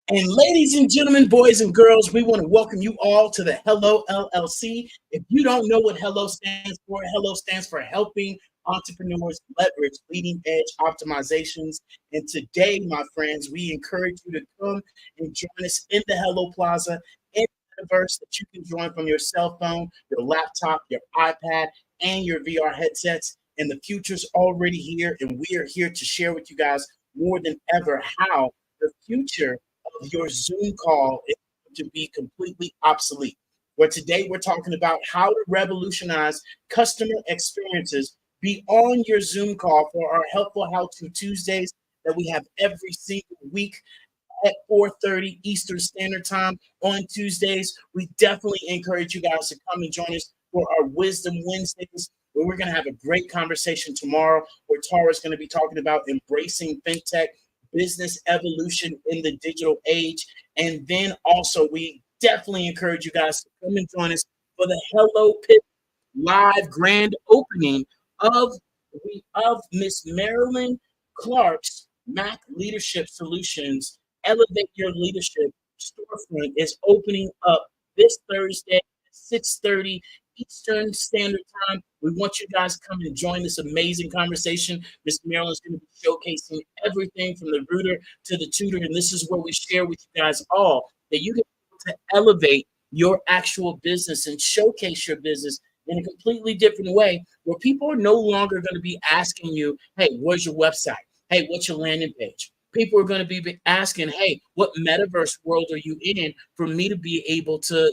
And ladies and gentlemen, boys and girls, we want to welcome you all to the Hello LLC. If you don't know what Hello stands for helping entrepreneurs leverage leading edge optimizations. And today, my friends, we encourage you to come and join us in the Hello Plaza in the metaverse that you can join from your cell phone, your laptop, your iPad, and your VR headsets. And the future's already here, and we are here to share with you guys more than ever how the future of your Zoom call is going to be completely obsolete. Where today we're talking about how to revolutionize customer experiences beyond your Zoom call for our helpful how to Tuesdays that we have every single week at 4:30 Eastern Standard Time on Tuesdays. We definitely encourage you guys to come and join us for our Wisdom Wednesdays, where we're going to have a great conversation tomorrow, where Tara's going to be talking about embracing fintech, business evolution in the digital age. And then also, we definitely encourage you guys to come and join us for the Hello Pit live grand opening of Miss Marilyn Clark's Mac Leadership Solutions. Elevate Your Leadership storefront is opening up this Thursday at 6:30 Eastern Standard Time. We want you guys to come and join this amazing conversation. Miss Marilyn's going to be showcasing everything from the rooter to the tutor, and this is where we share with you guys all that you can be able to elevate your actual business and showcase your business in a completely different way, where people are no longer going to be asking you, hey, where's your website? Hey, what's your landing page? People are going to be asking, hey, what metaverse world are you in for me to be able to,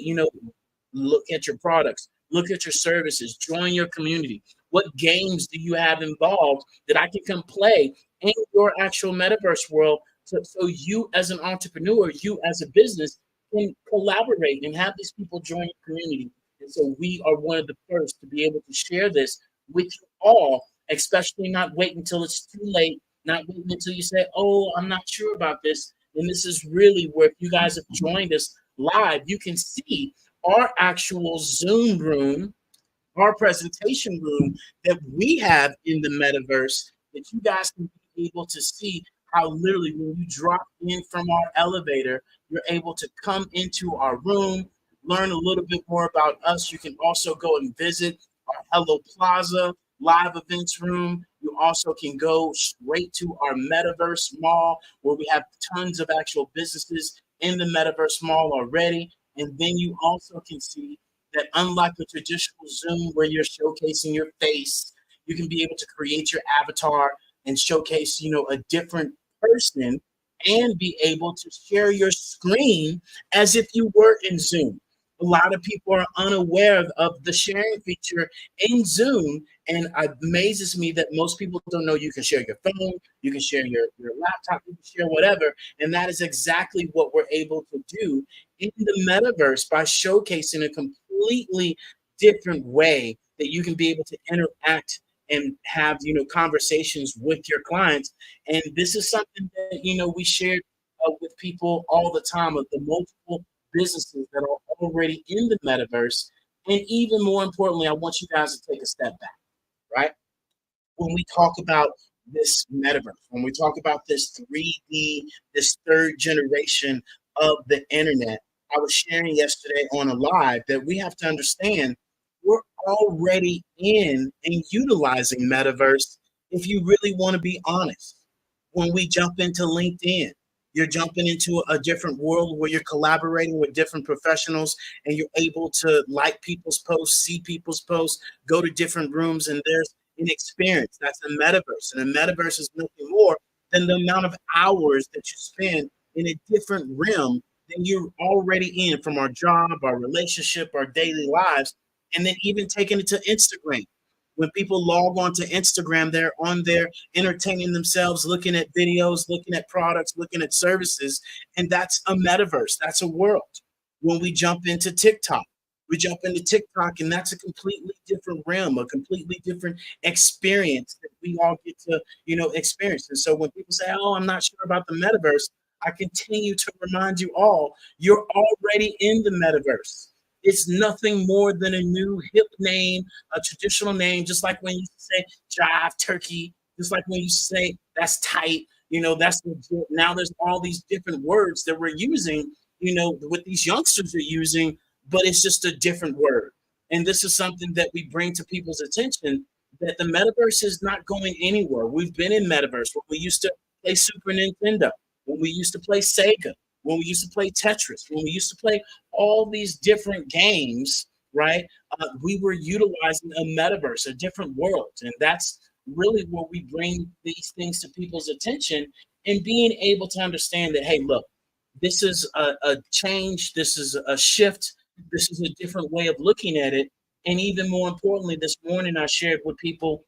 look at your products, look at your services, join your community. What games do you have involved that I can come play in your actual metaverse world? So you as an entrepreneur, you as a business can collaborate and have these people join your community. And so we are one of the first to be able to share this with you all, especially not wait until it's too late, not waiting until you say, oh, I'm not sure about this. And this is really where if you guys have joined us live, you can see our actual Zoom room, our presentation room that we have in the metaverse that you guys can be able to see how literally when you drop in from our elevator, you're able to come into our room, learn a little bit more about us. You can also go and visit our Hello Plaza live events room. You also can go straight to our metaverse mall where we have tons of actual businesses in the metaverse mall already. And then you also can see that unlike the traditional Zoom where you're showcasing your face, you can be able to create your avatar and showcase, a different person and be able to share your screen as if you were in Zoom. A lot of people are unaware of the sharing feature in Zoom, and it amazes me that most people don't know you can share your phone, you can share your laptop, you can share whatever. And that is exactly what we're able to do in the metaverse by showcasing a completely different way that you can be able to interact and have conversations with your clients. And this is something that we share with people all the time of the multiple businesses that are already in the metaverse. And even more importantly, I want you guys to take a step back, right? When we talk about this metaverse, when we talk about this 3D, this third generation of the internet, I was sharing yesterday on a live that we have to understand we're already in and utilizing metaverse if you really want to be honest. When we jump into LinkedIn, you're jumping into a different world where you're collaborating with different professionals and you're able to like people's posts, see people's posts, go to different rooms, and there's an experience. That's a metaverse. And a metaverse is nothing more than the amount of hours that you spend in a different realm than you're already in from our job, our relationship, our daily lives, and then even taking it to Instagram. When people log on to Instagram, they're on there entertaining themselves, looking at videos, looking at products, looking at services, and that's a metaverse. That's a world. When we jump into TikTok, we jump into TikTok, and that's a completely different realm, a completely different experience that we all get to, experience. And so when people say, "Oh, I'm not sure about the metaverse," I continue to remind you all, you're already in the metaverse. It's nothing more than a new hip name, a traditional name, just like when you used to say jive turkey, just like when you used to say that's tight. That's now there's all these different words that we're using, what these youngsters are using, but it's just a different word. And this is something that we bring to people's attention, that the metaverse is not going anywhere. We've been in metaverse when we used to play Super Nintendo, when we used to play Sega, when we used to play Tetris, when we used to play all these different games, right? We were utilizing a metaverse, a different world. And that's really where we bring these things to people's attention, and being able to understand that, hey, look, this is a change, this is a shift, this is a different way of looking at it. And even more importantly, this morning I shared with people,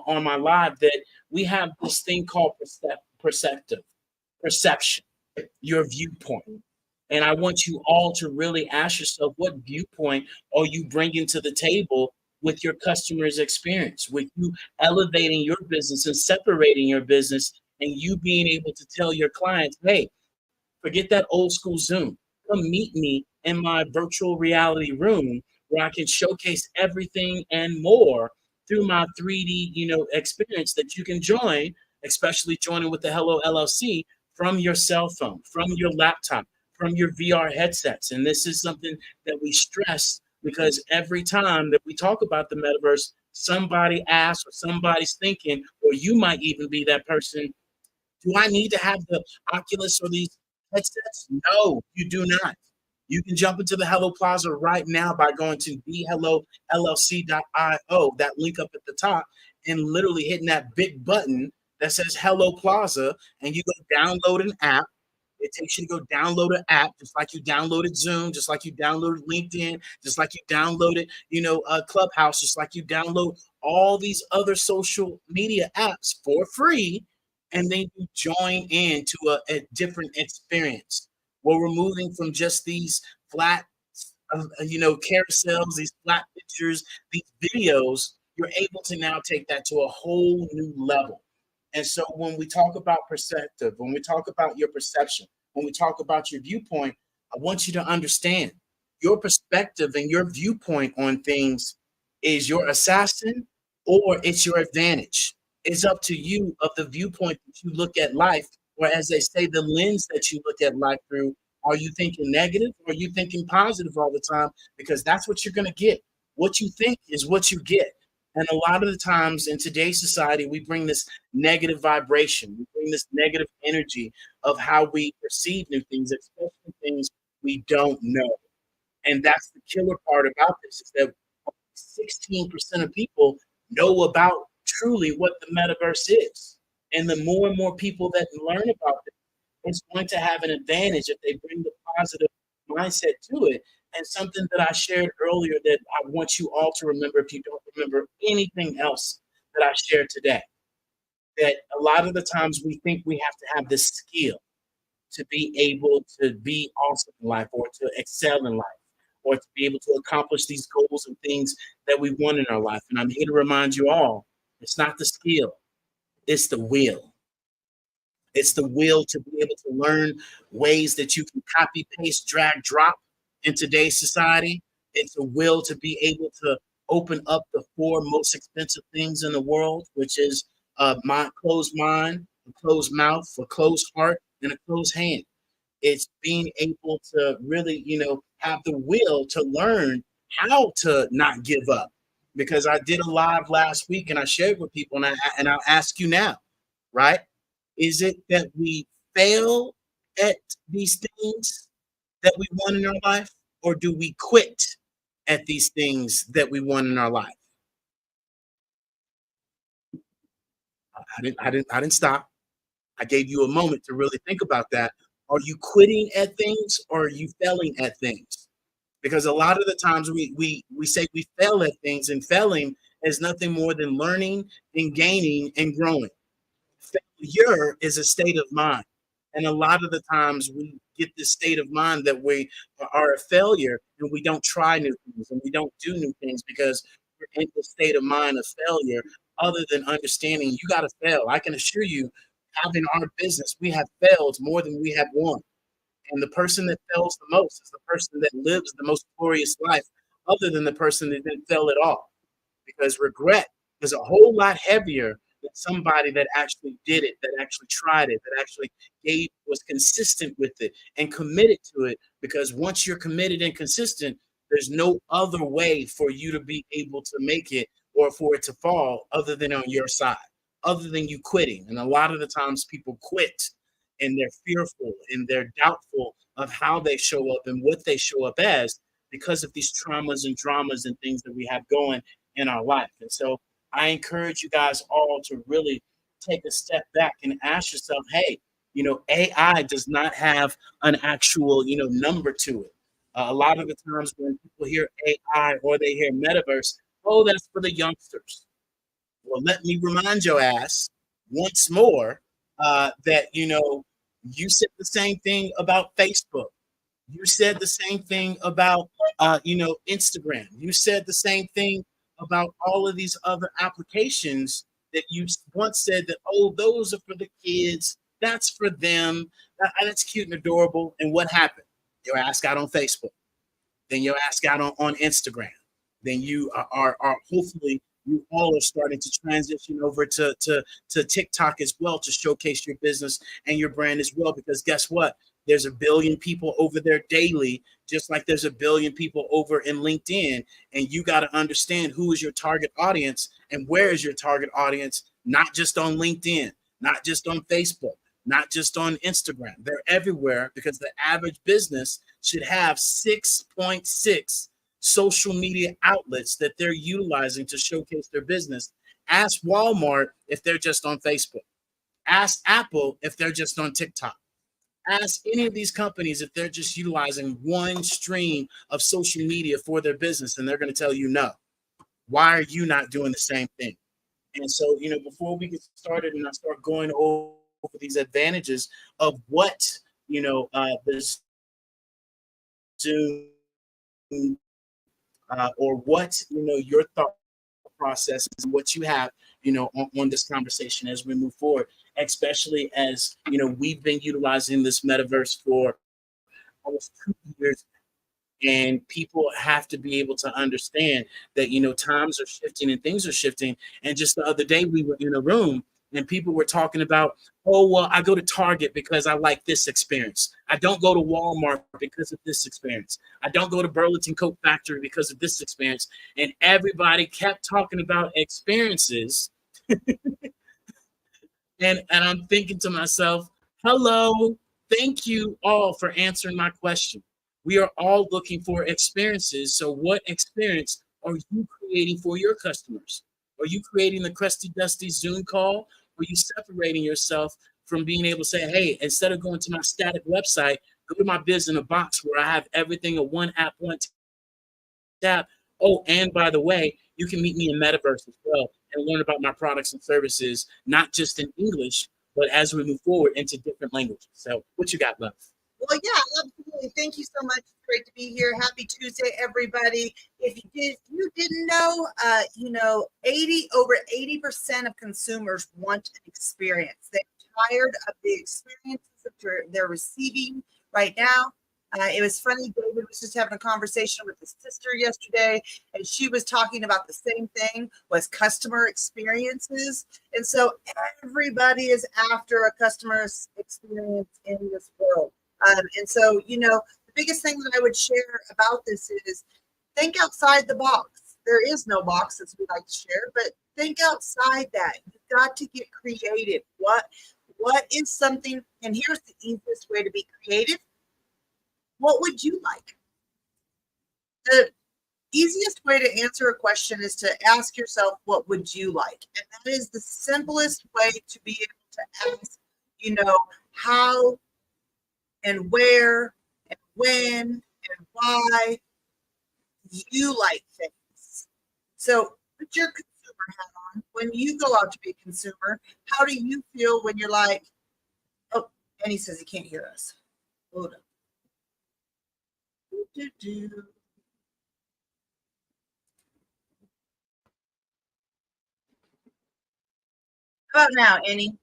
on my live, that we have this thing called perception, your viewpoint. And I want you all to really ask yourself, what viewpoint are you bringing to the table with your customer's experience, with you elevating your business and separating your business, and you being able to tell your clients, hey, forget that old school Zoom. Come meet me in my virtual reality room where I can showcase everything and more through my 3D, experience that you can join, especially joining with the Hello LLC from your cell phone, from your laptop, from your VR headsets. And this is something that we stress, because every time that we talk about the metaverse, somebody asks or somebody's thinking, or you might even be that person, do I need to have the Oculus or these headsets? No, you do not. You can jump into the Hello Plaza right now by going to thehellllc.io, that link up at the top, and literally hitting that big button that says Hello Plaza, and you go download an app. It takes you to go download an app, just like you downloaded Zoom, just like you downloaded LinkedIn, just like you downloaded, Clubhouse, just like you download all these other social media apps for free, and then you join into a different experience. Where we're moving from just these flat, carousels, these flat pictures, these videos. You're able to now take that to a whole new level. And so when we talk about perspective, when we talk about your perception, when we talk about your viewpoint, I want you to understand your perspective and your viewpoint on things is your assassin or it's your advantage. It's up to you of the viewpoint that you look at life, or as they say, the lens that you look at life through. Are you thinking negative or are you thinking positive all the time? Because that's what you're going to get. What you think is what you get. And a lot of the times in today's society, we bring this negative vibration, we bring this negative energy of how we perceive new things, especially things we don't know. And that's the killer part about this, is that 16% of people know about truly what the metaverse is. And the more and more people that learn about it, it's going to have an advantage if they bring the positive mindset to it. And something that I shared earlier that I want you all to remember, if you don't remember anything else that I shared today, that a lot of the times we think we have to have this skill to be able to be awesome in life, or to excel in life, or to be able to accomplish these goals and things that we want in our life. And I'm here to remind you all, it's not the skill, it's the will. It's the will to be able to learn ways that you can copy, paste, drag, drop in today's society. It's a will to be able to open up the four most expensive things in the world, which is my closed mind, a closed mouth, a closed heart, and a closed hand. It's being able to really, have the will to learn how to not give up. Because I did a live last week and I shared with people, and I'll ask you now, right? Is it that we fail at these things that we want in our life, or do we quit at these things that we want in our life? I didn't stop. I gave you a moment to really think about that. Are you quitting at things, or are you failing at things? Because a lot of the times we say we fail at things, and failing is nothing more than learning and gaining and growing. Failure is a state of mind. And a lot of the times we get this state of mind that we are a failure, and we don't try new things and we don't do new things because we're in the state of mind of failure, other than understanding you got to fail. I can assure you, having our business, we have failed more than we have won. And the person that fails the most is the person that lives the most glorious life, other than the person that didn't fail at all. Because regret is a whole lot heavier that somebody that actually did it, that actually tried it, that actually was consistent with it and committed to it. Because once you're committed and consistent, there's no other way for you to be able to make it or for it to fall other than on your side, other than you quitting. And a lot of the times people quit and they're fearful and they're doubtful of how they show up and what they show up as because of these traumas and dramas and things that we have going in our life. And so I encourage you guys all to really take a step back and ask yourself, hey, AI does not have an actual, number to it. A lot of the times when people hear AI or they hear metaverse, oh, that's for the youngsters. Well, let me remind your ass once more that, you said the same thing about Facebook. You said the same thing about, Instagram. You said the same thing about all of these other applications that you once said that, oh, those are for the kids. That's for them. That's cute and adorable. And what happened? Your ass got on Facebook. Then your ass got on Instagram. Then you are hopefully you all are starting to transition over to TikTok as well to showcase your business and your brand as well. Because guess what? There's a billion people over there daily, just like there's a billion people over in LinkedIn. And you got to understand who is your target audience and where is your target audience, not just on LinkedIn, not just on Facebook, not just on Instagram. They're everywhere because the average business should have 6.6 social media outlets that they're utilizing to showcase their business. Ask Walmart if they're just on Facebook. Ask Apple if they're just on TikTok. Ask any of these companies if they're just utilizing one stream of social media for their business, and they're going to tell you no. Why are you not doing the same thing? And so, before we get started and I start going over these advantages of what, the Zoom or what, your thought process and what you have, on this conversation as we move forward, especially as, we've been utilizing this metaverse for almost 2 years. And people have to be able to understand that, times are shifting and things are shifting. And just the other day, we were in a room and people were talking about, oh, well, I go to Target because I like this experience. I don't go to Walmart because of this experience. I don't go to Burlington Coat Factory because of this experience. And everybody kept talking about experiences. And I'm thinking to myself, hello, thank you all for answering my question. We are all looking for experiences. So what experience are you creating for your customers? Are you creating the crusty dusty Zoom call? Or are you separating yourself from being able to say, hey, instead of going to my static website, go to my biz in a box where I have everything in one app, one tap. Oh, and by the way, you can meet me in Metaverse as well and learn about my products and services, not just in English, but as we move forward into different languages. So what you got, love? Well, yeah, absolutely. Thank you so much. It's great to be here. Happy Tuesday, everybody. If you didn't know, 80% of consumers want an experience. They're tired of the experiences that they're receiving right now. It was funny. David was just having a conversation with his sister yesterday, and she was talking about the same thing, was customer experiences. And so everybody is after a customer experience in this world. And so, the biggest thing that I would share about this is think outside the box. There is no box, as we like to share, but think outside that. You've got to get creative. What is something, and here's the easiest way to be creative. What would you like? The easiest way to answer a question is to ask yourself, what would you like? And that is the simplest way to be able to ask, how and where and when and why you like things. So put your consumer hat on. When you go out to be a consumer, how do you feel when you're like, oh, and he says he can't hear us. Hold up. How about now, Annie?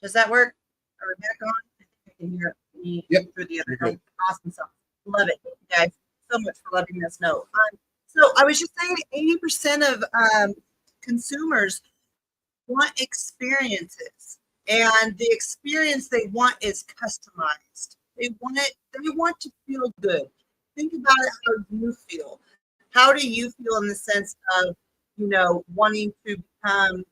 Does that work? Are we back on? I think I can hear me through the other one. Awesome stuff. Love it, guys. So much for letting us know. So I was just saying 80% of consumers want experiences, and the experience they want is customized. They want to feel good. Think about it how you feel. How do you feel in the sense of, wanting to become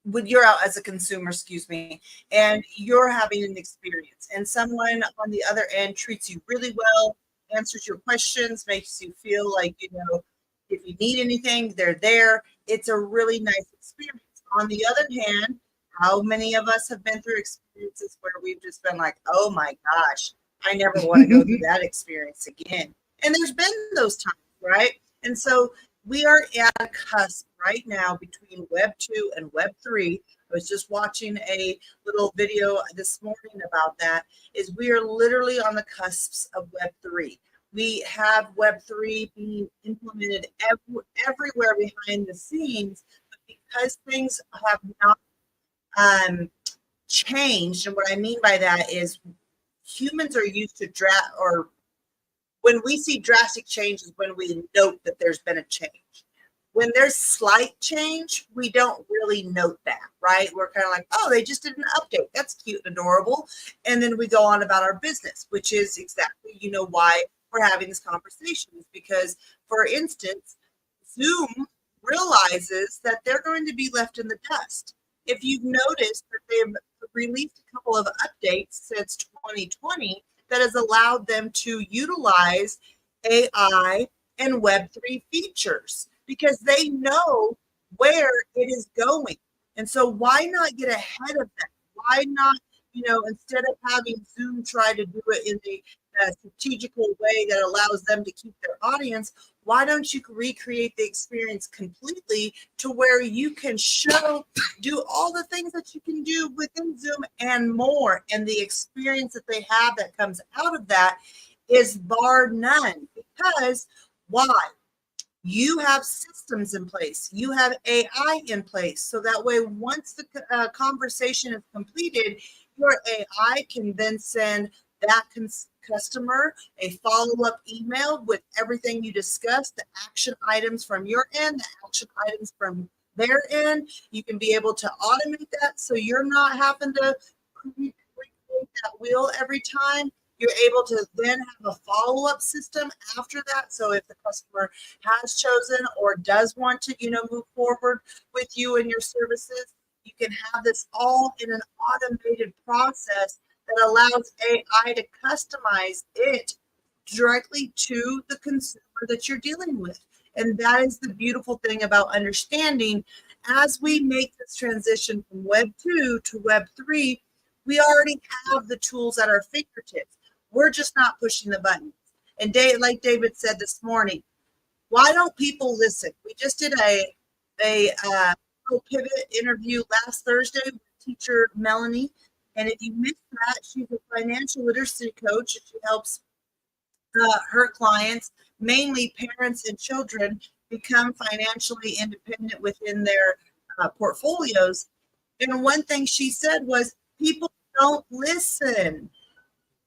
when you're out as a consumer, excuse me, and you're having an experience, and someone on the other end treats you really well, answers your questions, makes you feel like, if you need anything, they're there. It's a really nice experience. On the other hand, how many of us have been through experiences where we've just been like, oh my gosh, I never want to go through that experience again? And there's been those times, right? And so we are at a cusp right now between Web 2 and Web 3. I was just watching a little video this morning about that. Is we are literally on the cusps of Web 3. We have Web 3 being implemented everywhere behind the scenes, but because things have not changed, and what I mean by that is humans are used to or when we see drastic changes, when we note that there's been a change. When there's slight change, we don't really note that, right? We're kind of like, oh, they just did an update. That's cute and adorable. And then we go on about our business, which is exactly, why we're having this conversation. Is because, for instance, Zoom realizes that they're going to be left in the dust. If you've noticed that they've released a couple of updates since 2020, that has allowed them to utilize AI and Web3 features because they know where it is going. And so why not get ahead of that? Why not, instead of having Zoom try to do it in the strategical way that allows them to keep their audience, why don't you recreate the experience completely to where you can do all the things that you can do within Zoom and more. And the experience that they have that comes out of that is bar none. Because why? You have systems in place. You have AI in place. So that way, once the conversation is completed, your AI can then send that customer a follow-up email with everything you discussed, the action items from your end, the action items from their end. You can be able to automate that so you're not having to recreate that wheel every time. You're able to then have a follow-up system after that. So if the customer has chosen or does want to, move forward with you and your services, you can have this all in an automated process that allows AI to customize it directly to the consumer that you're dealing with. And that is the beautiful thing about understanding as we make this transition from Web 2 to Web 3, we already have the tools at our fingertips. We're just not pushing the buttons. And like David said this morning, why don't people listen? We just did a pivot interview last Thursday with teacher Melanie. And if you missed that, she's a financial literacy coach. And she helps her clients, mainly parents and children, become financially independent within their portfolios. And one thing she said was, people don't listen.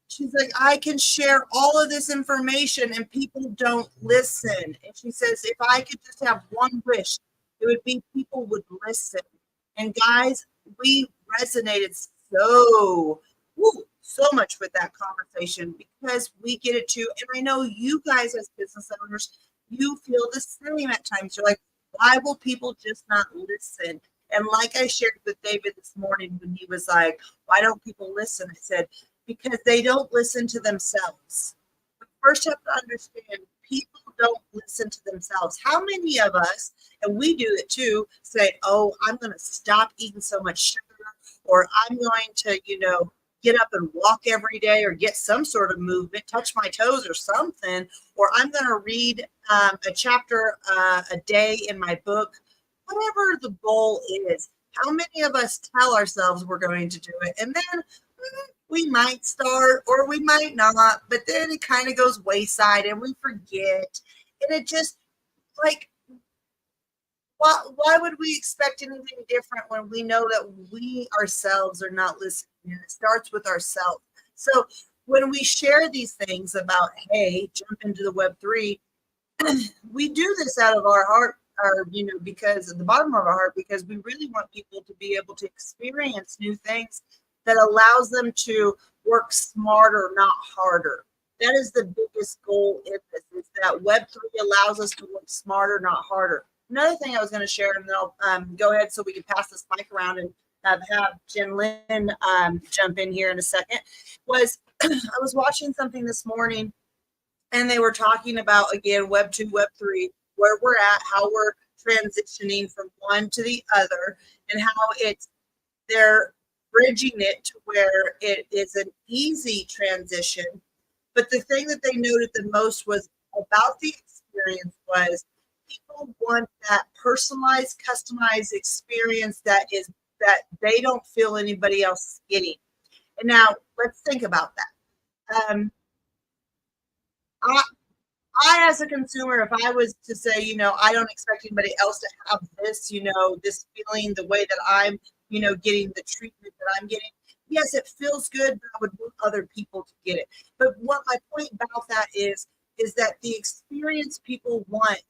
She's like, I can share all of this information and people don't listen. And she says, if I could just have one wish, it would be people would listen. And guys, we resonated so much with that conversation because we get it too. And I know you guys as business owners, you feel the same at times. You're like, why will people just not listen? And like I shared with David this morning when he was like, why don't people listen? I said, because they don't listen to themselves. But first you have to understand, people don't listen to themselves. How many of us, and we do it too, say, oh, I'm going to stop eating so much sugar, or I'm going to, get up and walk every day or get some sort of movement, touch my toes or something, or I'm going to read a chapter a day in my book, whatever the goal is. How many of us tell ourselves we're going to do it? And then we might start or we might not, but then it kind of goes wayside and we forget. And it just like, why would we expect anything different when we know that we ourselves are not listening? And it starts with ourselves. So when we share these things about, hey, jump into the Web3, we do this out of our heart, or because at the bottom of our heart, because we really want people to be able to experience new things that allows them to work smarter, not harder. That is the biggest goal in this, is that Web3 allows us to work smarter, not harder. Another thing I was going to share, and then I'll go ahead so we can pass this mic around and have Jen Lynn jump in here in a second, was I was watching something this morning, and they were talking about, again, Web 2, Web 3, where we're at, how we're transitioning from one to the other, and how they're bridging it to where it is an easy transition. But the thing that they noted the most was about the experience was people want that personalized, customized experience that they don't feel anybody else is getting. And now let's think about that. I, as a consumer, if I was to say, I don't expect anybody else to have this, this feeling, the way that I'm, getting the treatment that I'm getting. Yes, it feels good, but I would want other people to get it. But what my point about that is that the experience people want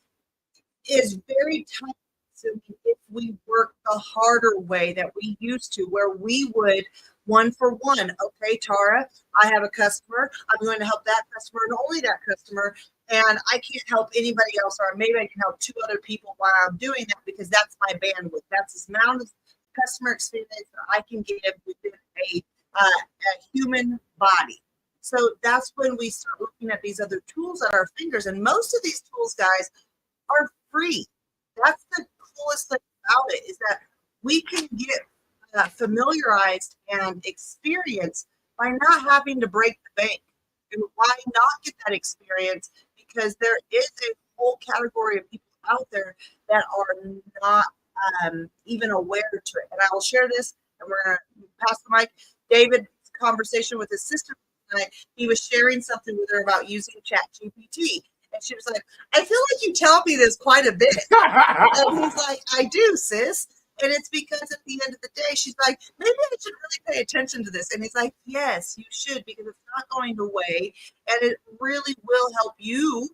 is very time consuming if we work the harder way that we used to, where we would one for one. Okay, Tara, I have a customer. I'm going to help that customer and only that customer. And I can't help anybody else, or maybe I can help two other people while I'm doing that, because that's my bandwidth. That's the amount of customer experience that I can give within a human body. So that's when we start looking at these other tools at our fingers. And most of these tools, guys, are free. That's the coolest thing about it, is that we can get familiarized and experienced by not having to break the bank. And why not get that experience? Because there is a whole category of people out there that are not even aware to it. And I will share this, and we're going to pass the mic. David's conversation with his sister tonight, he was sharing something with her about using ChatGPT. And she was like, I feel like you tell me this quite a bit. And he's like, I do, sis. And it's because at the end of the day, she's like, maybe I should really pay attention to this. And he's like, yes, you should, because it's not going away. And it really will help you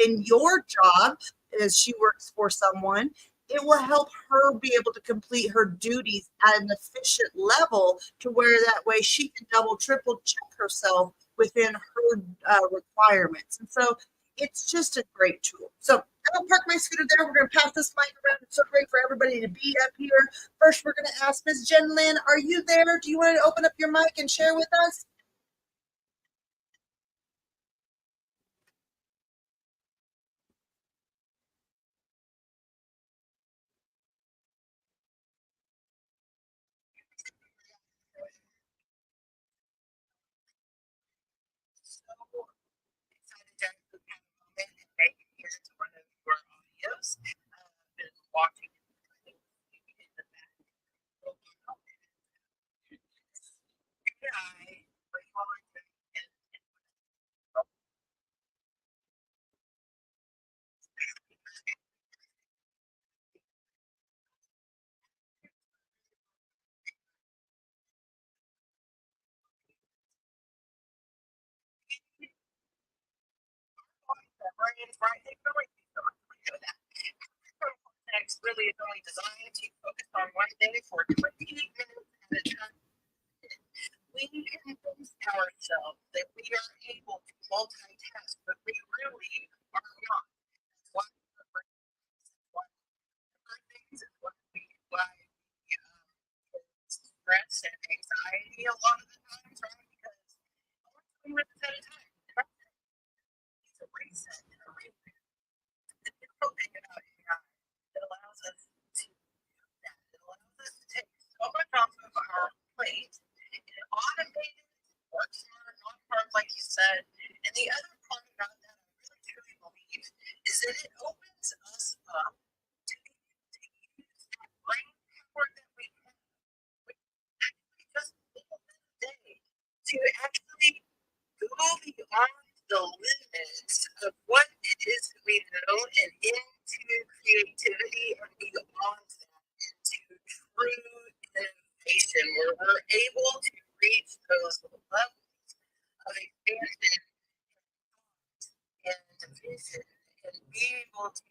in your job as she works for someone. It will help her be able to complete her duties at an efficient level, to where that way she can double, triple check herself within her requirements. And so it's just a great tool. So I'm gonna park my scooter there. We're gonna pass this mic around. It's so great for everybody to be up here. First, we're gonna ask Ms. Jen Lynn, are you there? Do you want to open up your mic and share with us? So excited to have a moment and make it here to one of your audios. Been watching in the back. AI, brains, right? They really do that. Next really is only designed to focus on one thing for 20 minutes at a time. We convince ourselves that we are able to multitask, but we really are not. One of the things is what we why stress and anxiety a lot of the times, right? Because we're 20 minutes at a time. It's a reset and a reset. The difficult thing about AI, it allows us to do that. It allows us to take so much off of our plate and automate it, work smarter, not hard, like you said. And the other part about that, I really truly believe, is that it opens us up to be able to use that brain power that we have, which actually just a little bit a day, to actually go beyond the limits of what it is that we know, and into creativity, and beyond that into true innovation, where we're able to reach those levels of expansion and vision and be able to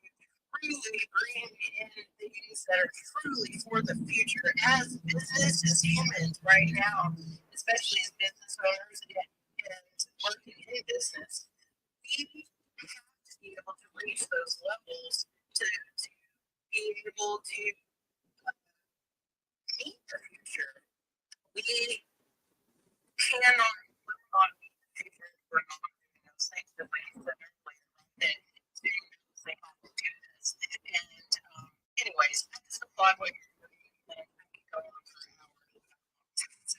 really bring in things that are truly for the future as business, as humans right now, especially as business owners and working in business. We have to be able to reach those levels to be able to meet the future. We cannot will not meet the future if we're not doing those things that we said earlier. That they have to do this. And anyways, I just applaud what you're doing. And I could go on for hours. So,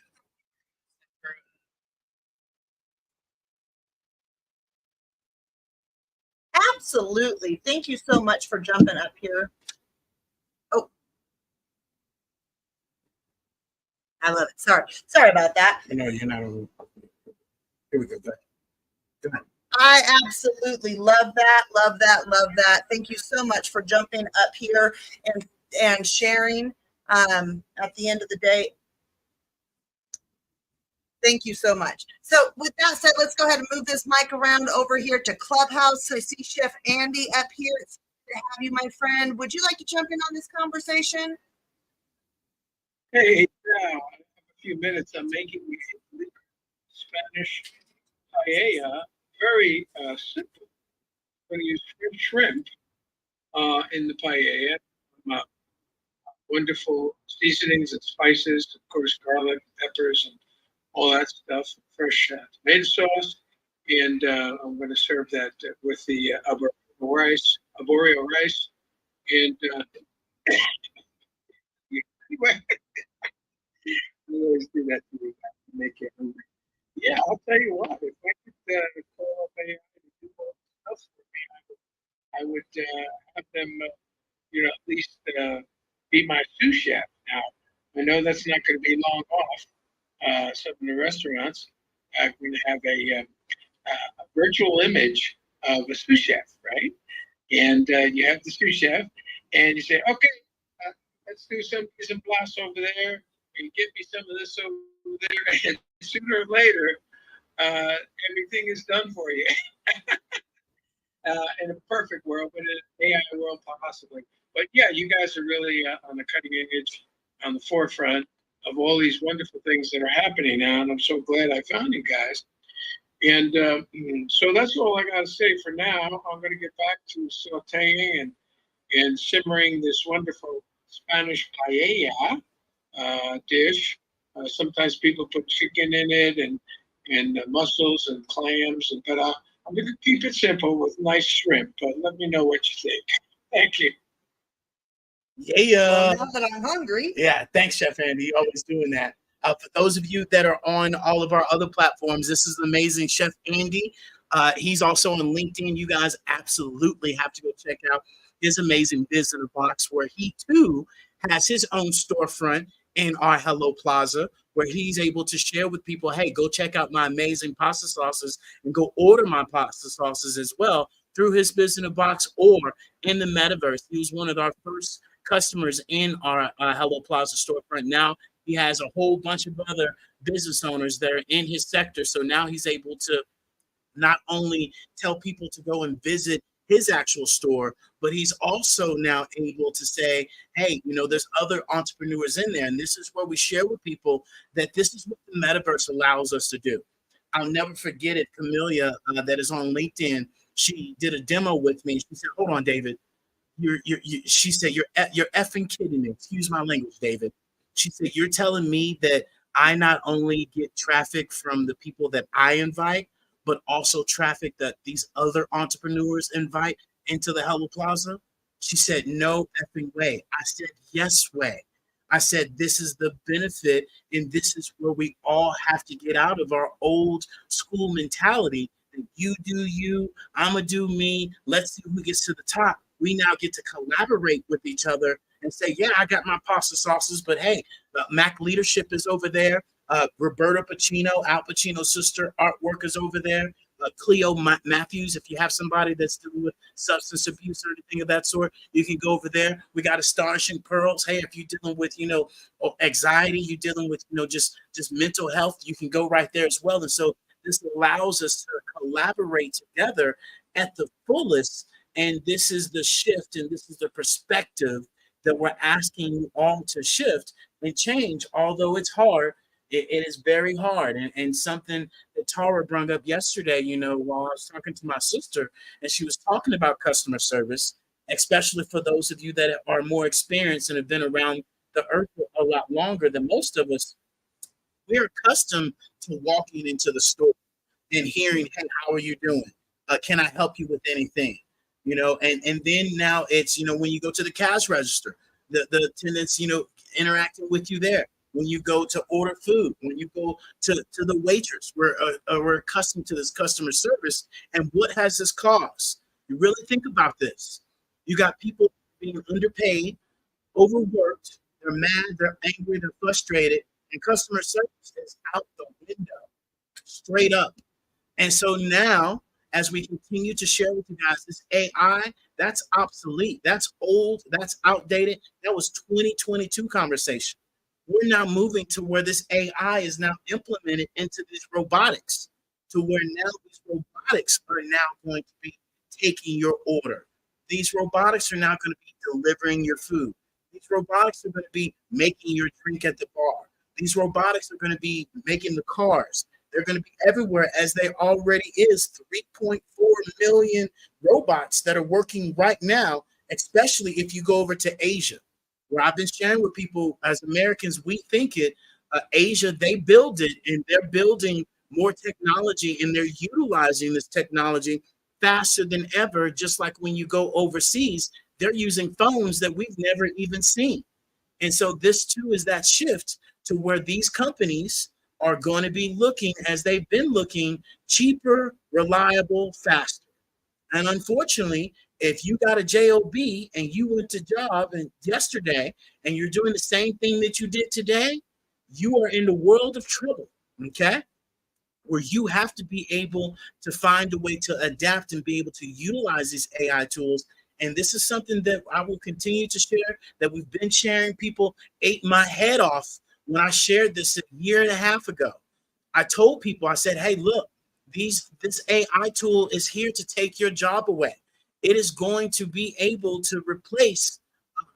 absolutely. Thank you so much for jumping up here. Oh, I love it. Sorry about that. No, you're not over. Here we go. Go ahead. I absolutely love that, love that, love that. Thank you so much for jumping up here and sharing. At the end of the day, thank you so much. So with that said, let's go ahead and move this mic around over here to Clubhouse. I see Chef Andy up here. It's good to have you, my friend. Would you like to jump in on this conversation? Hey, I have a few minutes. I'm making Spanish paella. Very simple. I'm going to use shrimp in the paella. Uh, Wonderful seasonings and spices, of course, garlic, peppers, and all that stuff. Fresh tomato sauce, and I'm going to serve that with the arborio rice, and anyway, I always do that to make you hungry. Yeah, I'll tell you what. If I could call up AI to do all this stuff for me, I would have them, at least be my sous chef. Now, I know that's not going to be long off. Some of the restaurants are going to have a virtual image of a sous chef, right? And you have the sous chef, and you say, okay, let's do some mise en place over there, and get me some of this over there, and sooner or later, uh, everything is done for you. In a perfect world, but in an AI world, possibly. But yeah, you guys are really on the cutting edge, on the forefront of all these wonderful things that are happening now, and I'm so glad I found you guys. And so that's all I got to say for now. I'm going to get back to sautéing and simmering this wonderful Spanish paella dish. Sometimes people put chicken in it and mussels and clams, but I'm going to keep it simple with nice shrimp. But let me know what you think. Thank you. Yeah. Well, now that I'm hungry. Yeah. Thanks, Chef Andy. Always doing that. For those of you that are on all of our other platforms, this is amazing. Chef Andy. He's also on LinkedIn. You guys absolutely have to go check out his amazing Biz in a Box, where he too has his own storefront in our Hello Plaza, where he's able to share with people, hey, go check out my amazing pasta sauces and go order my pasta sauces as well through his Biz in a Box or in the metaverse. He was one of our first customers in our Hello Plaza storefront. Now he has a whole bunch of other business owners that are in his sector. So now he's able to not only tell people to go and visit his actual store, but he's also now able to say, hey, there's other entrepreneurs in there. And this is where we share with people that this is what the metaverse allows us to do. I'll never forget it. Camellia, that is on LinkedIn, she did a demo with me. She said, hold on, David. She said, you're effing kidding me. Excuse my language, David. She said, you're telling me that I not only get traffic from the people that I invite, but also traffic that these other entrepreneurs invite into the Hello Plaza? She said, no effing way. I said, yes way. I said, this is the benefit, and this is where we all have to get out of our old school mentality that you do you, I'm going to do me, let's see who gets to the top. We now get to collaborate with each other and say, yeah, I got my pasta sauces, but hey, Mac Leadership is over there. Roberta Pacino, Al Pacino's sister, artwork is over there. Cleo Matthews, if you have somebody that's dealing with substance abuse or anything of that sort, you can go over there. We got Astonishing Pearls. Hey, if you're dealing with, anxiety, you're dealing with, just mental health, you can go right there as well. And so this allows us to collaborate together at the fullest And this is the shift, and this is the perspective that we're asking you all to shift and change. Although it's hard, it is very hard. And something that Tara brought up yesterday, while I was talking to my sister, and she was talking about customer service, especially for those of you that are more experienced and have been around the earth a lot longer than most of us. We're accustomed to walking into the store and hearing, "Hey, how are you doing? Can I help you with anything?" And then now it's, when you go to the cash register, the attendants, interacting with you there. When you go to order food, when you go to the waitress, we're accustomed to this customer service. And what has this caused? You really think about this. You got people being underpaid, overworked, they're mad, they're angry, they're frustrated, and customer service is out the window, straight up. And so now, as we continue to share with you guys, this AI, that's obsolete, that's old, that's outdated. That was 2022 conversation. We're now moving to where this AI is now implemented into these robotics, to where now these robotics are now going to be taking your order. These robotics are now going to be delivering your food. These robotics are going to be making your drink at the bar. These robotics are going to be making the cars. They're going to be everywhere, as they already is. 3.4 million robots that are working right now, especially if you go over to Asia, where I've been sharing with people, as Americans, we think it. Asia, they build it, and they're building more technology, and they're utilizing this technology faster than ever. Just like when you go overseas, they're using phones that we've never even seen. And so this too is that shift to where these companies are going to be looking, as they've been looking, cheaper, reliable, faster. And unfortunately, if you got a job and you went to job and yesterday and you're doing the same thing that you did today, you are in the world of trouble. Okay, where you have to be able to find a way to adapt and be able to utilize these AI tools. And this is something that I will continue to share, that we've been sharing. People ate my head off when I shared this a year and a half ago. I told people, I said, "Hey, look, this AI tool is here to take your job away. It is going to be able to replace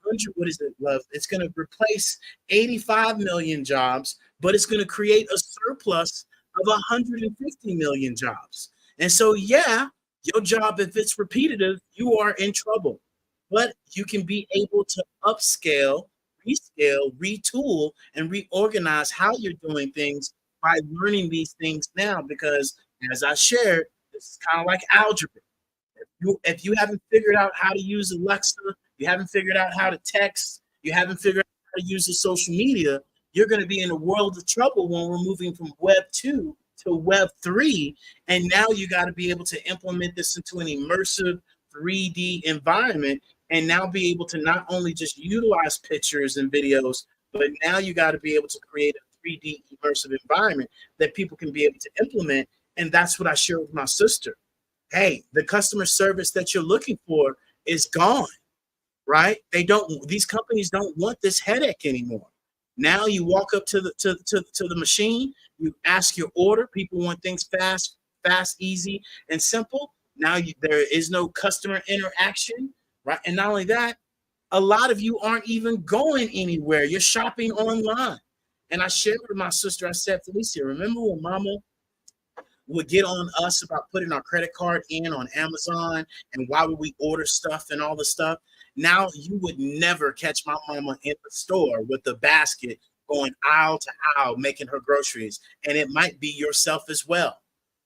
100, what is it, love? It's going to replace 85 million jobs, but it's going to create a surplus of 150 million jobs." And so, yeah, your job, if it's repetitive, you are in trouble. But you can be able to upscale, rescale, retool, and reorganize how you're doing things by learning these things now. Because, as I shared, it's kind of like algebra. If you haven't figured out how to use Alexa, you haven't figured out how to text, you haven't figured out how to use the social media, you're going to be in a world of trouble when we're moving from Web 2 to Web 3. And now you got to be able to implement this into an immersive 3D environment, and now be able to not only just utilize pictures and videos, but now you got to be able to create a 3D immersive environment that people can be able to implement. And that's what I share with my sister. Hey, the customer service that you're looking for is gone, right? These companies don't want this headache anymore. Now you walk up to the machine, you ask your order. People want things fast, easy, and simple. Now there is no customer interaction, right? And not only that, a lot of you aren't even going anywhere. You're shopping online. And I shared with my sister, I said, "Felicia, remember when mama would get on us about putting our credit card in on Amazon, and why would we order stuff and all the stuff?" Now you would never catch my mama in the store with the basket going aisle to aisle making her groceries, and it might be yourself as well.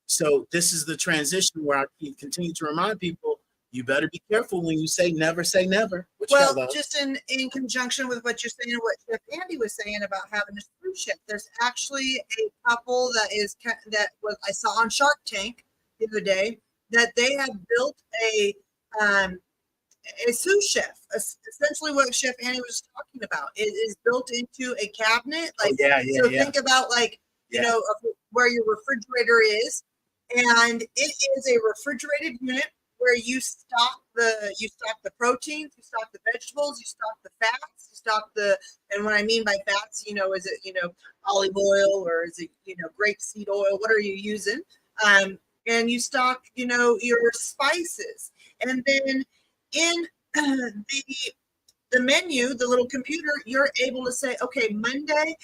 So this is the transition where I continue to remind people, you better be careful when you say never. What you got, Well, love? just in conjunction with what you're saying and what Chef Andy was saying about having a cruise ship, there's actually a couple that was I saw on Shark Tank the other day, that they have built a sous chef. Essentially, what Chef Andy was talking about, it is built into a cabinet. Like, Oh, yeah, so yeah. think about, like, you Yeah. know, where your refrigerator is, and it is a refrigerated unit where you stock the proteins, you stock the vegetables, you stock the fats, you stock the, and what I mean by fats, is it, olive oil, or is it, grapeseed oil? What are you using? and you stock, your spices. And then in the menu, the little computer, you're able to say, okay, Monday,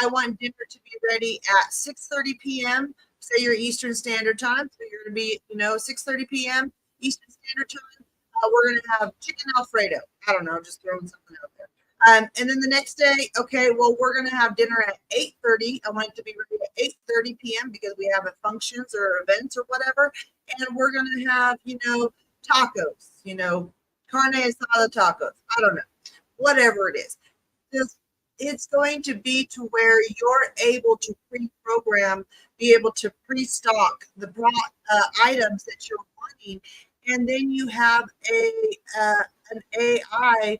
I want dinner to be ready at 6:30 p.m. Say your Eastern Standard Time. So you're going to be, 6:30 p.m. Eastern Standard Time. We're going to have chicken Alfredo. I don't know, just throwing something out there. And then the next day, okay, well, we're going to have dinner at 8:30. I want it to be ready at 8:30 p.m. because we have functions or events or whatever. And we're going to have, tacos, carne asada tacos. I don't know, whatever it is. It's going to be to where you're able to pre-program, be able to pre-stock the items that you're wanting, and then you have an AI.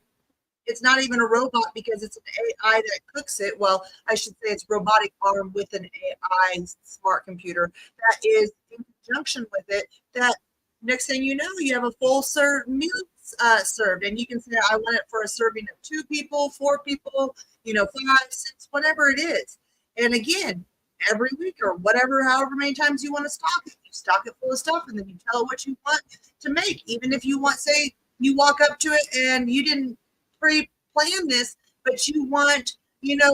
It's not even a robot because it's an AI that cooks it. Well, I should say it's robotic arm with an AI smart computer that is in conjunction with it. That next thing you know, you have a full meal served, and you can say, I want it for a serving of 2 people, 4 people, 5, 6, whatever it is. And again, every week or whatever, however many times you want to stock it, you stock it full of stuff, and then you tell it what you want to make. Even if you want, say, you walk up to it and you didn't pre-plan this, but you want,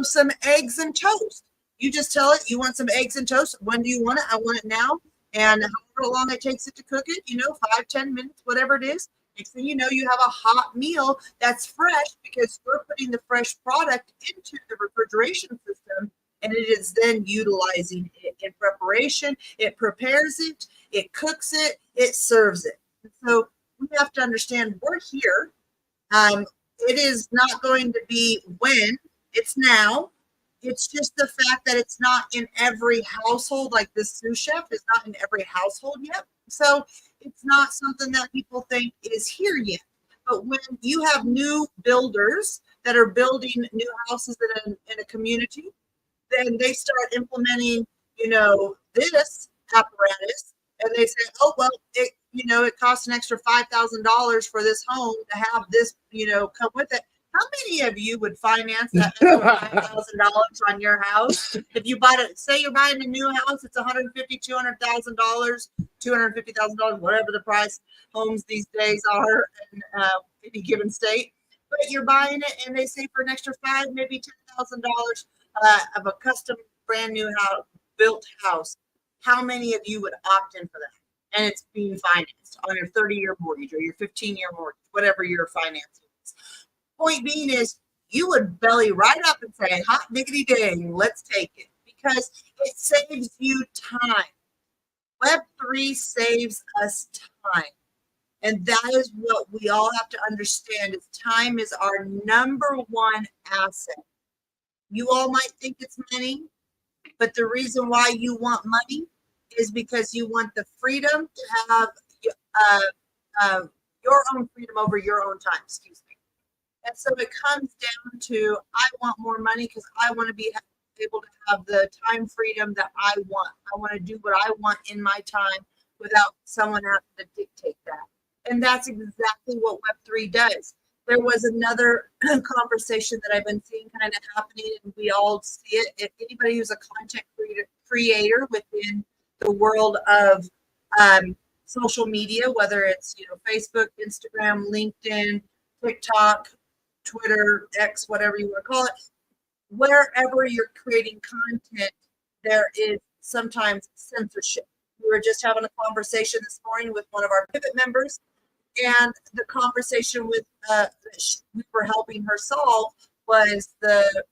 some eggs and toast. You just tell it you want some eggs and toast. When do you want it? I want it now. And however long it takes it to cook it, 5, 10 minutes, whatever it is. Next thing you know, you have a hot meal that's fresh because you're putting the fresh product into the refrigeration system, and it is then utilizing it in preparation. It prepares it, it cooks it, it serves it. So we have to understand we're here. It is not going to be when, it's now. It's just the fact that it's not in every household, like this sous chef is not in every household yet. So it's not something that people think is here yet. But when you have new builders that are building new houses in a community, then they start implementing, this apparatus, and they say, oh, well, it costs an extra $5,000 for this home to have this, come with it. How many of you would finance that extra $5,000 on your house? If you bought it, say you're buying a new house, it's $150,000, $200,000, $250,000, whatever the price homes these days are in any given state. But you're buying it, and they say for an extra $5,000, maybe $10,000 of a custom brand new built house. How many of you would opt in for that? And it's being financed on your 30-year mortgage or your 15-year mortgage, whatever your financing is. Point being is you would belly right up and say, hot diggity dang, let's take it, because it saves you time. Web3 saves us time. And that is what we all have to understand is time is our number one asset. You all might think it's money, but the reason why you want money is because you want the freedom to have your own freedom over your own time, excuse me. And so it comes down to, I want more money because I want to be able to have the time freedom that I want. I want to do what I want in my time without someone having to dictate that. And that's exactly what Web3 does. There was another conversation that I've been seeing kind of happening, and we all see it. If anybody who's a content creator within the world of social media, whether it's Facebook, Instagram, LinkedIn, TikTok, Twitter, X, whatever you want to call it, wherever you're creating content, there is sometimes censorship. We were just having a conversation this morning with one of our pivot members, and the conversation with we were helping her solve was the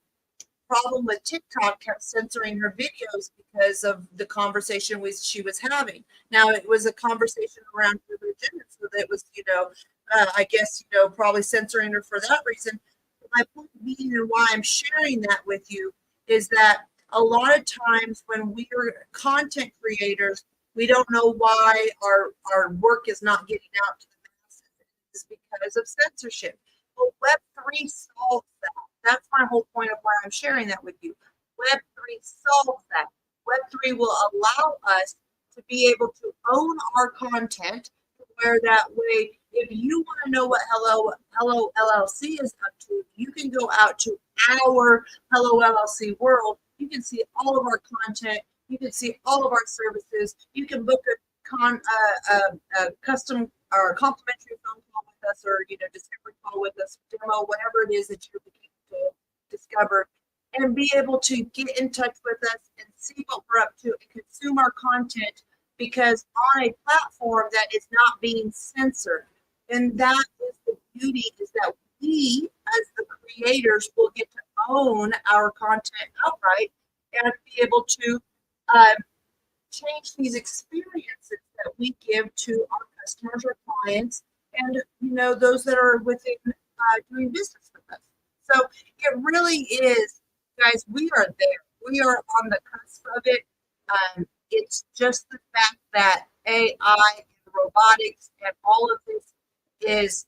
problem with TikTok kept censoring her videos because of the conversation she was having. Now, it was a conversation around religion, so that was, I guess, probably censoring her for that reason. But my point being and why I'm sharing that with you is that a lot of times when we are content creators, we don't know why our work is not getting out to the masses. It's because of censorship. Well, Web3 solves that. That's my whole point of why I'm sharing that with you. Web3 solves that. Web3 will allow us to be able to own our content, where that way, if you want to know what Hello LLC is up to, you can go out to our Hello LLC world. You can see all of our content. You can see all of our services. You can book a custom or complimentary phone call with us, or discovery call with us, demo, whatever it is that you're looking to discover, and be able to get in touch with us and see what we're up to and consume our content, because on a platform that is not being censored. And that is the beauty, is that we as the creators will get to own our content outright and be able to change these experiences that we give to our customers or clients, and those that are within doing business with us. So it really is, guys, we are there. We are on the cusp of it. It's just the fact that AI and robotics and all of this is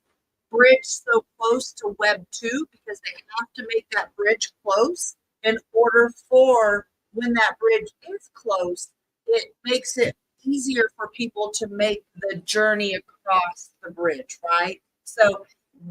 bridged so close to Web 2, because they have to make that bridge close in order for, when that bridge is close, it makes it easier for people to make the journey across the bridge, right? So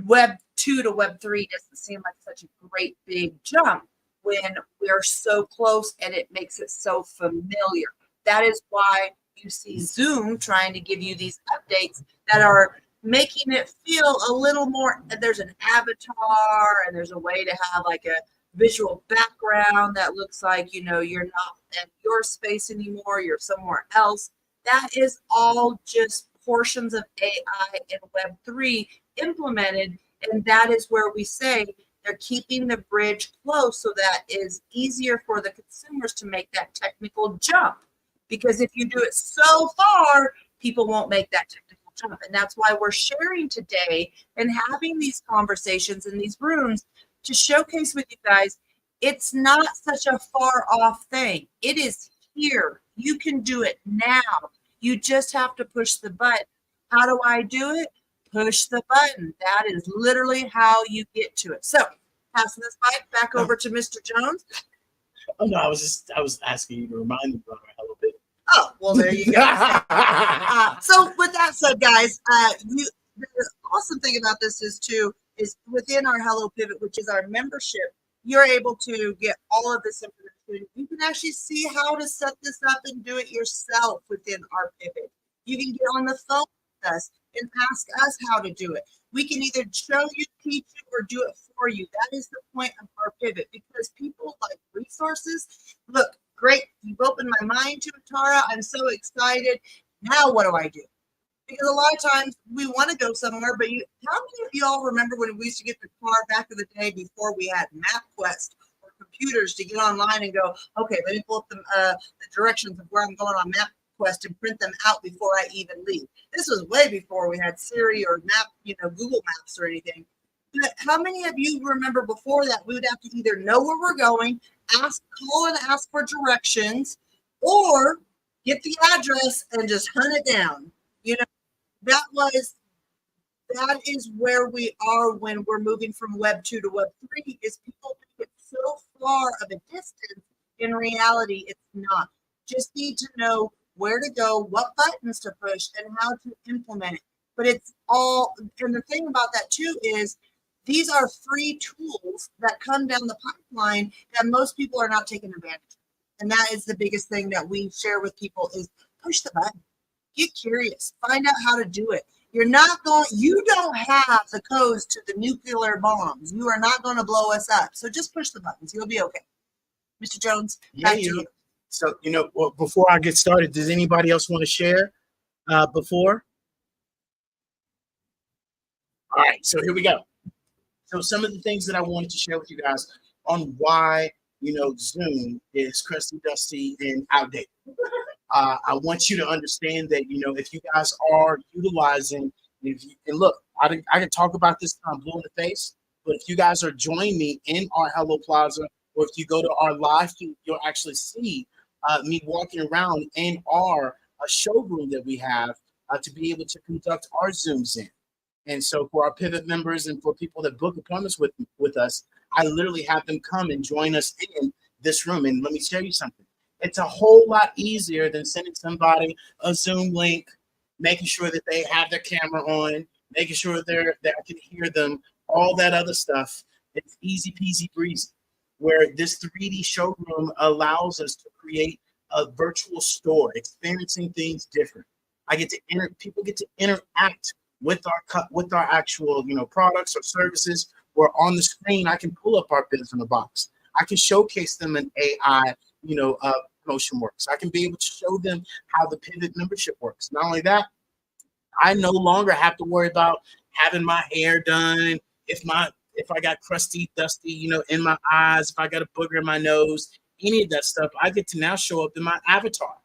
Web 2 to Web 3 doesn't seem like such a great big jump when we're so close, and it makes it so familiar. That is why you see Zoom trying to give you these updates that are making it feel a little more, there's an avatar, and there's a way to have like a visual background that looks like, you're not in your space anymore, you're somewhere else. That is all just portions of AI and Web3 implemented. And that is where we say they're keeping the bridge close, so that is easier for the consumers to make that technical jump. Because if you do it so far, people won't make that technical jump. And that's why we're sharing today and having these conversations in these rooms to showcase with you guys, it's not such a far off thing. It is here. You can do it now. You just have to push the button. How do I do it? Push the button. That is literally how you get to it. So, passing this mic back over to Mr. Jones. Oh no, I was asking you to remind me about our Hello Pivot. Oh, well, there you go. So with that said, guys, the awesome thing about this is within our Hello Pivot, which is our membership, you're able to get all of this information. You can actually see how to set this up and do it yourself within our pivot. You can get on the phone with us and ask us how to do it. We can either show you, teach you, or do it for you. That is the point of our pivot, because people like resources. Look, great, you've opened my mind to it, Tara. I'm so excited. Now what do I do? Because a lot of times we want to go somewhere, but how many of y'all remember when we used to get the car back in the day before we had MapQuest or computers to get online and go, okay, let me pull up the directions of where I'm going on MapQuest and print them out before I even leave. This was way before we had Siri or Google Maps or anything. But how many of you remember before that we would have to either know where we're going, call and ask for directions, or get the address and just hunt it down? That is where we are when we're moving from Web 2 to Web 3, is people think it's so far of a distance. In reality, it's not. Just need to know where to go, what buttons to push, and how to implement it. But it's all, and the thing about that too is these are free tools that come down the pipeline that most people are not taking advantage of. And that is the biggest thing that we share with people is push the button. Get curious. Find out how to do it. You don't have the codes to the nuclear bombs. You are not going to blow us up. So just push the buttons. You'll be okay. Mr. Jones, back to you. So, before I get started, does anybody else want to share before? All right, so here we go. So some of the things that I wanted to share with you guys on why, Zoom is crusty, dusty, and outdated. I want you to understand that, if you guys are utilizing, and look, I can talk about this till I'm blue in the face, but if you guys are joining me in our Hello Plaza, or if you go to our live feed, you'll actually see me walking around in our showroom that we have to be able to conduct our Zooms in. And so for our Pivot members and for people that book appointments with us, I literally have them come and join us in this room. And let me tell you something. It's a whole lot easier than sending somebody a Zoom link, making sure that they have their camera on, making sure that I can hear them, all that other stuff. It's easy peasy breezy, where this 3D showroom allows us to create a virtual store, experiencing things different. I get to people get to interact with our actual products or services. Where on the screen I can pull up our biz in a box. I can showcase them in AI, motion works. I can be able to show them how the pivot membership works. Not only that, I no longer have to worry about having my hair done. If I got crusty, dusty, in my eyes, if I got a booger in my nose, any of that stuff, I get to now show up in my avatar,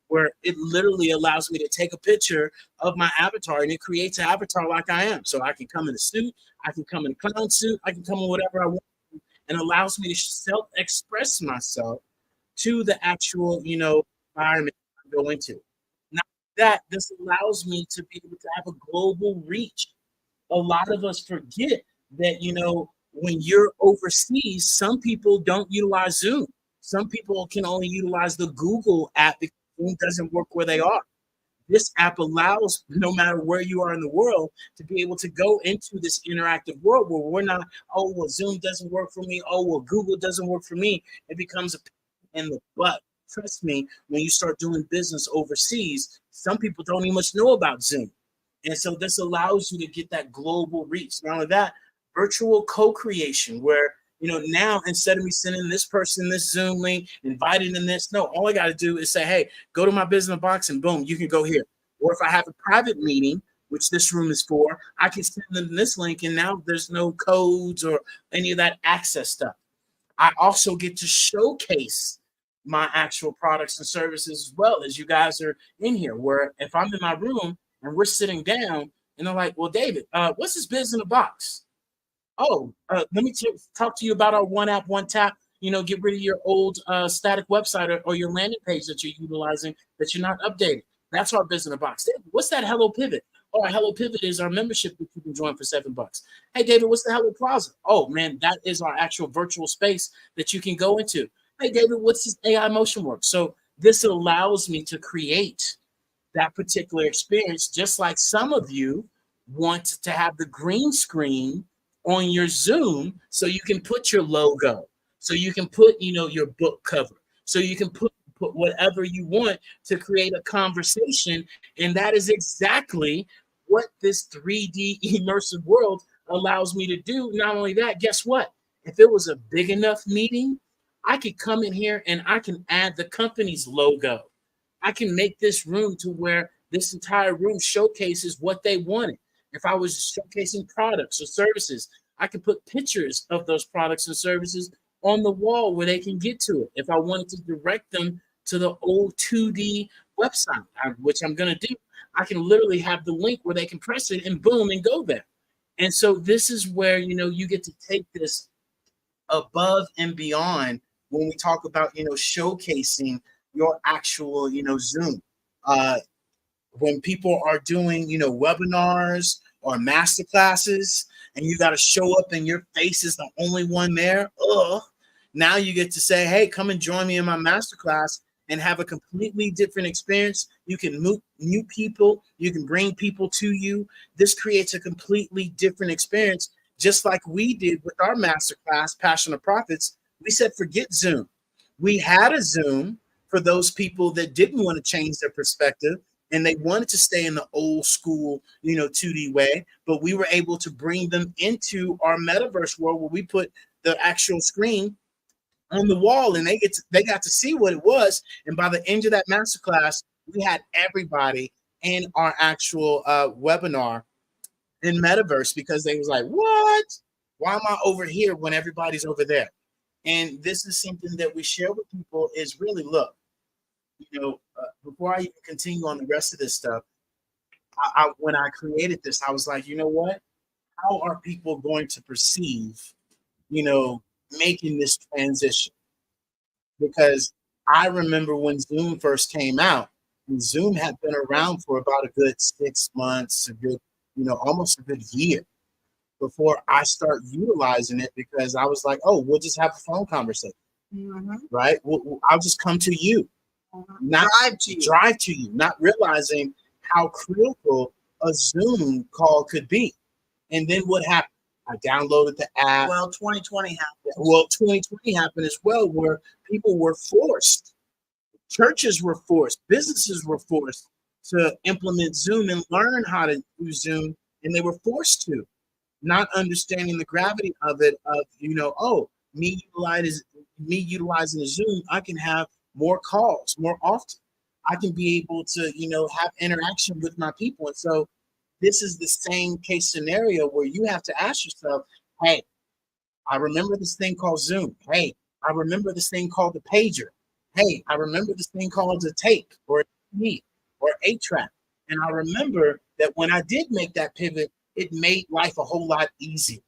where it literally allows me to take a picture of my avatar and it creates an avatar like I am. So I can come in a suit, I can come in a clown suit, I can come in whatever I want, and allows me to self-express myself to the actual, environment I go into. Now that this allows me to be able to have a global reach. A lot of us forget that, when you're overseas, some people don't utilize Zoom. Some people can only utilize the Google app because Zoom doesn't work where they are. This app allows, no matter where you are in the world, to be able to go into this interactive world where we're not, oh, well, Zoom doesn't work for me. Oh, well, Google doesn't work for me. It becomes a pain in the butt. Trust me, when you start doing business overseas, some people don't even much know about Zoom. And so this allows you to get that global reach. Not only that, virtual co-creation, where now instead of me sending this person this Zoom link, inviting them this, no, all I got to do is say, hey, go to my business box and boom, you can go here. Or if I have a private meeting, which this room is for, I can send them this link and now there's no codes or any of that access stuff. I also get to showcase my actual products and services as well as you guys are in here, where if I'm in my room and we're sitting down and they're like, well, David, what's this biz in a box? Oh, let me talk to you about our one app, one tap. Get rid of your old static website or your landing page that you're utilizing that you're not updating. That's our business box. David, what's that Hello Pivot? Oh, our Hello Pivot is our membership that you can join for $7. Hey, David, what's the Hello Plaza? Oh, man, that is our actual virtual space that you can go into. Hey, David, what's this AI Motion Work? So this allows me to create that particular experience, just like some of you want to have the green screen on your Zoom so you can put your logo, so you can put, your book cover, so you can put whatever you want to create a conversation. And that is exactly what this 3D immersive world allows me to do. Not only that, guess what? If it was a big enough meeting, I could come in here and I can add the company's logo. I can make this room to where this entire room showcases what they wanted. If I was showcasing products or services, I could put pictures of those products and services on the wall where they can get to it. If I wanted to direct them to the old 2D website, which I'm going to do, I can literally have the link where they can press it and boom and go there. And so this is where, you get to take this above and beyond when we talk about, showcasing your actual, Zoom. When people are doing, webinars or master classes, and you got to show up and your face is the only one there. Now you get to say, hey, come and join me in my master class and have a completely different experience. You can meet new people. You can bring people to you. This creates a completely different experience, just like we did with our master class, Passion of Profits. We said, forget Zoom. We had a Zoom for those people that didn't want to change their perspective and they wanted to stay in the old school, 2D way, but we were able to bring them into our metaverse world where we put the actual screen on the wall and they got to see what it was. And by the end of that masterclass, we had everybody in our actual webinar in metaverse because they was like, what? Why am I over here when everybody's over there? And this is something that we share with people is really, look, before I even continue on the rest of this stuff, when I created this, I was like, you know what? How are people going to perceive, making this transition? Because I remember when Zoom first came out, and Zoom had been around for about a good 6 months, a good, almost a good year before I start utilizing it because I was like, oh, we'll just have a phone conversation, right? I'll just come to you. Not drive to you, not realizing how critical a Zoom call could be. And then what happened? I downloaded the app. Well, 2020 happened. Well, 2020 happened as well, where people were forced. Churches were forced. Businesses were forced to implement Zoom and learn how to do Zoom, and they were forced to, not understanding the gravity of it. Of oh, me utilizing the Zoom, I can have more calls more often. I can be able to have interaction with my people, and so this is the same case scenario where you have to ask yourself, hey, I remember this thing called Zoom. Hey, I remember this thing called the pager. Hey, I remember this thing called a tape or a CD or 8-track. And I remember that when I did make that pivot, it made life a whole lot easier.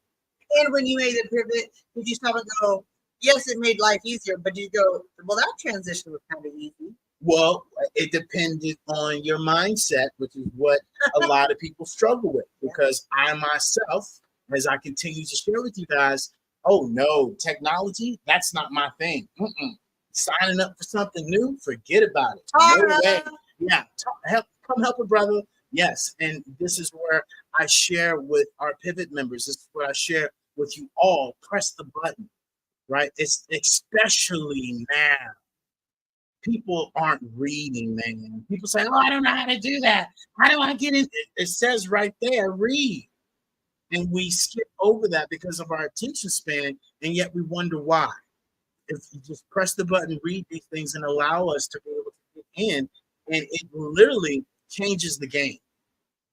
And when you made the pivot, did you stop and go, yes, it made life easier, but you go, well, that transition was kind of easy. Well, it depended on your mindset, which is what a lot of people struggle with, because I myself, as I continue to share with you guys, oh no, technology, that's not my thing. Signing up for something new, forget about it. No way. Yeah, come help a brother. Yes, and this is where I share with our pivot members. This is where I share with you all. Press the button, right? It's especially now. People aren't reading, man. People say, "Oh, I don't know how to do that. How do I get in?" It says right there, read. And we skip over that because of our attention span, and yet we wonder why. If you just press the button, read these things, and allow us to be able to get in, and it literally changes the game.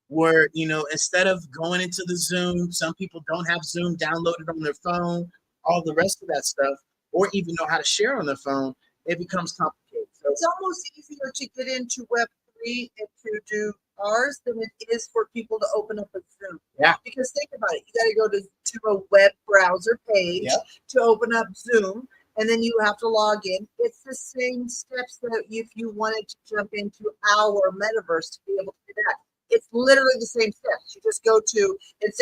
Where instead of going into the Zoom, some people don't have Zoom downloaded on their phone, all the rest of that stuff, or even know how to share on their phone. It becomes complicated. So it's almost easier to get into Web3 and to do ours than it is for people to open up a Zoom. Yeah. Because think about it. You got to go to a web browser page to open up Zoom, and then you have to log in. It's the same steps that if you wanted to jump into our metaverse to be able to do that. It's literally the same steps. You just go to, it's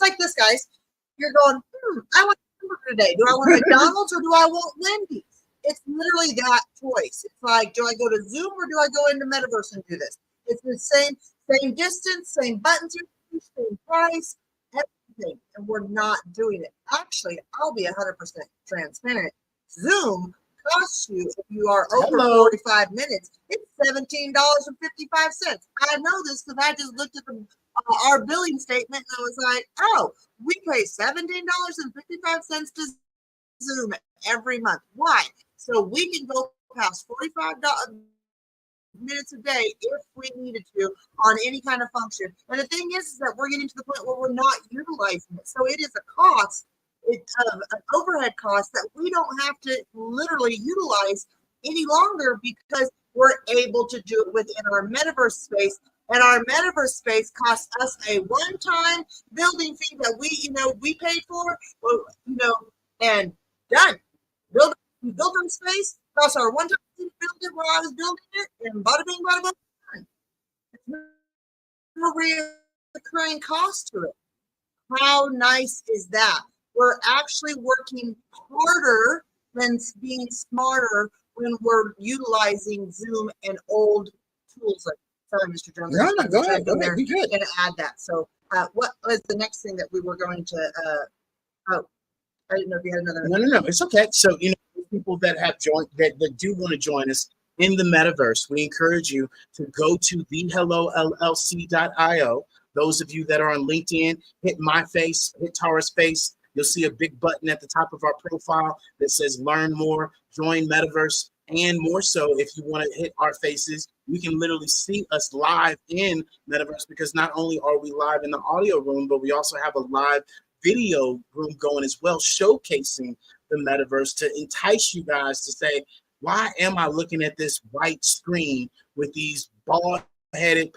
like this, guys. You're going, I want a hamburger today. Do I want McDonald's or do I want Wendy's? It's literally that choice. It's like, do I go to Zoom or do I go into Metaverse and do this? It's the same distance, same buttons, same price, everything. And we're not doing it. Actually, I'll be 100% transparent. Zoom costs you, if you are over 45 minutes, it's $17.55. I know this because I just looked at our billing statement and I was like, oh, we pay $17.55 to Zoom every month. Why? So we can go past 45 minutes a day if we needed to on any kind of function. And the thing is that we're getting to the point where we're not utilizing it. So it is a cost, an overhead cost that we don't have to literally utilize any longer because we're able to do it within our metaverse space. And our metaverse space costs us a one-time building fee that we paid for, and done. Building space, that's our one time build it where I was building it, and bada bing, bada boom. There's no recurring cost to it. How nice is that? We're actually working harder than being smarter when we're utilizing Zoom and old tools like. Sorry, Mr. Jones. No, go ahead. Be good. Going to add that. So, what was the next thing that we were going to? I didn't know if you had another. No. It's okay. So, people that have joined, that do want to join us in the metaverse, we encourage you to go to thehellollc.io. Those of you that are on LinkedIn, hit my face, hit Tara's face. You'll see a big button at the top of our profile that says learn more, join metaverse, and more so if you want to hit our faces, you can literally see us live in metaverse, because not only are we live in the audio room, but we also have a live video room going as well, showcasing the metaverse to entice you guys to say, why am I looking at this white screen with these bald-headed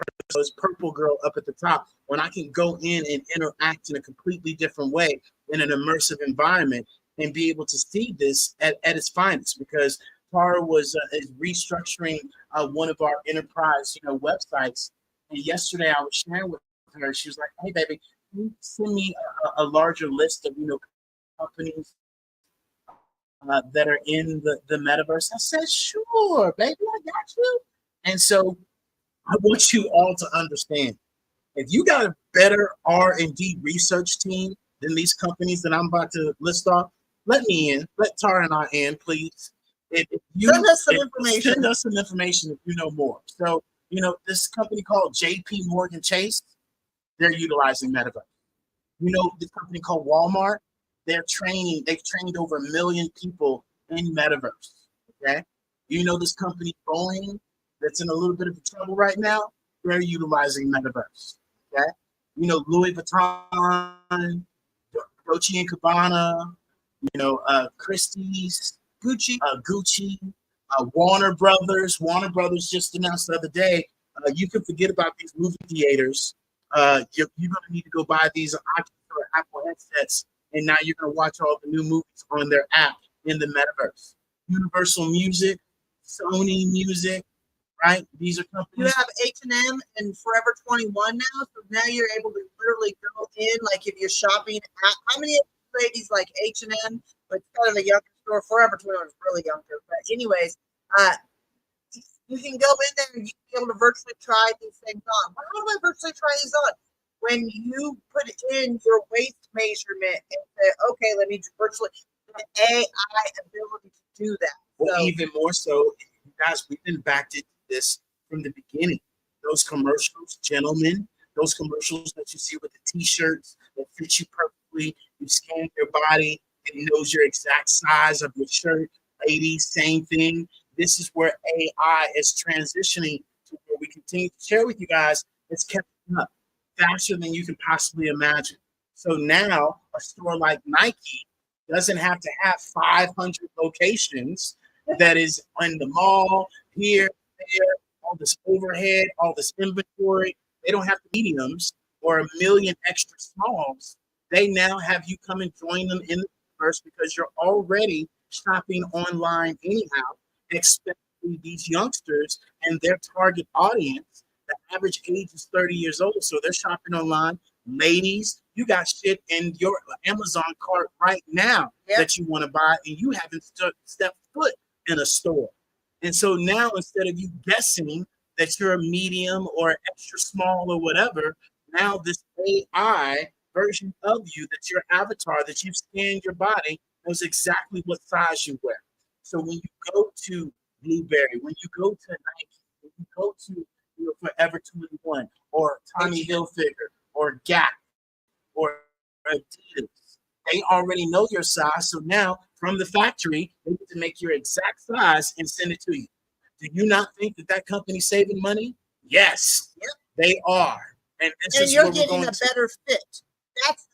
purple girl up at the top when I can go in and interact in a completely different way in an immersive environment and be able to see this at its finest? Because Tara is restructuring one of our enterprise websites, and yesterday I was sharing with her. She was like, hey baby, can you send me a larger list of companies that are in the metaverse? I said, sure, baby, I got you. And so I want you all to understand, if you got a better R&D research team than these companies that I'm about to list off, let me in. Let Tara and I in, please. If you send us some information. Send us some information if you know more. So This company called JP Morgan Chase, they're utilizing metaverse. This company called Walmart, they've trained over 1 million people in metaverse. Okay. This company Boeing that's in a little bit of trouble right now, they're utilizing metaverse. Okay. Louis Vuitton, Dolce and Gabbana, Christie's, Gucci, Warner Brothers. Warner Brothers just announced the other day, you can forget about these movie theaters. You're going to need to go buy these Oculus or Apple headsets, and now you're going to watch all the new movies on their app in the metaverse. Universal Music, Sony Music, right? These are You companies. have H&M and Forever 21 now, so now you're able to literally go in, like if you're shopping at, how many ladies like H&M, but it's kind of a younger store. Forever 21 is really younger, but anyways, you can go in there and you can be able to virtually try these things on. How do I virtually try these on? When you put in your waist measurement and say, okay, let me virtually, the AI ability to do that. Well, So, even more so, you guys, we've been backed into this from the beginning. Those commercials, gentlemen, those commercials that you see with the t-shirts that fit you perfectly, you scan your body, it knows your exact size of your shirt. Ladies, same thing. This is where AI is transitioning to where we continue to share with you guys. It's kept up faster than you can possibly imagine. So now a store like Nike doesn't have to have 500 locations that is in the mall, here, there, all this overhead, all this inventory. They don't have the mediums or 1 million extra smalls. They now have you come and join them in the universe because you're already shopping online anyhow, especially these youngsters and their target audience. The average age is 30 years old, so they're shopping online. Ladies, you got shit in your Amazon cart right now that you want to buy, and you haven't stepped foot in a store. And so now, instead of you guessing that you're a medium or extra small or whatever, now this AI version of you, that's your avatar, that you've scanned your body, knows exactly what size you wear. So when you go to Blueberry, when you go to Nike, when you go to Forever 21 or Tommy Hilfiger or Gap or Adidas, they already know your size. So now from the factory, they need to make your exact size and send it to you. Do you not think that that company's saving money? Yes, they are. And this is you're where we're getting going a better fit. It's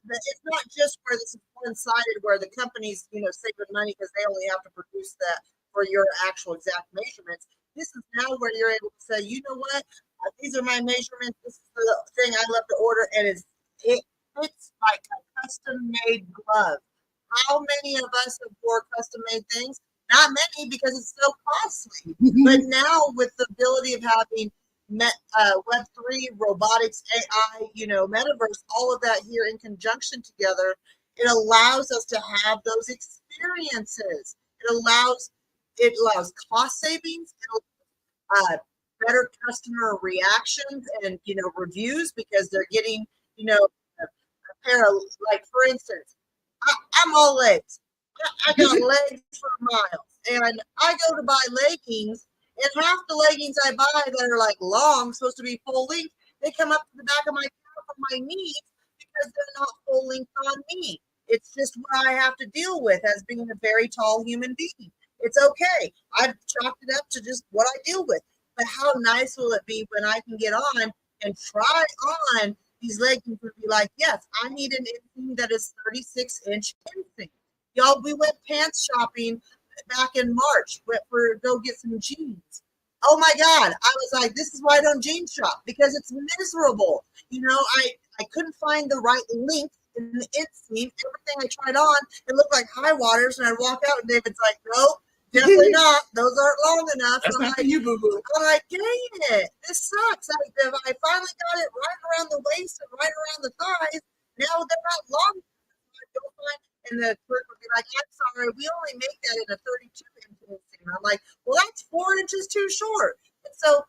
not just where this is one-sided, where the companies, saving money because they only have to produce that for your actual exact measurements. This is now where you're able to say, you know what, these are my measurements. This is the thing I love to order, and it fits like a custom-made glove. How many of us have wore custom-made things? Not many, because it's so costly. But now with the ability of having Web3, robotics, AI, metaverse, all of that here in conjunction together, it allows us to have those experiences. It allows cost savings. Better customer reactions and reviews, because they're getting a pair of, like, for instance, I'm all legs. I got legs for miles, and I go to buy leggings, and half the leggings I buy that are like long, supposed to be full length, they come up to the back of my calf on my knees because they're not full length on me. It's just what I have to deal with as being a very tall human being. It's okay. I've chalked it up to just what I deal with. But how nice will it be when I can get on and try on these leggings and be like, yes, I need an inseam that is 36-inch inseam. Y'all, we went pants shopping back in March. Went for go get some jeans. Oh my God. I was like, this is why I don't jean shop, because it's miserable. I couldn't find the right length in the inseam. Everything I tried on, it looked like high waters, and I'd walk out and David's like, nope, definitely not. Those aren't long enough. That's I'm not like, for you, boo-boo. I'm like, dang it, this sucks. I finally got it right around the waist and right around the thighs. Now they're not long enough. And the clerk would be like, I'm sorry, we only make that in a 32-inch inseam. I'm like, well, that's 4 inches too short. And so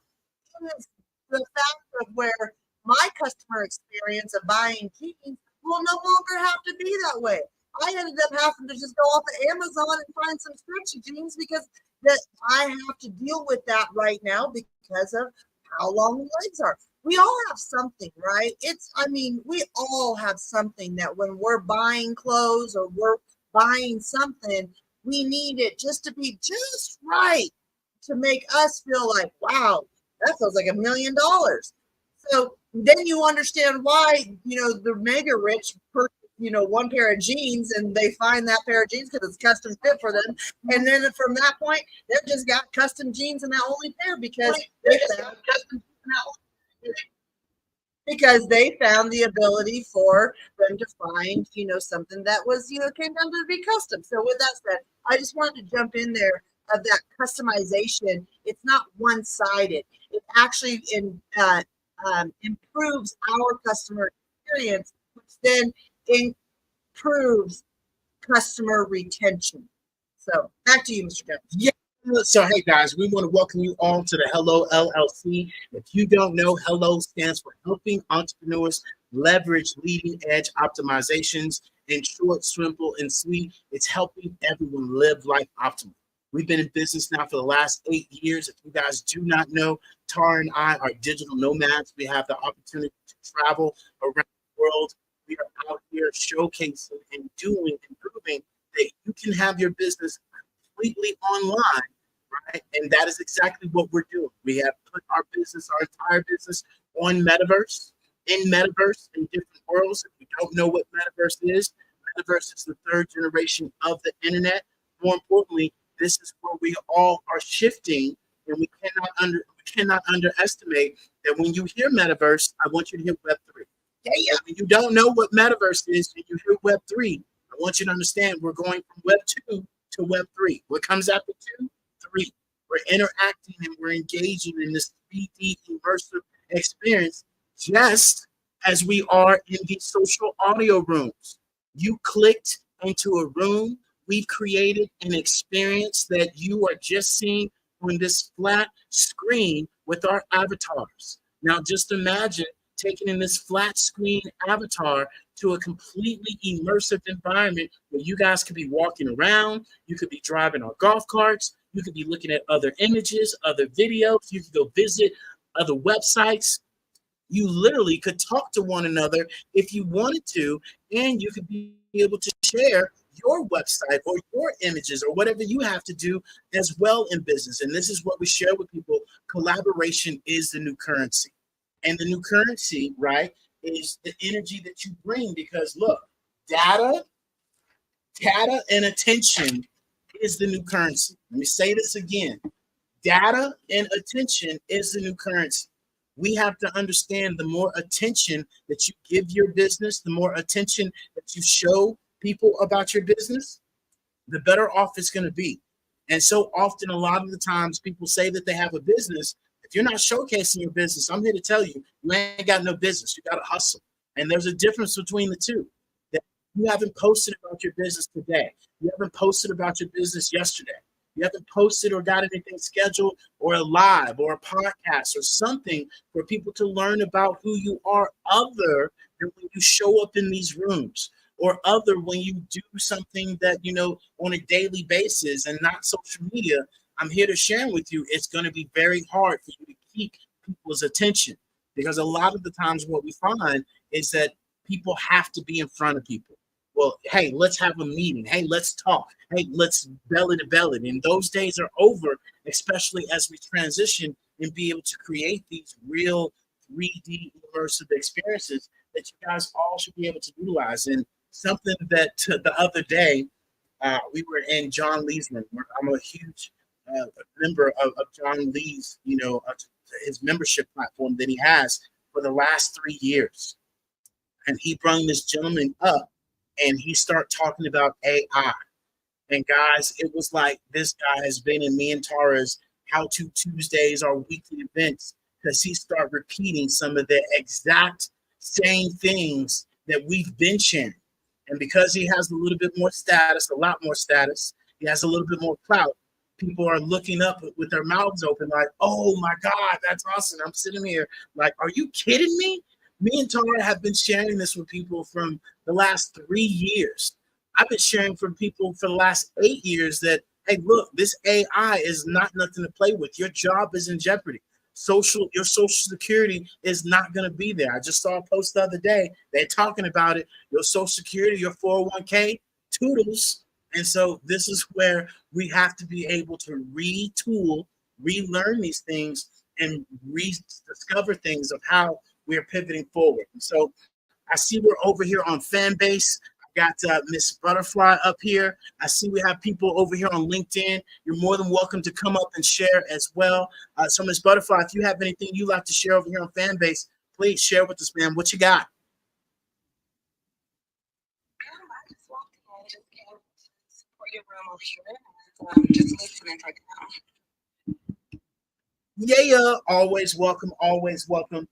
the fact of where my customer experience of buying jeans will no longer have to be that way. I ended up having to just go off of Amazon and find some stretchy jeans, because that I have to deal with that right now because of how long the legs are. We all have something, right? We all have something that when we're buying clothes or we're buying something, we need it just to be just right to make us feel like, wow, that feels like $1,000,000. So then you understand why, the mega rich purchase, one pair of jeans and they find that pair of jeans because it's custom fit for them. And then from that point, they've just got custom jeans in that only pair because they found custom jeans in that only pair because they found the ability for them to find, something that was, came down to be custom. So with that said, I just wanted to jump in there of that customization. It's not one-sided. It actually improves our customer experience, which then improves customer retention. So back to you, Mr. Jones. Yeah. So, hey guys, we want to welcome you all to the Hello LLC. If you don't know, Hello stands for Helping Entrepreneurs Leverage Leading Edge Optimizations. In short, simple, and sweet, it's helping everyone live life optimally. We've been in business now for the last 8 years. If you guys do not know, Tara and I are digital nomads. We have the opportunity to travel around the world. We are out here showcasing and doing and proving that you can have your business completely online, right? And that is exactly what we're doing. We have put our entire business on Metaverse, in different worlds. If you don't know what Metaverse is the third generation of the internet. More importantly, this is where we all are shifting, and we cannot underestimate that when you hear Metaverse, I want you to hear Web3. Yeah. When you don't know what Metaverse is, and you hear Web3, I want you to understand we're going from Web2 to Web3. What comes after 2? 3. We're interacting and we're engaging in this 3D immersive experience just as we are in these social audio rooms. You clicked into a room. We've created an experience that you are just seeing on this flat screen with our avatars. Now, just imagine taking in this flat screen avatar to a completely immersive environment where you guys could be walking around, you could be driving our golf carts, you could be looking at other images, other videos, you could go visit other websites. You literally could talk to one another if you wanted to, and you could be able to share your website or your images or whatever you have to do as well in business. And this is what we share with people. Collaboration is the new currency. And the new currency, right, is the energy that you bring because look, data and attention is the new currency. Let me say this again. Data and attention is the new currency. We have to understand the more attention that you give your business, the more attention that you show people about your business, the better off it's going to be. And so often, a lot of the times, people say that they have a business. If you're not showcasing your business, I'm here to tell you, you ain't got no business. You got to hustle. And there's a difference between the two. That you haven't posted about your business today. You haven't posted about your business yesterday. You haven't posted or got anything scheduled or a live or a podcast or something for people to learn about who you are other than when you show up in these rooms or other when you do something that, on a daily basis and not social media. I'm here to share with you. It's going to be very hard for you to keep people's attention because a lot of the times what we find is that people have to be in front of people. Well, hey, let's have a meeting. Hey, let's talk. Hey, let's belly to belly. And those days are over, especially as we transition and be able to create these real 3D immersive experiences that you guys all should be able to utilize. And something that the other day, we were in John Lee's room. I'm a huge member of John Lee's, his membership platform that he has for the last 3 years. And he brought this gentleman up and he started talking about AI. And guys, it was like this guy has been in me and Tara's How To Tuesdays, our weekly events, because he started repeating some of the exact same things that we've been sharing. And because he has a little bit more status, a lot more status, he has a little bit more clout, people are looking up with their mouths open like, oh my God, that's awesome. I'm sitting here like, are you kidding me? Me and Tara have been sharing this with people from the last 3 years. I've been sharing from people for the last 8 years that, hey, look, this AI is not nothing to play with. Your job is in jeopardy. Your social security is not going to be there. I just saw a post the other day. They're talking about it. Your social security, your 401k, toodles. And so this is where we have to be able to retool, relearn these things, and rediscover things of how we're pivoting forward. And so I see we're over here on Fanbase. I got Miss Butterfly up here. I see we have people over here on LinkedIn. You're more than welcome to come up and share as well. So Miss Butterfly, if you have anything you'd like to share over here on Fanbase, please share with us, man. What you got? I just walked in, just came to support your room over here, and just listening right now. Yeah, always welcome, always welcome.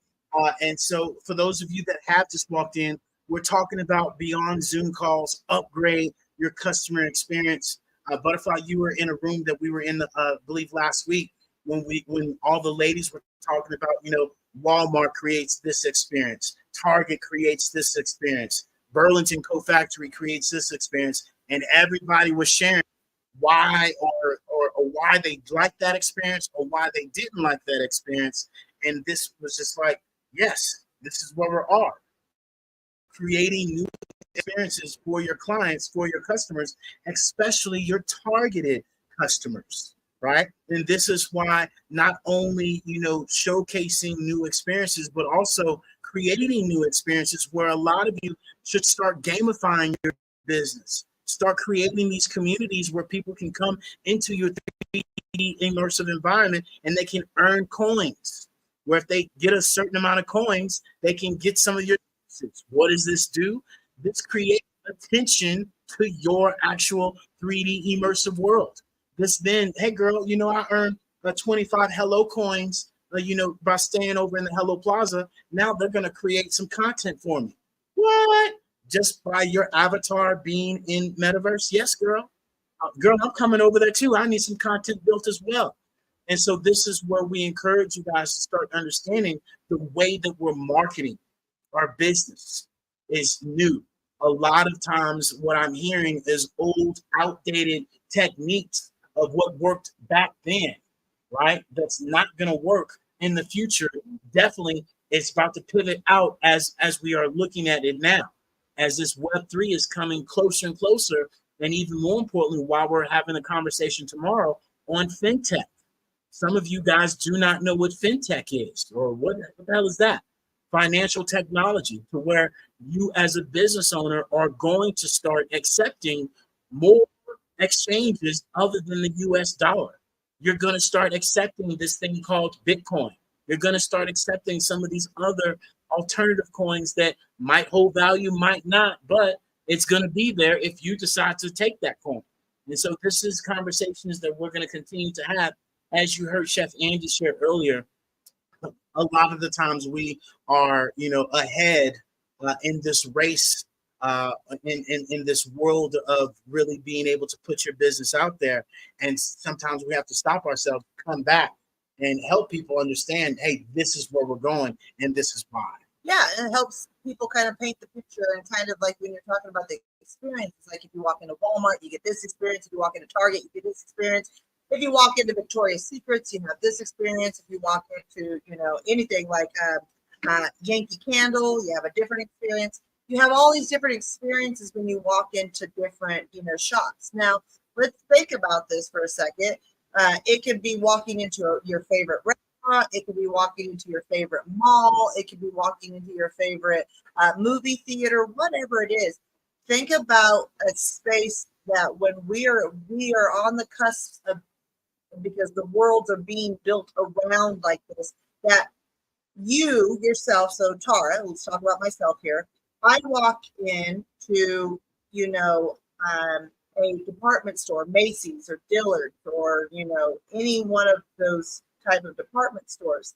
And so, for those of you that have just walked in, we're talking about beyond Zoom calls, upgrade your customer experience. Butterfly, you were in a room that we were in, I believe, last week when all the ladies were talking about, Walmart creates this experience, Target creates this experience, Burlington Co-Factory creates this experience, and everybody was sharing why or why they liked that experience or why they didn't like that experience. And this was just like, yes, this is where we are. Creating new experiences for your clients, for your customers, especially your targeted customers, right? And this is why not only, showcasing new experiences, but also creating new experiences where a lot of you should start gamifying your business. Start creating these communities where people can come into your 3D immersive environment and they can earn coins. Where if they get a certain amount of coins, they can get some of your services. What does this do? This creates attention to your actual 3D immersive world. This then, hey girl, I earned 25 Hello coins, by staying over in the Hello Plaza. Now they're going to create some content for me. What? Just by your avatar being in metaverse? Yes, girl. Girl, I'm coming over there too. I need some content built as well. And so this is where we encourage you guys to start understanding the way that we're marketing our business is new. A lot of times what I'm hearing is old, outdated techniques of what worked back then, right? That's not going to work in the future. Definitely it's about to pivot out as we are looking at it now, as this Web3 is coming closer and closer. And even more importantly, while we're having a conversation tomorrow on fintech. Some of you guys do not know what fintech is, or what the hell is that? Financial technology, to where you as a business owner are going to start accepting more exchanges other than the US dollar. You're going to start accepting this thing called Bitcoin. You're going to start accepting some of these other alternative coins that might hold value, might not, but it's going to be there if you decide to take that coin. And so this is conversations that we're going to continue to have. As you heard Chef Andy share earlier, a lot of the times we are, ahead in this race, in this world of really being able to put your business out there. And sometimes we have to stop ourselves, come back, and help people understand, hey, this is where we're going, and this is why. Yeah, and it helps people kind of paint the picture, and kind of like when you're talking about the experience, it's like if you walk into Walmart, you get this experience. If you walk into Target, you get this experience. If you walk into Victoria's Secrets, you have this experience. If you walk into, anything like Yankee Candle, you have a different experience. You have all these different experiences when you walk into different, shops. Now, let's think about this for a second. It could be walking into your favorite restaurant. It could be walking into your favorite mall. It could be walking into your favorite movie theater, whatever it is. Think about a space that when we are on the cusp of, because the worlds are being built around like this, that you yourself, so Tara, let's talk about myself here. I walked into, a department store, Macy's or Dillard's or, any one of those type of department stores.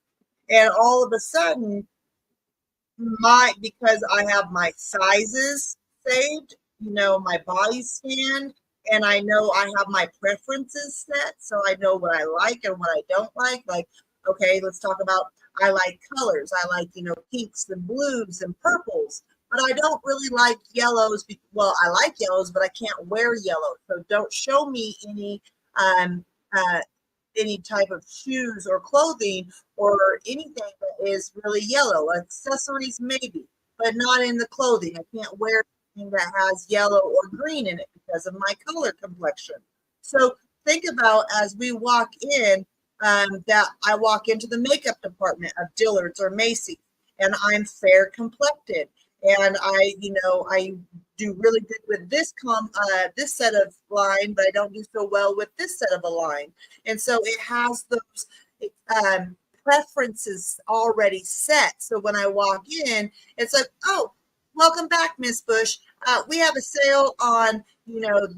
And all of a sudden, because I have my sizes saved, my body scan, and I know I have my preferences set, so I know what I like and what I don't like. Like, okay, let's talk about, I like colors. I like, pinks and blues and purples, but I don't really like yellows. Well, I like yellows, but I can't wear yellow. So don't show me any any type of shoes or clothing or anything that is really yellow. Accessories maybe, but not in the clothing. I can't wear anything that has yellow or green in it because of my color complexion. So think about as we walk in, that I walk into the makeup department of Dillard's or Macy's, and I'm fair complected, and I do really good with this set of line, but I don't do so well with this set of a line. And so it has those preferences already set. So when I walk in, it's like, oh, welcome back, Miss Bush. We have a sale on,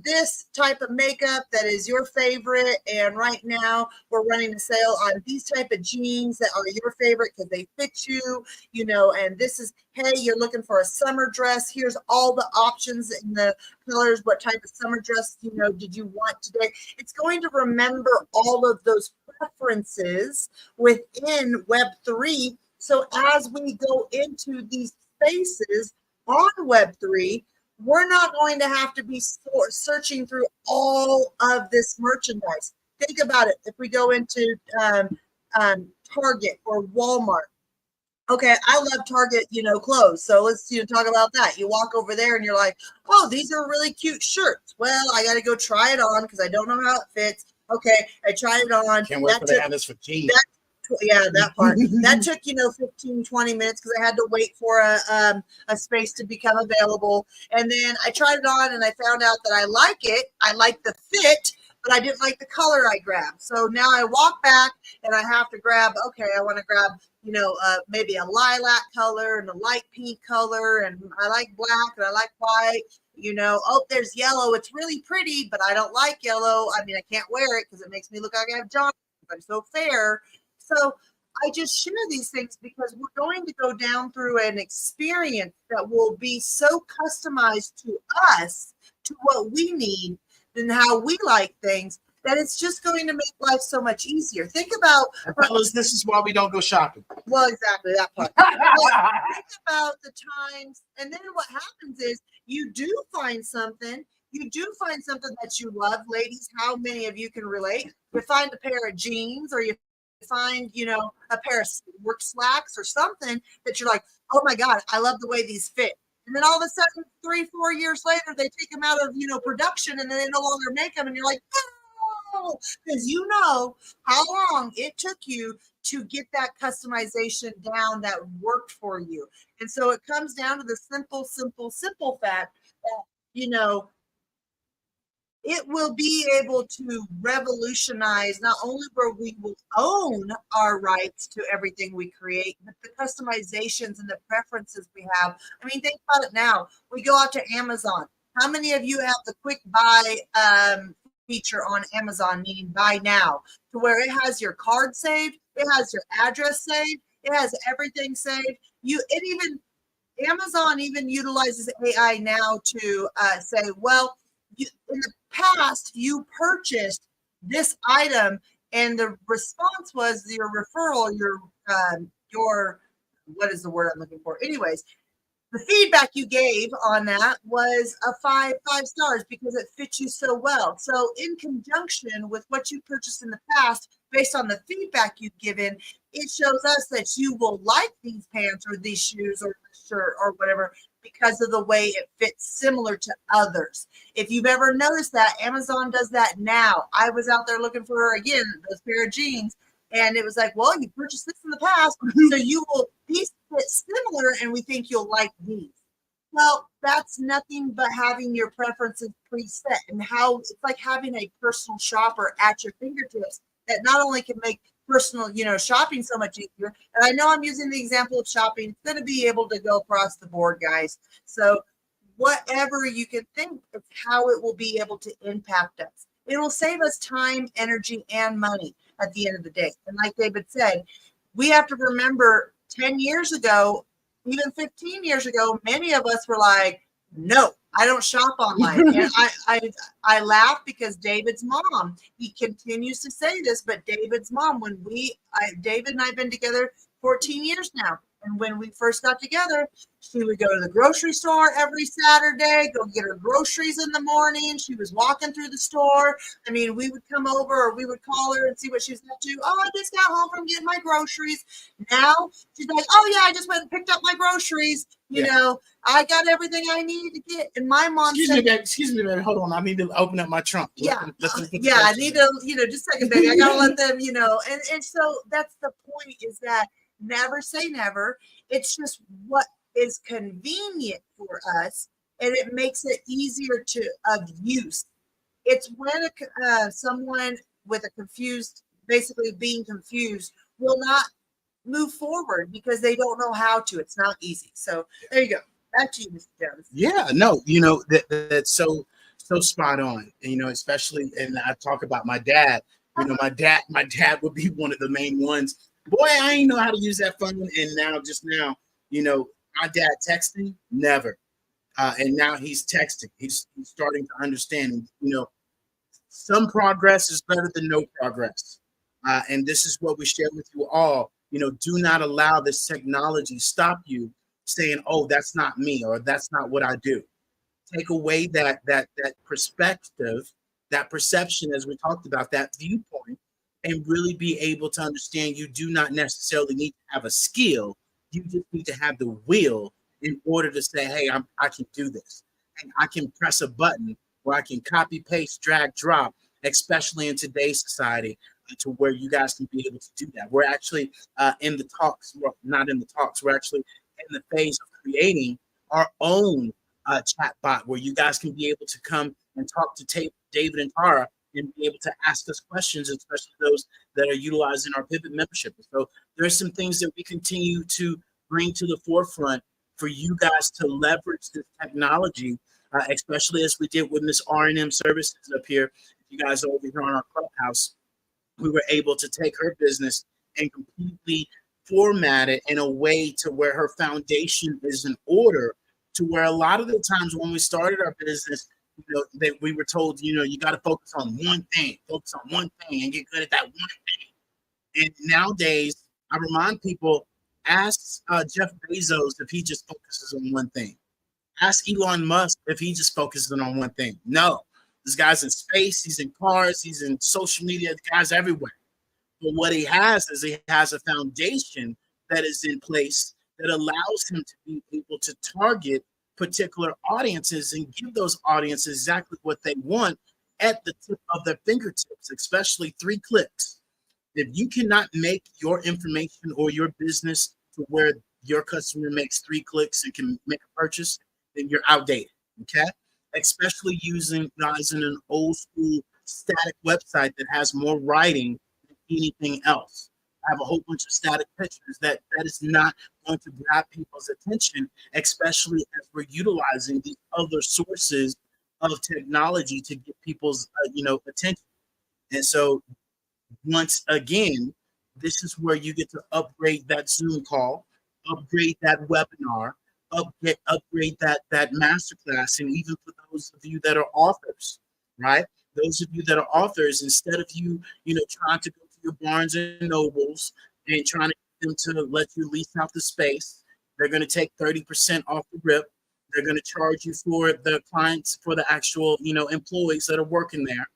this type of makeup that is your favorite. And right now we're running a sale on these type of jeans that are your favorite because they fit you, and this is, hey, you're looking for a summer dress. Here's all the options in the colors. What type of summer dress, did you want today? It's going to remember all of those preferences within Web3. So as we go into these spaces on Web3, we're not going to have to be searching through all of this merchandise. Think about it. If we go into Target or Walmart, okay, I love Target, clothes. So let's, talk about that. You walk over there and you're like, oh, these are really cute shirts. Well, I got to go try it on because I don't know how it fits. Okay, I tried it on. Can't wait for the have this for jeans. That part. That took, 15, 20 minutes because I had to wait for a space to become available. And then I tried it on and I found out that I like it. I like the fit, but I didn't like the color I grabbed. So now I walk back and I have to grab, okay, I want to grab, maybe a lilac color and a light pink color. And I like black and I like white. Oh, there's yellow. It's really pretty, but I don't like yellow. I mean, I can't wear it because it makes me look like I have jaundice. I'm so fair. So I just share these things because we're going to go down through an experience that will be so customized to us, to what we need and how we like things, that it's just going to make life so much easier. Think about, fellas, this is why we don't go shopping. Well, exactly that part. Think about the times, and then what happens is you do find something. You do find something that you love, ladies. How many of you can relate? You find a pair of jeans, or you find, a pair of work slacks or something that you're like, oh my God, I love the way these fit. And then all of a sudden, 3-4 years later, they take them out of, production and then they no longer make them. And you're like, oh, because you know how long it took you to get that customization down that worked for you. And so it comes down to the simple fact that, it will be able to revolutionize not only where we will own our rights to everything we create, but the customizations and the preferences we have. I mean, think about it now. We go out to Amazon. How many of you have the quick buy feature on Amazon, meaning buy now, to where it has your card saved, it has your address saved, it has everything saved. Amazon even utilizes AI now to say, well, in the past, you purchased this item, and the response was your referral, your what is the word I'm looking for? Anyways, the feedback you gave on that was a five stars because it fits you so well. So in conjunction with what you purchased in the past, based on the feedback you've given, it shows us that you will like these pants or these shoes or shirt or whatever because of the way it fits similar to others. If you've ever noticed that, Amazon does that now. I was out there looking for, again, those pair of jeans, and it was like, well, you purchased this in the past, so these fit similar, and we think you'll like these. Well, that's nothing but having your preferences preset, and how it's like having a personal shopper at your fingertips that not only can make personal, shopping so much easier. And I know I'm using the example of shopping. It's going to be able to go across the board, guys. So whatever you can think of how it will be able to impact us. It will save us time, energy, and money at the end of the day. And like David said, we have to remember 10 years ago, even 15 years ago, many of us were like, no, I don't shop online. And I laugh because David's mom, he continues to say this, but David's mom, David and I have been together 14 years now. And when we first got together, she would go to the grocery store every Saturday, go get her groceries in the morning. She was walking through the store. I mean, we would come over or we would call her and see what she was up to. Oh, I just got home from getting my groceries. Now she's like, oh, yeah, I just went and picked up my groceries. You know, I got everything I need to get. And my mom said, excuse me, baby. Hold on. I need to open up my trunk. I need to, just a second, baby. I gotta let them, and so that's the point, is that never say never. It's just what is convenient for us, and it makes it easier of use. It's when someone with a basically being confused, will not move forward because they don't know how to. It's not easy. So there you go. Back to you, Mr. Jones. Yeah, no, that's so spot on. Especially, and I talk about my dad. My dad would be one of the main ones. Boy, I ain't know how to use that phone, and now, my dad texting, never. And now he's texting. He's starting to understand. Some progress is better than no progress. And this is what we share with you all. Do not allow this technology stop you saying, "Oh, that's not me," or "That's not what I do." Take away that perspective, that perception, as we talked about, that viewpoint, and really be able to understand you do not necessarily need to have a skill. You just need to have the will in order to say, "Hey, I can do this. And I can press a button where I can copy, paste, drag, drop," especially in today's society, to where you guys can be able to do that. We're actually in the talks, well, not in the talks, we're actually in the phase of creating our own chat bot where you guys can be able to come and talk to David and Tara and be able to ask us questions, especially those that are utilizing our Pivot membership. So there's some things that we continue to bring to the forefront for you guys to leverage this technology, especially as we did with this R&M services up here. You guys are over here on our Clubhouse. We were able to take her business and completely format it in a way to where her foundation is in order, to where a lot of the times when we started our business, that we were told, you got to focus on one thing and get good at that one thing. And nowadays, I remind people, ask Jeff Bezos if he just focuses on one thing. Ask Elon Musk if he just focuses on one thing. No, this guy's in space, he's in cars, he's in social media, the guy's everywhere. But what he has is he has a foundation that is in place that allows him to be able to target particular audiences and give those audiences exactly what they want at the tip of their fingertips, especially 3 clicks. If you cannot make your information or your business to where your customer makes 3 clicks and can make a purchase, then you're outdated, okay? Especially using an old school static website that has more writing than anything else. I have a whole bunch of static pictures that is not going to grab people's attention, especially as we're utilizing these other sources of technology to get people's attention. And so once again, this is where you get to upgrade that Zoom call, upgrade that webinar, upgrade that masterclass, and even for those of you that are authors, right? Those of you that are authors, instead of you trying to go to your Barnes and Nobles and trying to get them to let you lease out the space, they're going to take 30% off the rip. They're going to charge you for the clients, for the actual employees that are working there.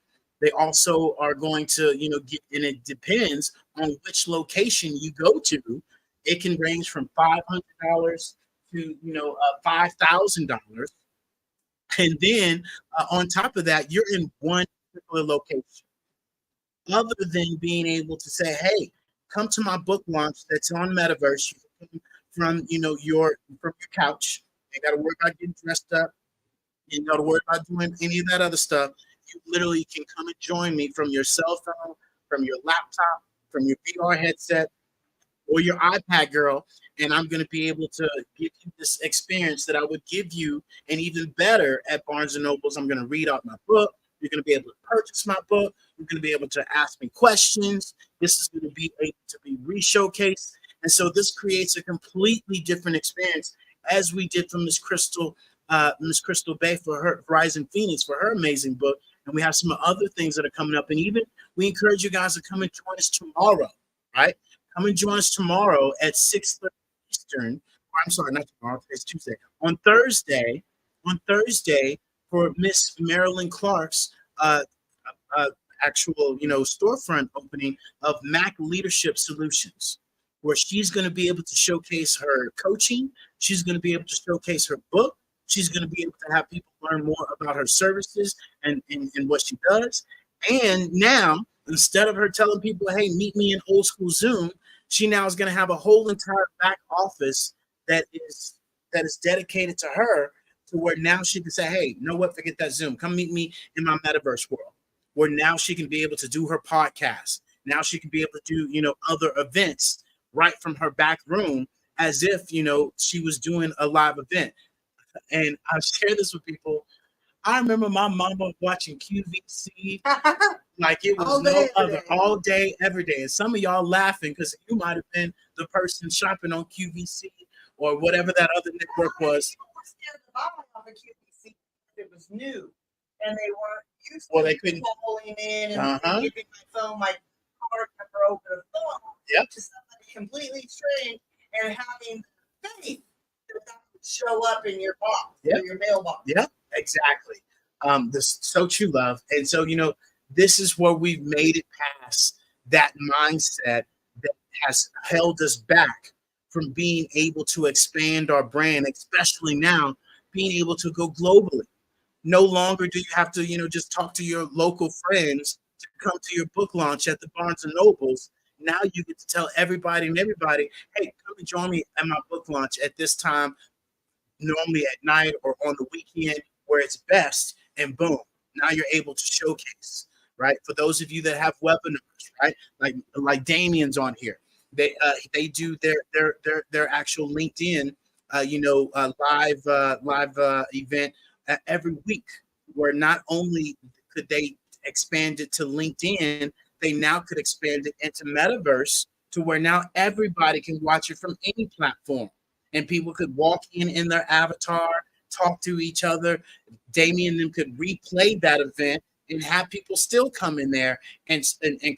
They also are going to get, and it depends on which location you go to. It can range from $500 to $5,000, and then on top of that, you're in one particular location. Other than being able to say, "Hey, come to my book launch that's on Metaverse," you can from your couch. You got to worry about getting dressed up. You got to worry about doing any of that other stuff. You literally can come and join me from your cell phone, from your laptop, from your VR headset, or your iPad, girl, and I'm going to be able to give you this experience that I would give you, and even better at Barnes & Nobles. I'm going to read out my book. You're going to be able to purchase my book. You're going to be able to ask me questions. This is going to be able to be re-showcased. And so this creates a completely different experience, as we did from Miss Crystal Bay for her Rising Phoenix for her amazing book. And we have some other things that are coming up. And even we encourage you guys to come and join us tomorrow, right? Come and join us tomorrow at 6:30 Eastern. Or I'm sorry, not tomorrow. It's Tuesday. On Thursday, for Miss Marilyn Clark's uh, uh, actual, storefront opening of Mac Leadership Solutions, where she's going to be able to showcase her coaching. She's going to be able to showcase her book. She's going to be able to have people learn more about her services and what she does. And now, instead of her telling people, hey, meet me in old school Zoom, she now is going to have a whole entire back office that is dedicated to her, to where now she can say, hey, you know what, forget that Zoom. Come meet me in my metaverse world, where now she can be able to do her podcast. Now she can be able to do, other events right from her back room, as if, she was doing a live event. And I share this with people. I remember my mama watching QVC like it was All no day, every other, day. all day, every day. And some of y'all laughing because you might have been the person shopping on QVC or whatever that other network was. People were scared to buy on the QVC because it was new, and they weren't used Well, to they couldn't. calling in and Uh-huh. giving my phone, my card number over the phone Yep. to somebody completely strange, and having the faith that would show up in your box, Yep. or your mailbox. Yep, exactly. This so true, love. And so, this is where we've made it past that mindset that has held us back from being able to expand our brand, especially now being able to go globally. No longer do you have to, just talk to your local friends to come to your book launch at the Barnes and Nobles. Now you get to tell everybody and everybody, hey, come and join me at my book launch at this time, normally at night or on the weekend where it's best, and boom, now you're able to showcase, right? For those of you that have webinars, right? Like Damien's on here. They do their actual LinkedIn live event every week, where not only could they expand it to LinkedIn, they now could expand it into metaverse, to where now everybody can watch it from any platform, and people could walk in their avatar, talk to each other. Damien and them could replay that event and have people still come in there and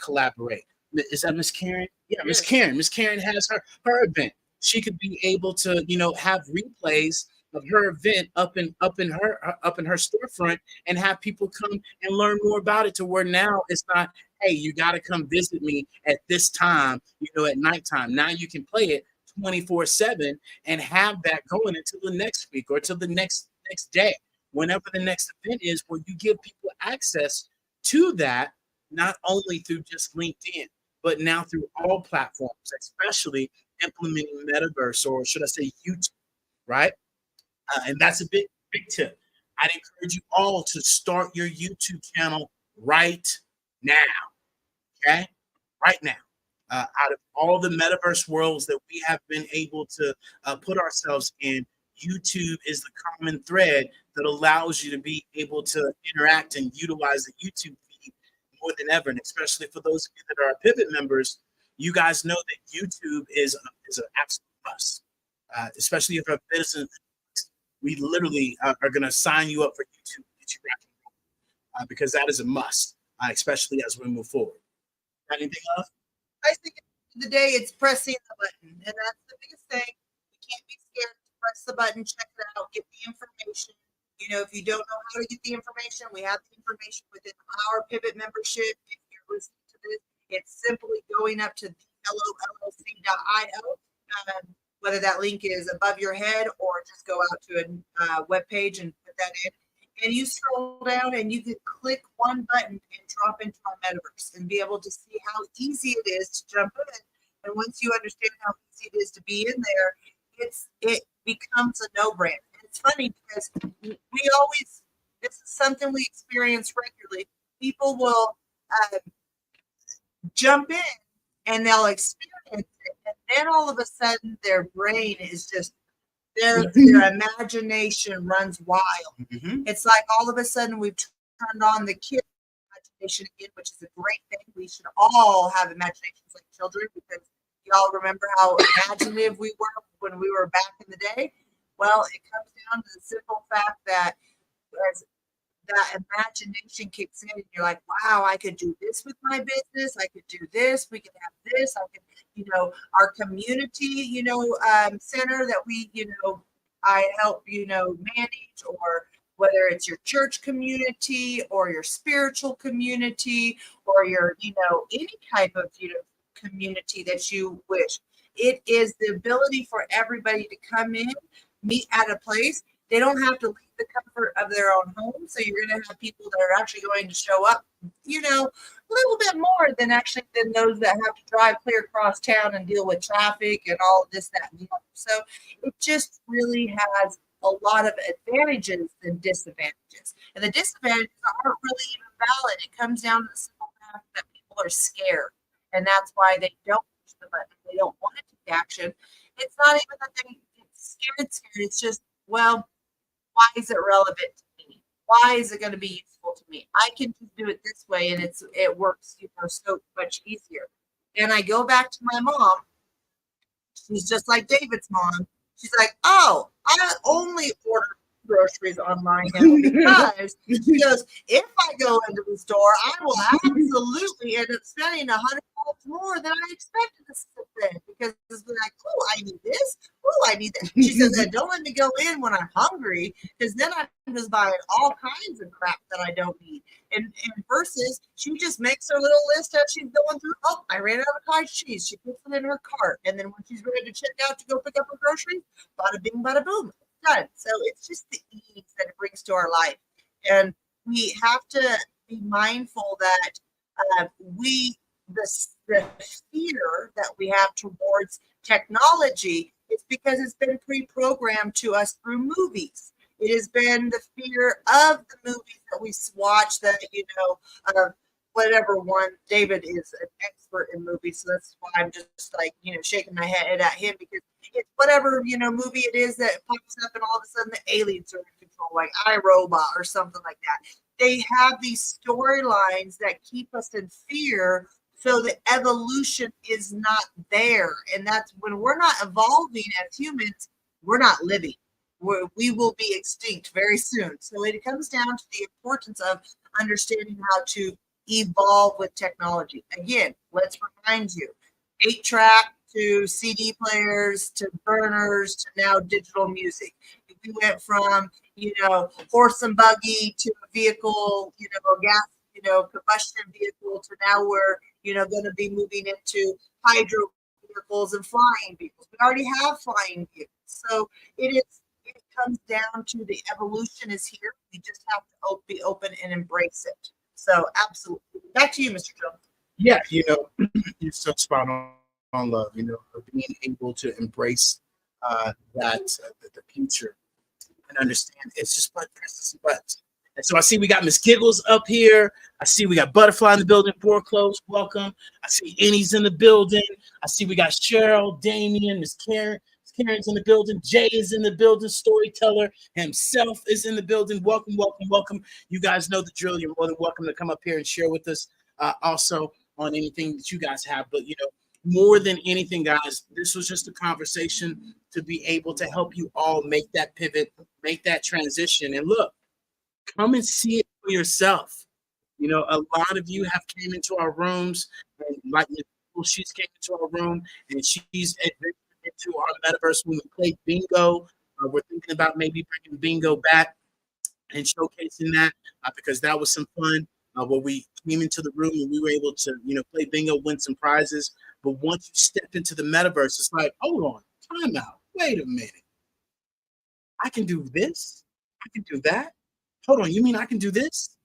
collaborate. Is that Miss Karen? Yeah, Miss Yes. Karen. Miss Karen has her event. She could be able to, have replays of her event up in her storefront, and have people come and learn more about it, to where now it's not, hey, you got to come visit me at this time, at nighttime. Now you can play it 24/7 and have that going until the next week or till the next day, whenever the next event is, where you give people access to that, not only through just LinkedIn, but now through all platforms, especially implementing metaverse, or should I say YouTube, right? And that's a big tip. I'd encourage you all to start your YouTube channel right now. Okay, right now. Out of all the metaverse worlds that we have been able to put ourselves in, YouTube is the common thread that allows you to be able to interact and utilize the YouTube feed more than ever. And especially for those of you that are Pivot members, you guys know that YouTube is an absolute must. Especially if you're a business, we literally are going to sign you up for YouTube, get you back, because that is a must, especially as we move forward. Got anything else? I think at the end of the day, it's pressing the button, and that's the biggest thing. You can't be scared to press the button, check it out, get the information. If you don't know how to get the information, we have the information within our Pivot membership. If you're listening to this, it's simply going up to hellollc.io, whether that link is above your head or just go out to a web page and put that in. And you scroll down and you can click one button and drop into our metaverse and be able to see how easy it is to jump in. And once you understand how easy it is to be in there, it becomes a no-brainer. And it's funny because this is something we experience regularly. People will jump in and they'll experience it, and then all of a sudden their brain is just their imagination runs wild. Mm-hmm. It's like all of a sudden we've turned on the kid imagination again, which is a great thing. We should all have imaginations like children, because y'all remember how imaginative we were when we were back in the day. Well, it comes down to the simple fact that as that imagination kicks in, and you're like, wow, I could do this with my business. I could do this. We could have this. our community, center that we, I help, manage, or whether it's your church community or your spiritual community or your, any type of, community that you wish. It is the ability for everybody to come in, meet at a place. They don't have to leave the comfort of their own home. So you're going to have people that are actually going to show up, a little bit more than those that have to drive clear across town and deal with traffic and all of this, that, and the other. So it just really has a lot of advantages than disadvantages. And the disadvantages aren't really even valid. It comes down to the simple fact that people are scared. And that's why they don't push the button. They don't want to take action. It's not even that they get scared. It's just, well, why is it relevant to me? Why is it going to be useful to me? I can just do it this way, and it works, so much easier. And I go back to my mom. She's just like David's mom. She's like, oh, I only order groceries online now because she goes, if I go into the store, I will absolutely end up spending $100 more than I expected to spend, because it's like, oh, I need this. Oh, I need that. She says, and don't let me go in when I'm hungry, because then I'm just buying all kinds of crap that I don't need. And versus she just makes her little list as she's going through. Oh, I ran out of cottage cheese. She puts it in her cart. And then when she's ready to check out to go pick up her groceries, bada bing, bada boom. Done. So it's just the ease that it brings to our life. And we have to be mindful that the fear that we have towards technology is because it's been pre-programmed to us through movies. It has been the fear of the movies that we watch, that, whatever one. David is an expert in movies, so that's why I'm just like, shaking my head at him, because it's whatever, movie it is that pops up and all of a sudden the aliens are in control, like iRobot or something like that. They have these storylines that keep us in fear, so the evolution is not there. And that's when we're not evolving as humans, we're not living. We will be extinct very soon. So it comes down to the importance of understanding how to evolve with technology. Again, let's remind you, 8-track to CD players to burners to now digital music. We went from, horse and buggy to a vehicle, gas, combustion vehicle, to now we're, going to be moving into hydro vehicles and flying vehicles. We already have flying vehicles. So it comes down to the evolution is here. We just have to be open and embrace it. So absolutely. Back to you, Mr. Jones. Yeah, you're so spot on, love, being able to embrace the future and understand it's just but presses and buttons. And so I see we got Miss Giggles up here. I see we got Butterfly in the building, Foreclose, welcome. I see Annie's in the building. I see we got Cheryl, Damien, Miss Karen. Karen's in the building. Jay is in the building. Storyteller himself is in the building. Welcome, welcome, welcome. You guys know the drill. You're more than welcome to come up here and share with us also on anything that you guys have. But, more than anything, guys, this was just a conversation to be able to help you all make that pivot, make that transition. And look, come and see it for yourself. A lot of you have came into our rooms, and like she's came into our room, and she's into our metaverse when we play bingo. We're thinking about maybe bringing bingo back and showcasing that because that was some fun where we came into the room and we were able to, play bingo, win some prizes. But once you step into the metaverse, it's like, hold on, time out. Wait a minute. I can do this. I can do that. Hold on. You mean I can do this?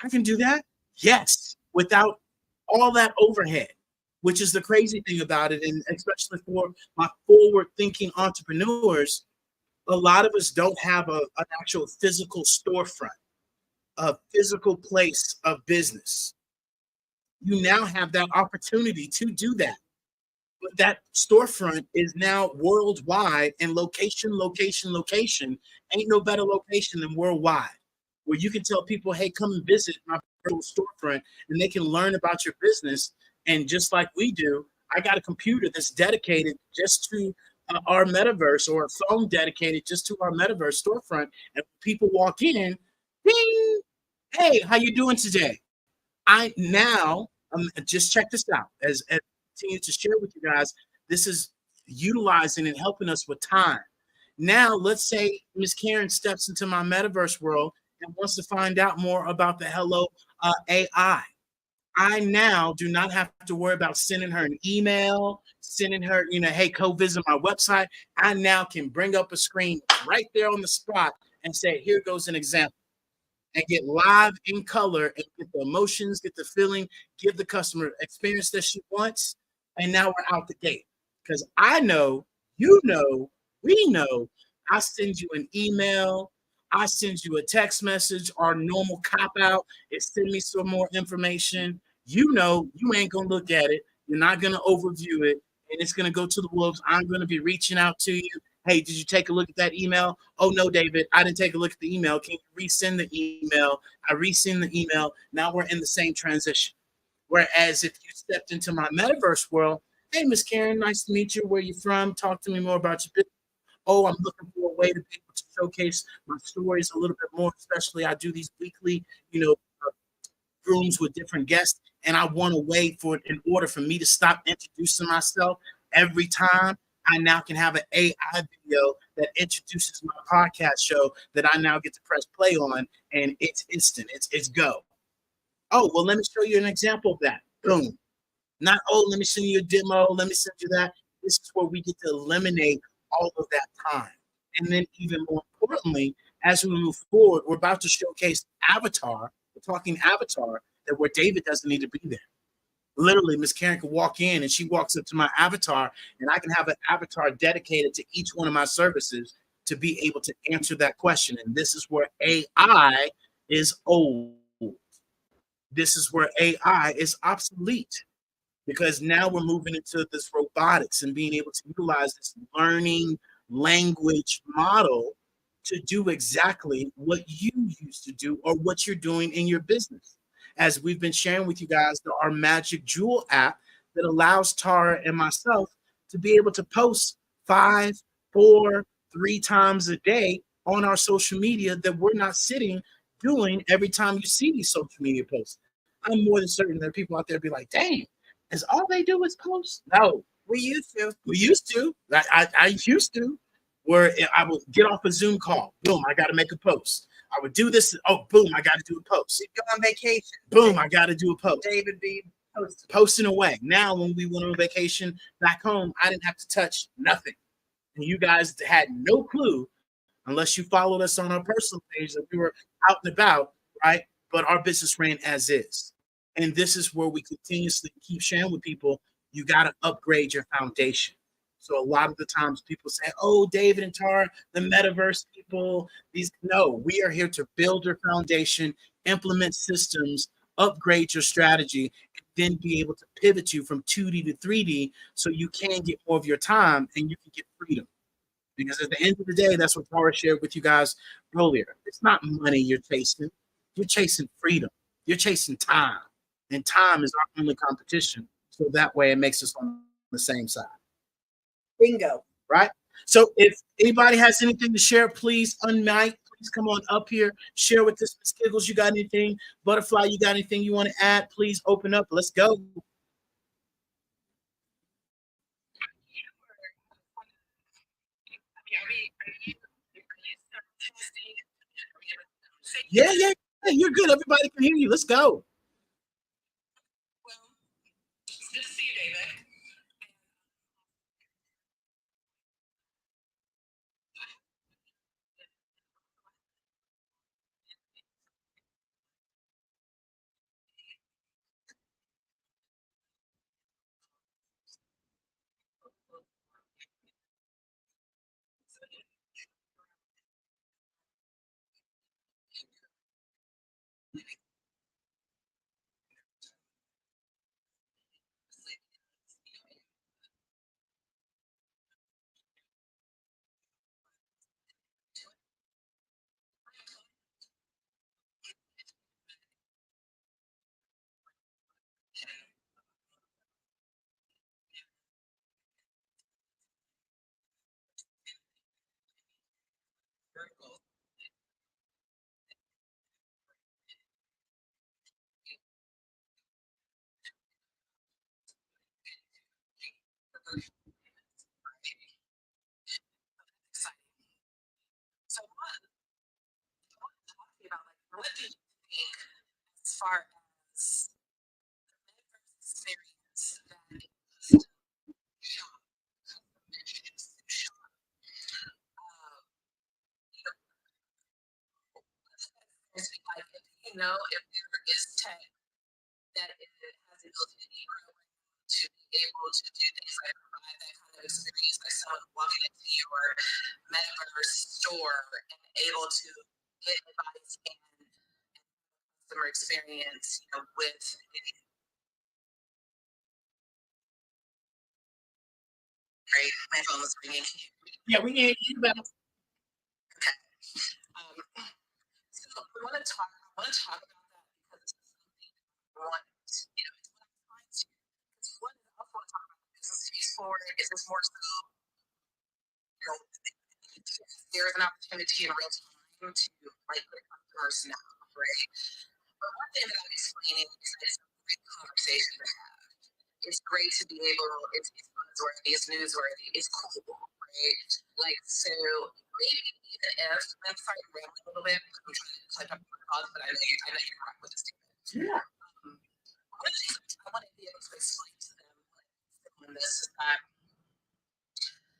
I can do that? Yes. Without all that overhead, which is the crazy thing about it. And especially for my forward-thinking entrepreneurs, a lot of us don't have an actual physical storefront, a physical place of business. You now have that opportunity to do that. But that storefront is now worldwide, and location. Ain't no better location than worldwide, where you can tell people, hey, come and visit my storefront, and they can learn about your business. And just like we do, I got a computer that's dedicated just to our metaverse, or a phone dedicated just to our metaverse storefront. And people walk in, ding, hey, how you doing today? Just check this out. As continue to share with you guys, this is utilizing and helping us with time. Now, let's say Miss Karen steps into my metaverse world and wants to find out more about the Hello AI. I now do not have to worry about sending her an email, sending her, hey, go visit my website. I now can bring up a screen right there on the spot and say, here goes an example, and get live in color and get the emotions, get the feeling, give the customer experience that she wants. And now we're out the gate. Because I know, you know, we know, I send you an email, I send you a text message, our normal cop out is send me some more information. You know, you ain't gonna look at it, you're not gonna overview it, and it's gonna go to the wolves. I'm gonna be reaching out to you. Hey, did you take a look at that email? Oh, no, David, I didn't take a look at the email. Can you resend the email? I resend the email. Now we're in the same transition. Whereas if you stepped into my metaverse world, hey, Miss Karen, nice to meet you. Where you from? Talk to me more about your business. Oh, I'm looking for a way to be able to showcase my stories a little bit more, especially I do these weekly, rooms with different guests, and I want a way for it in order for me to stop introducing myself every time. I now can have an AI video that introduces my podcast show that I now get to press play on, and it's instant. It's go. Oh, well, let me show you an example of that. Boom. Not, oh, let me send you a demo. Let me send you that. This is where we get to eliminate all of that time. And then, even more importantly, as we move forward, we're about to showcase Avatar. We're talking Avatar, that where David doesn't need to be there. Literally, Miss Karen can walk in and she walks up to my avatar, and I can have an avatar dedicated to each one of my services to be able to answer that question. And this is where AI is old. This is where AI is obsolete, because now we're moving into this robotics and being able to utilize this learning language model to do exactly what you used to do or what you're doing in your business. As we've been sharing with you guys, our Magic Jewel app that allows Tara and myself to be able to post 5, 4, 3 times a day on our social media that we're not sitting doing every time you see these social media posts. I'm more than certain there are people out there be like, dang, is all they do is post? No, We used to. we used to. I used to, where I would get off a Zoom call. Boom, I got to make a post. I would do this. Oh, boom, I got to do a post. We'd go on vacation. Boom, I got to do a post. David be posting. Posting away. Now, when we went on vacation back home, I didn't have to touch nothing. And you guys had no clue unless you followed us on our personal page that we were out and about, right? But our business ran as is. And this is where we continuously keep sharing with people, you got to upgrade your foundation. So a lot of the times people say, oh, David and Tara, the metaverse people, these, no, we are here to build your foundation, implement systems, upgrade your strategy, and then be able to pivot you from 2D to 3D so you can get more of your time and you can get freedom. Because at the end of the day, that's what Tara shared with you guys earlier. It's not money you're chasing. You're chasing freedom. You're chasing time. And time is our only competition. So that way it makes us on the same side. Bingo. Right? So if anybody has anything to share, please unmic. Please come on up here. Share with us. Ms. Kiggles, you got anything? Butterfly, you got anything you want to add? Please open up. Let's go. Yeah, yeah, yeah. You're good. Everybody can hear you. Let's go. Well, it's good to see you, David. far as experience that custom shop, shop, you know, it's like if if there is tech that it has the ability to be able to do things like provide that kind of experience, like someone walking into your metaverse store and able to get advice and customer experience, with right. My phone was ringing. Yeah, we can hear you better. Okay. Um, so I want to talk about that because it's something I want, it's what I'm trying to. Because what I also want to talk about the business piece forward is this more so, there is an opportunity in real time to like put customers now, right? But one thing that I'm explaining is that it's a great conversation to have. It's great to be able, it's buzzworthy, it's newsworthy, it's cool, right? Like, so maybe even if, I'm sorry, I'm rambling a little bit, I'm trying to type up my thoughts, but I know you're correct with this statement. Yeah. One of the things I want to be able to explain to them, on this, is that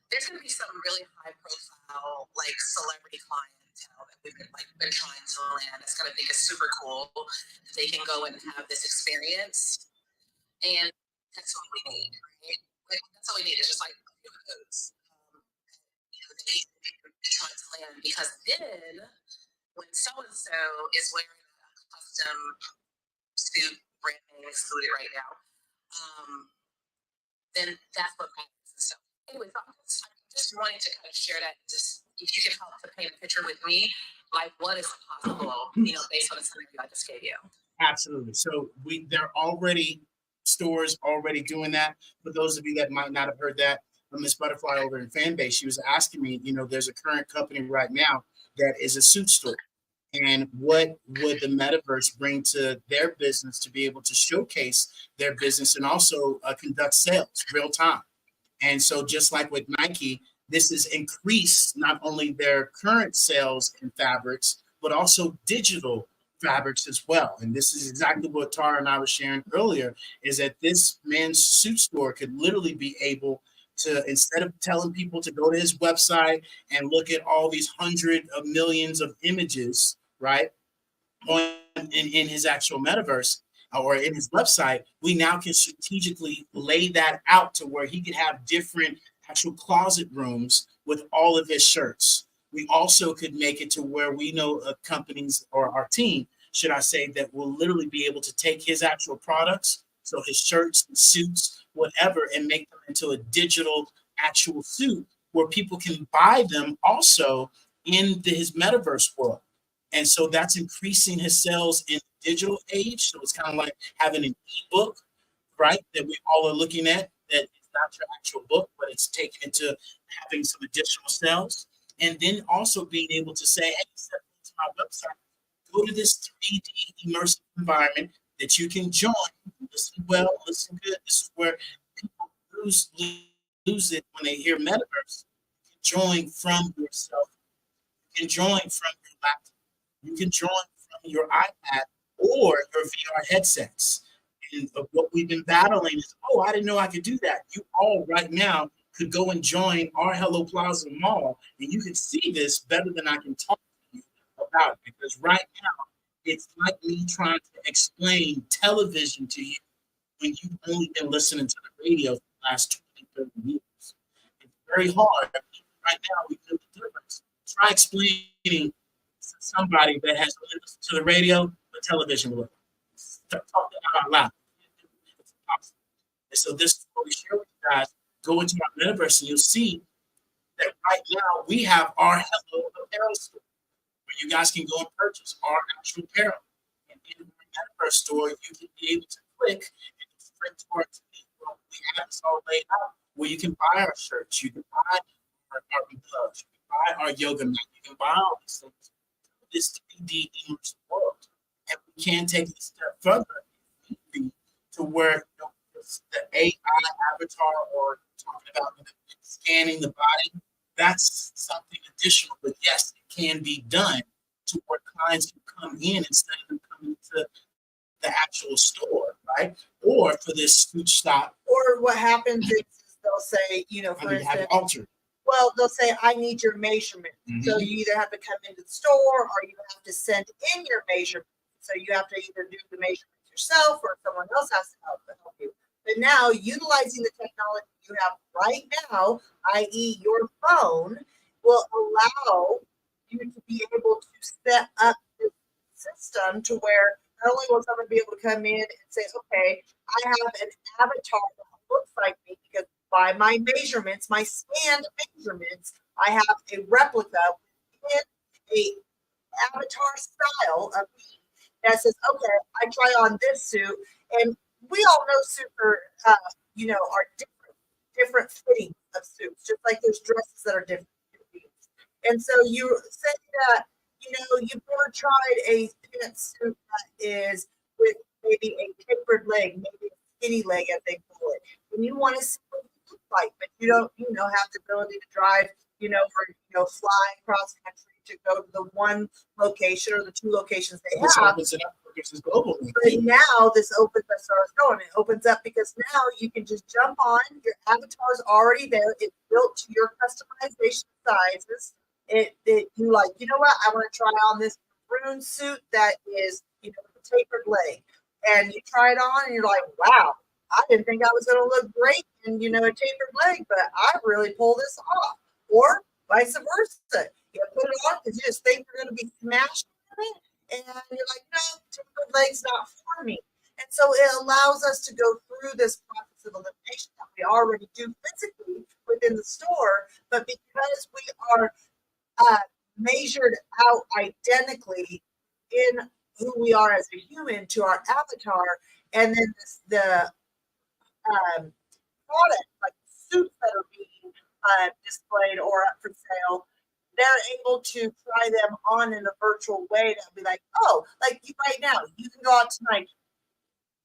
there's going to be some really high profile, like celebrity clientele that we've been trying to land. It's going to make it super cool. They can go and have this experience, and that's what we need, right? Like that's all we need is just like a few of those. They trying to land because then when so and so is wearing a custom suit, brand name excluded right now, then that's what matters. So, anyways, I'm just wanting to kind of share that. Just if you can help to paint a picture with me, like what is possible, based on the scenario I just gave you. Absolutely. So there are already stores already doing that. For those of you that might not have heard that, Miss Butterfly over in Fanbase, she was asking me, there's a current company right now that is a suit store. And what would the metaverse bring to their business to be able to showcase their business and also conduct sales real time? And so just like with Nike, this has increased not only their current sales in fabrics, but also digital fabrics as well. And this is exactly what Tara and I were sharing earlier, is that this man's suit store could literally be able to, instead of telling people to go to his website and look at all these hundred of millions of images, right, on in his actual metaverse or in his website, we now can strategically lay that out to where he can have different actual closet rooms with all of his shirts. We also could make it to where we know companies or our team, should I say, that will literally be able to take his actual products, so his shirts, suits, whatever, and make them into a digital actual suit where people can buy them also in his metaverse world. And so that's increasing his sales in the digital age. So it's kind of like having an ebook, right? That we all are looking at, that it's not your actual book, but it's taken into having some additional sales. And then also being able to say, hey, step into my website, go to this 3D immersive environment that you can join. Listen well, listen good. This is where people lose it when they hear metaverse. Join from yourself. You can join from your laptop. You can join from your iPad or your VR headsets. And what we've been battling is, oh, I didn't know I could do that. You all right now could go and join our Hello Plaza Mall, and you can see this better than I can talk to you about it. Because right now, it's like me trying to explain television to you when you've only been listening to the radio for the last 20, 30 years. It's very hard. Right now, we know the difference. Try explaining to somebody that has only listened to the radio, the television will. Talk out loud. It's impossible. And so this is what we share with you guys. Go into our metaverse and you'll see that right now we have our Hello Apparel store where you guys can go and purchase our actual apparel. And in the metaverse store, you can be able to click and sprint towards we have this all laid out where you can buy our shirts, you can buy our gloves, you can buy our yoga mat, you can buy all these things. This 3D immersive world. And we can take it a step further to where the AI avatar or talking about scanning the body, that's something additional. But yes, it can be done to where clients can come in instead of them coming to the actual store, right? Or for this suit shop, Or what happens is they'll say, I for need to have it instance, altered. well, they'll say, I need your measurement. So you either have to come into the store or you have to send in your measurement. So you have to either do the measurements yourself or someone else has to help you. But now, utilizing the technology you have right now, i.e., your phone, will allow you to be able to set up this system to where not only will someone be able to come in and say, okay, I have an avatar that looks like me because by my measurements, my scanned measurements, I have a replica within a avatar style of me that says, okay, I try on this suit, and we all know suits are, are different fittings of suits, just like there's dresses that are different fittings. And so you say that, you've never tried a pantsuit that is with maybe a tapered leg, maybe a skinny leg, as they call it, and you want to see what it looks like, but you don't, have the ability to drive, or fly across country to go to the one location or the two locations they This have. opens it up for this global. But now this opens, that's where I was going. It opens up because now you can just jump on. Your avatar's already there. It's built to your customization sizes. You like, you know what? I want to try on this maroon suit that is, with a tapered leg. And you try it on and you're like, wow, I didn't think I was going to look great in, a tapered leg, but I really pull this off. Or vice versa. You put it on because you just think you're going to be smashed in it. And you're like, no, tapered leg's not for me. And so it allows us to go through this process of elimination that we already do physically within the store, but because we are measured out identically in who we are as a human to our avatar, and then the product, like suits that are being displayed or up for sale, they're able to try them on in a virtual way that be like, oh, like right now, you can go out tonight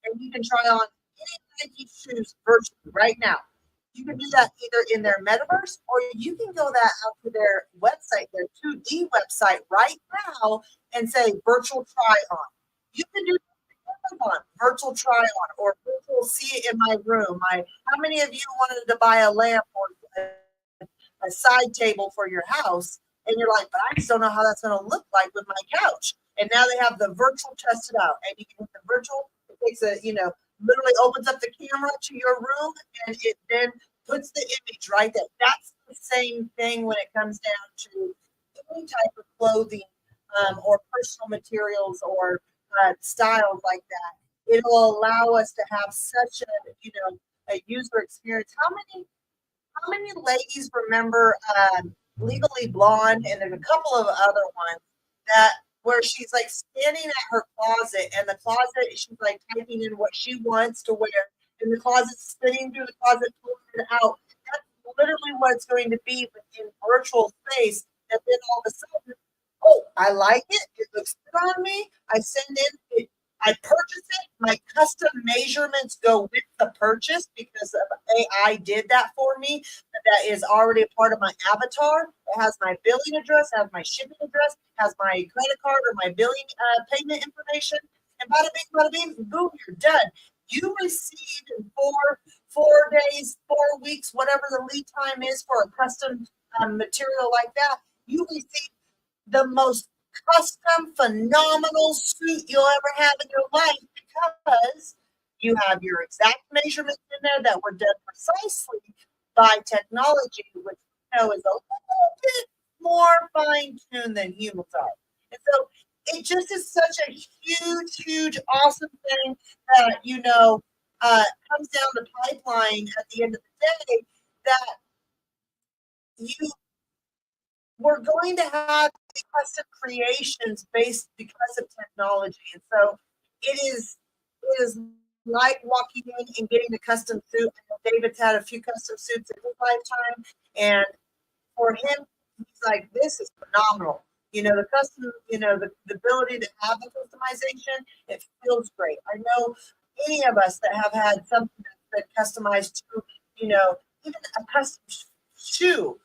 and you can try on any Nike shoes virtually right now. You can do that either in their metaverse or you can go that out to their website, their 2D website right now and say virtual try on. You can do on virtual try on or virtual see it in my room. How many of you wanted to buy a lamp or a side table for your house? And you're like, but I just don't know how that's going to look like with my couch. And now they have the virtual tested out, and you can hit the virtual. It takes literally opens up the camera to your room, and it then puts the image right there. That's the same thing when it comes down to any type of clothing or personal materials or styles like that. It will allow us to have such a user experience. How many ladies remember Legally Blonde, and there's a couple of other ones that where she's like standing at her closet, and the closet she's like typing in what she wants to wear, and the closet's spinning through the closet, pulling it out. That's literally what it's going to be in virtual space. And then all of a sudden, oh, I like it. It looks good on me. I send in it. I purchase it. My custom measurements go with the purchase because AI did that for me. That is already a part of my avatar. It has my billing address, has my shipping address, has my credit card or my billing payment information. And bada bing, boom, you're done. You receive in 4 days, 4 weeks, whatever the lead time is for a custom material like that. You receive the most custom, phenomenal suit you'll ever have in your life because you have your exact measurements in there that were done precisely by technology, which is a little bit more fine-tuned than humans are. And so it just is such a huge, awesome thing that, comes down the pipeline at the end of the day that we're going to have custom creations based because of technology. And so it is like walking in and getting a custom suit. I know David's had a few custom suits in his lifetime, and for him, he's like, this is phenomenal. The custom, the ability to have the customization, it feels great. I know any of us that have had something that's been customized to, even a custom shoe.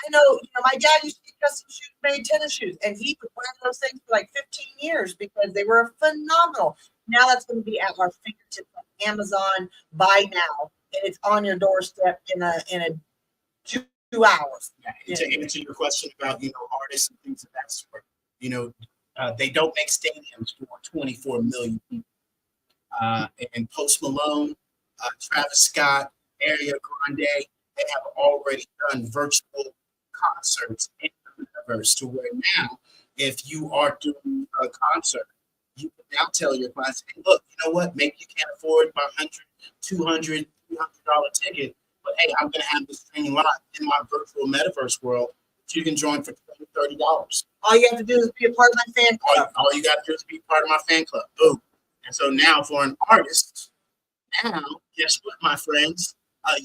I know, my dad used to get custom shoes made, tennis shoes, and he would wear those things for like 15 years because they were phenomenal. Now that's going to be at our fingertips on Amazon. Buy now, and it's on your doorstep in a 2 hours. Yeah, and to answer your question about artists and things of that sort, they don't make stadiums for 24 million people. And Post Malone, Travis Scott, Ariana Grande, they have already done virtual concerts in the metaverse to where now, if you are doing a concert, you can now tell your clients, hey, look, you know what? Maybe you can't afford my $100, $200, $300 ticket, but hey, I'm going to have this streaming live in my virtual metaverse world that you can join for $20, $30. All you have to do is be a part of my fan club. All you got to do is be part of my fan club. Boom. And so now for an artist, now, guess what, my friends?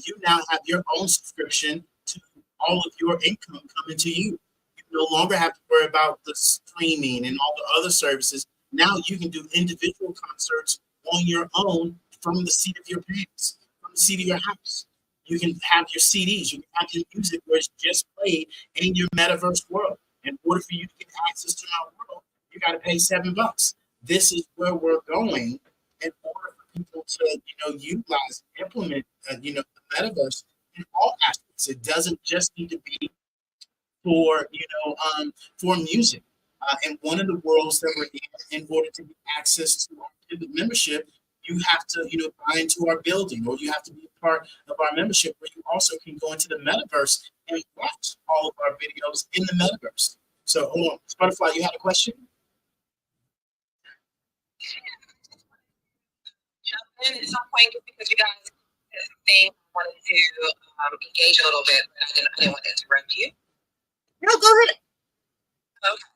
You now have your own subscription to all of your income coming to you. You no longer have to worry about the streaming and all the other services. Now you can do individual concerts on your own from the seat of your pants, from the seat of your house. You can have your CDs, you can have your music where it's just played in your metaverse world. In order for you to get access to my world, you got to pay $7. This is where we're going in order for people to, utilize, implement, the metaverse in all aspects. It doesn't just need to be for, for music. And one of the worlds that we're in order to get access to our membership, you have to, buy into our building, or you have to be a part of our membership, where you also can go into the metaverse and watch all of our videos in the metaverse. So, hold on, Butterfly, you had a question? Jump in at some point just because you guys think wanted to engage a little bit, but I didn't want to interrupt you. No, go ahead. Okay.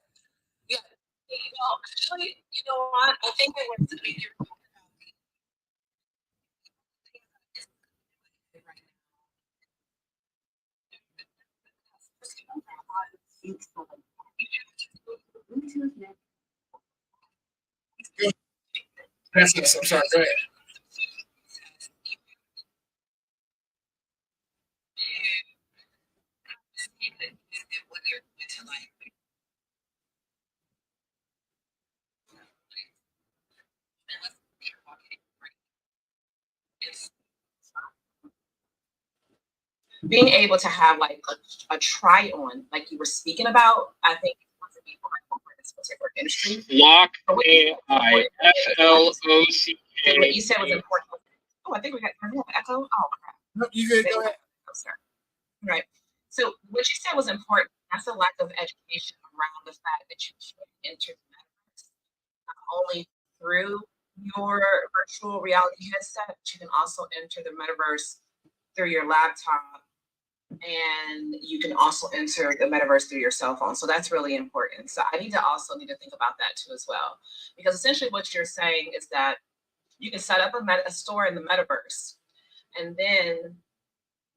Yeah. Well, actually, you know what? I think I want to be here. I'm sorry, go ahead. Being able to have like a try on, like you were speaking about, I think it's going to be for this particular industry. Lock AI, FLOCK. What you said was important. Oh, I think we got echo. Oh, crap. No, you good, go ahead. Oh, sorry. Right. So what you said was important. That's a lack of education around the fact that you can enter the metaverse not only through your virtual reality headset, but you can also enter the metaverse through your laptop, and you can also enter the metaverse through your cell phone. So that's really important. So I need to think about that too as well, because essentially what you're saying is that you can set up a store in the metaverse, and then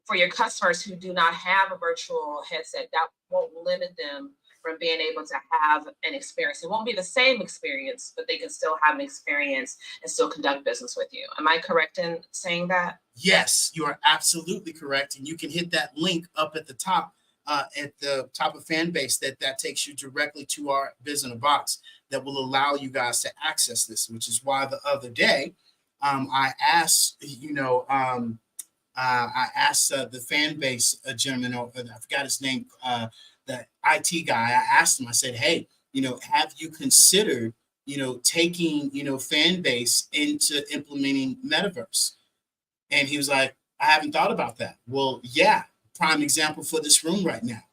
for your customers who do not have a virtual headset, that won't limit them from being able to have an experience. It won't be the same experience, but they can still have an experience and still conduct business with you. Am I correct in saying that? Yes, you are absolutely correct. And you can hit that link up at the top of Fanbase that takes you directly to our Biz in a Box that will allow you guys to access this, which is why the other day I asked, the Fanbase gentleman, I forgot his name, the IT guy. I asked him, I said, hey, have you considered, taking, Fanbase into implementing metaverse? And he was like, I haven't thought about that. Well, yeah, prime example for this room right now.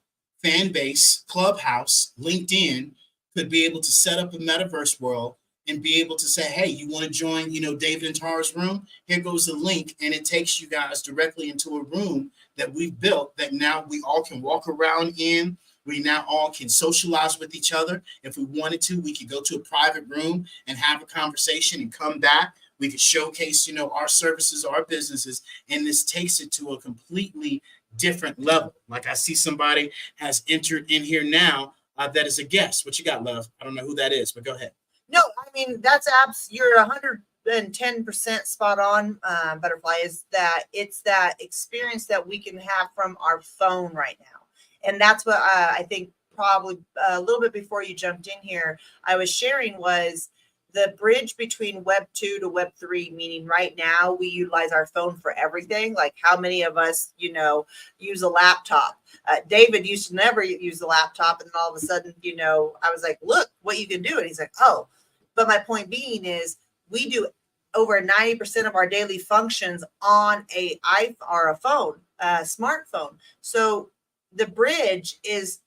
Fanbase, Clubhouse, LinkedIn could be able to set up a metaverse world and be able to say, hey, you want to join, David and Tara's room? Here goes the link, and it takes you guys directly into a room that we've built that now we all can walk around in. We now all can socialize with each other. If we wanted to, we could go to a private room and have a conversation and come back. We could showcase, our services, our businesses, and this takes it to a completely different level. Like I see somebody has entered in here now that is a guest. What you got, love? I don't know who that is, but go ahead. No, I mean, that's you're 110% spot on, Butterfly, is that it's that experience that we can have from our phone right now. And that's what I think probably a little bit before you jumped in here, I was sharing was the bridge between Web 2 to Web 3, meaning right now we utilize our phone for everything. Like how many of us, use a laptop? David used to never use a laptop. And then all of a sudden, I was like, look what you can do. And he's like, oh, but my point being is we do over 90% of our daily functions on a phone, a smartphone. So the bridge is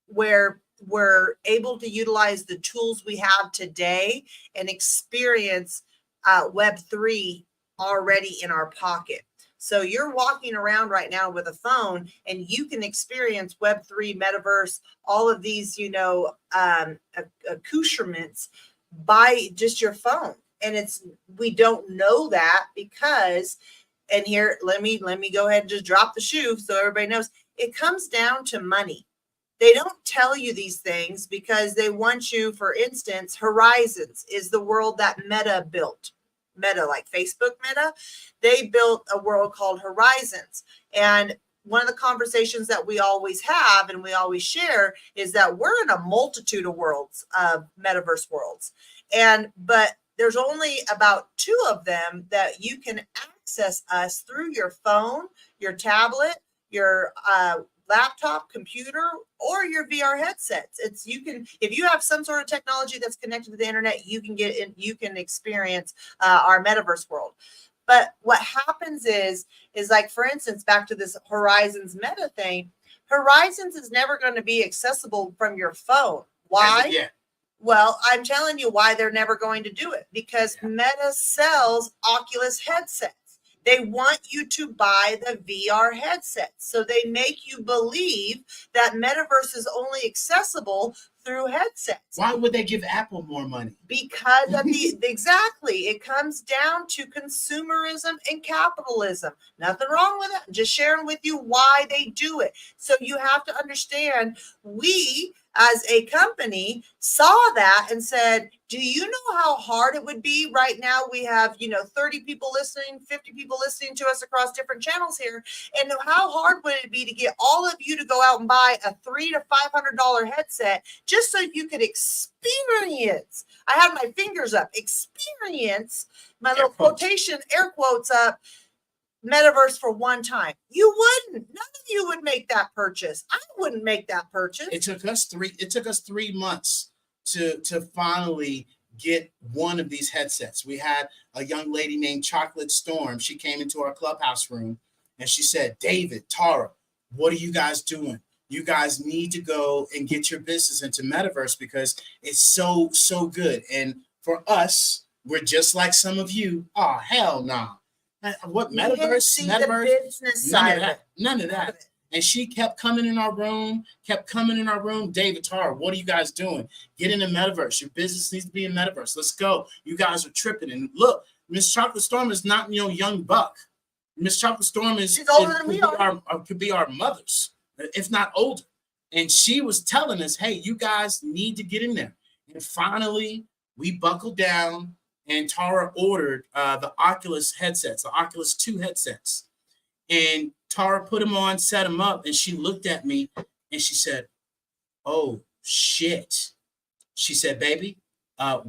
where we're able to utilize the tools we have today and experience Web3 already in our pocket. So you're walking around right now with a phone and you can experience Web3, metaverse, all of these, accoutrements by just your phone. And we don't know that because, and here, let me go ahead and just drop the shoe so everybody knows, it comes down to money. They don't tell you these things because they want you, for instance, Horizons is the world that Meta built. Meta, like Facebook Meta, they built a world called Horizons. And one of the conversations that we always have and we always share is that we're in a multitude of worlds, metaverse worlds. But there's only about 2 of them that you can access us through your phone, your tablet, your laptop, computer, or your VR headsets. If you have some sort of technology that's connected to the internet, you can experience our metaverse world. But what happens is like, for instance, back to this Horizons Meta thing, Horizons is never going to be accessible from your phone. Why? Yeah. Well, I'm telling you why they're never going to do it, because Meta sells Oculus headsets. They want you to buy the VR headset. So they make you believe that metaverse is only accessible through headsets. Why would they give Apple more money? Because of exactly. It comes down to consumerism and capitalism. Nothing wrong with it. I'm just sharing with you why they do it. So you have to understand, we as a company saw that and said, do you know how hard it would be right now? We have, 30 people listening, 50 people listening to us across different channels here. And how hard would it be to get all of you to go out and buy a $300 to $500 headset just so you could experience? I have my fingers up, experience, my little quotation, air quotes up, metaverse for one time. You wouldn't. None of you would make that purchase. I wouldn't make that purchase. It took us 3 months to finally get one of these headsets. We had a young lady named Chocolate Storm. She came into our clubhouse room and she said, David, Tara, what are you guys doing? You guys need to go and get your business into metaverse because it's so good. And for us, we're just like some of you. Oh, hell no. Nah. What metaverse? None of that. And she kept coming in our room. David, Tara, what are you guys doing? Get in the metaverse. Your business needs to be in metaverse. Let's go. You guys are tripping. And look, Miss Chocolate Storm is not, young buck. Miss Chocolate Storm is older than we are. Could be our mothers, if not older. And she was telling us, hey, you guys need to get in there. And finally, we buckled down. And Tara ordered the Oculus headsets, the Oculus 2 headsets. And Tara put them on, set them up, and she looked at me and she said, oh, shit. She said, baby,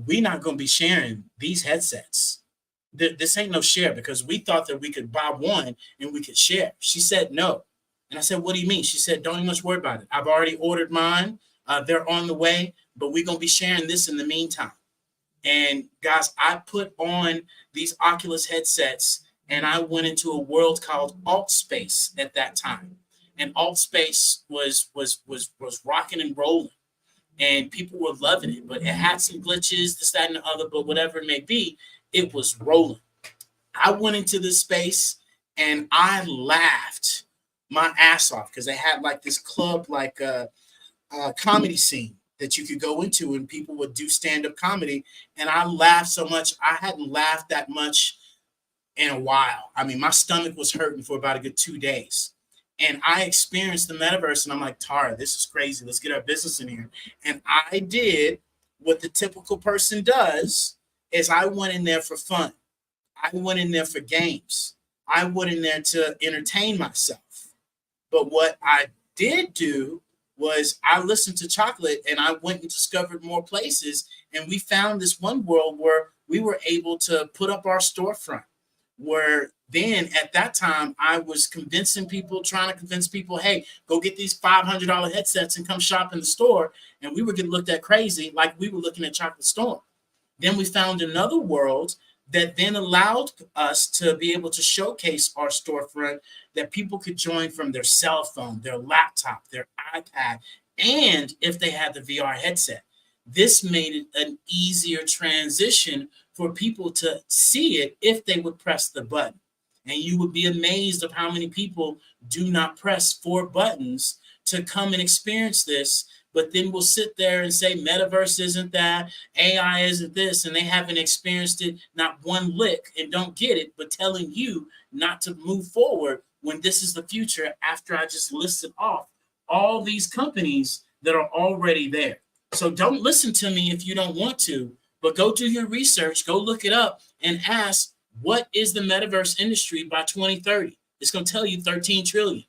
we're not going to be sharing these headsets. This ain't no share because we thought that we could buy one and we could share. She said, no. And I said, what do you mean? She said, don't even much worry about it. I've already ordered mine. They're on the way, but we're going to be sharing this in the meantime. And guys, I put on these Oculus headsets and I went into a world called alt space at that time. And alt space was rocking and rolling and people were loving it, but it had some glitches, this, that, and the other, but whatever it may be, it was rolling. I went into this space and I laughed my ass off because they had like this club, like a comedy scene that you could go into and people would do stand-up comedy. And I laughed so much. I hadn't laughed that much in a while. I mean, my stomach was hurting for about a good 2 days. And I experienced the metaverse and I'm like, Tara, this is crazy. Let's get our business in here. And I did what the typical person does is I went in there for fun. I went in there for games. I went in there to entertain myself. But what I did do was I listened to Chocolate and I went and discovered more places, and we found this one world where we were able to put up our storefront. Where then at that time I was trying to convince people, hey, go get these $500 headsets and come shop in the store, and we were getting looked at crazy like we were looking at Chocolate Storm. Then we found another world that then allowed us to be able to showcase our storefront that people could join from their cell phone, their laptop, their iPad, and if they had the VR headset. This made it an easier transition for people to see it if they would press the button. And you would be amazed of how many people do not press 4 buttons to come and experience this, but then we'll sit there and say metaverse isn't that, AI isn't this, and they haven't experienced it not one lick and don't get it, but telling you not to move forward when this is the future after I just listed off all these companies that are already there. So don't listen to me if you don't want to, but go do your research, go look it up and ask, what is the metaverse industry by 2030? It's going to tell you 13 trillion.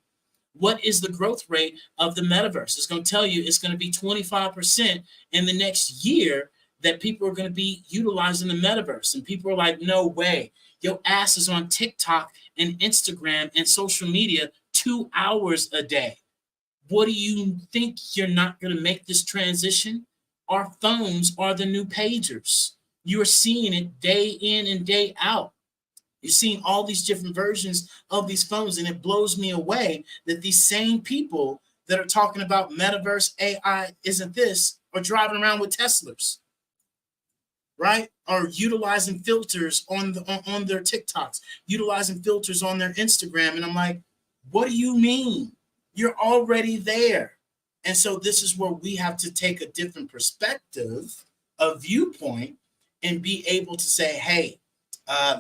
What is the growth rate of the metaverse? It's going to tell you it's going to be 25% in the next year that people are going to be utilizing the metaverse. And people are like, no way. Your ass is on TikTok and Instagram and social media 2 hours a day. What do you think you're not going to make this transition? Our phones are the new pagers. You're seeing it day in and day out. You're seeing all these different versions of these phones, and it blows me away that these same people that are talking about metaverse, AI isn't this, are driving around with Teslas, right? Are utilizing filters on their TikToks, utilizing filters on their Instagram. And I'm like, what do you mean? You're already there. And so this is where we have to take a different perspective, a viewpoint, and be able to say, hey,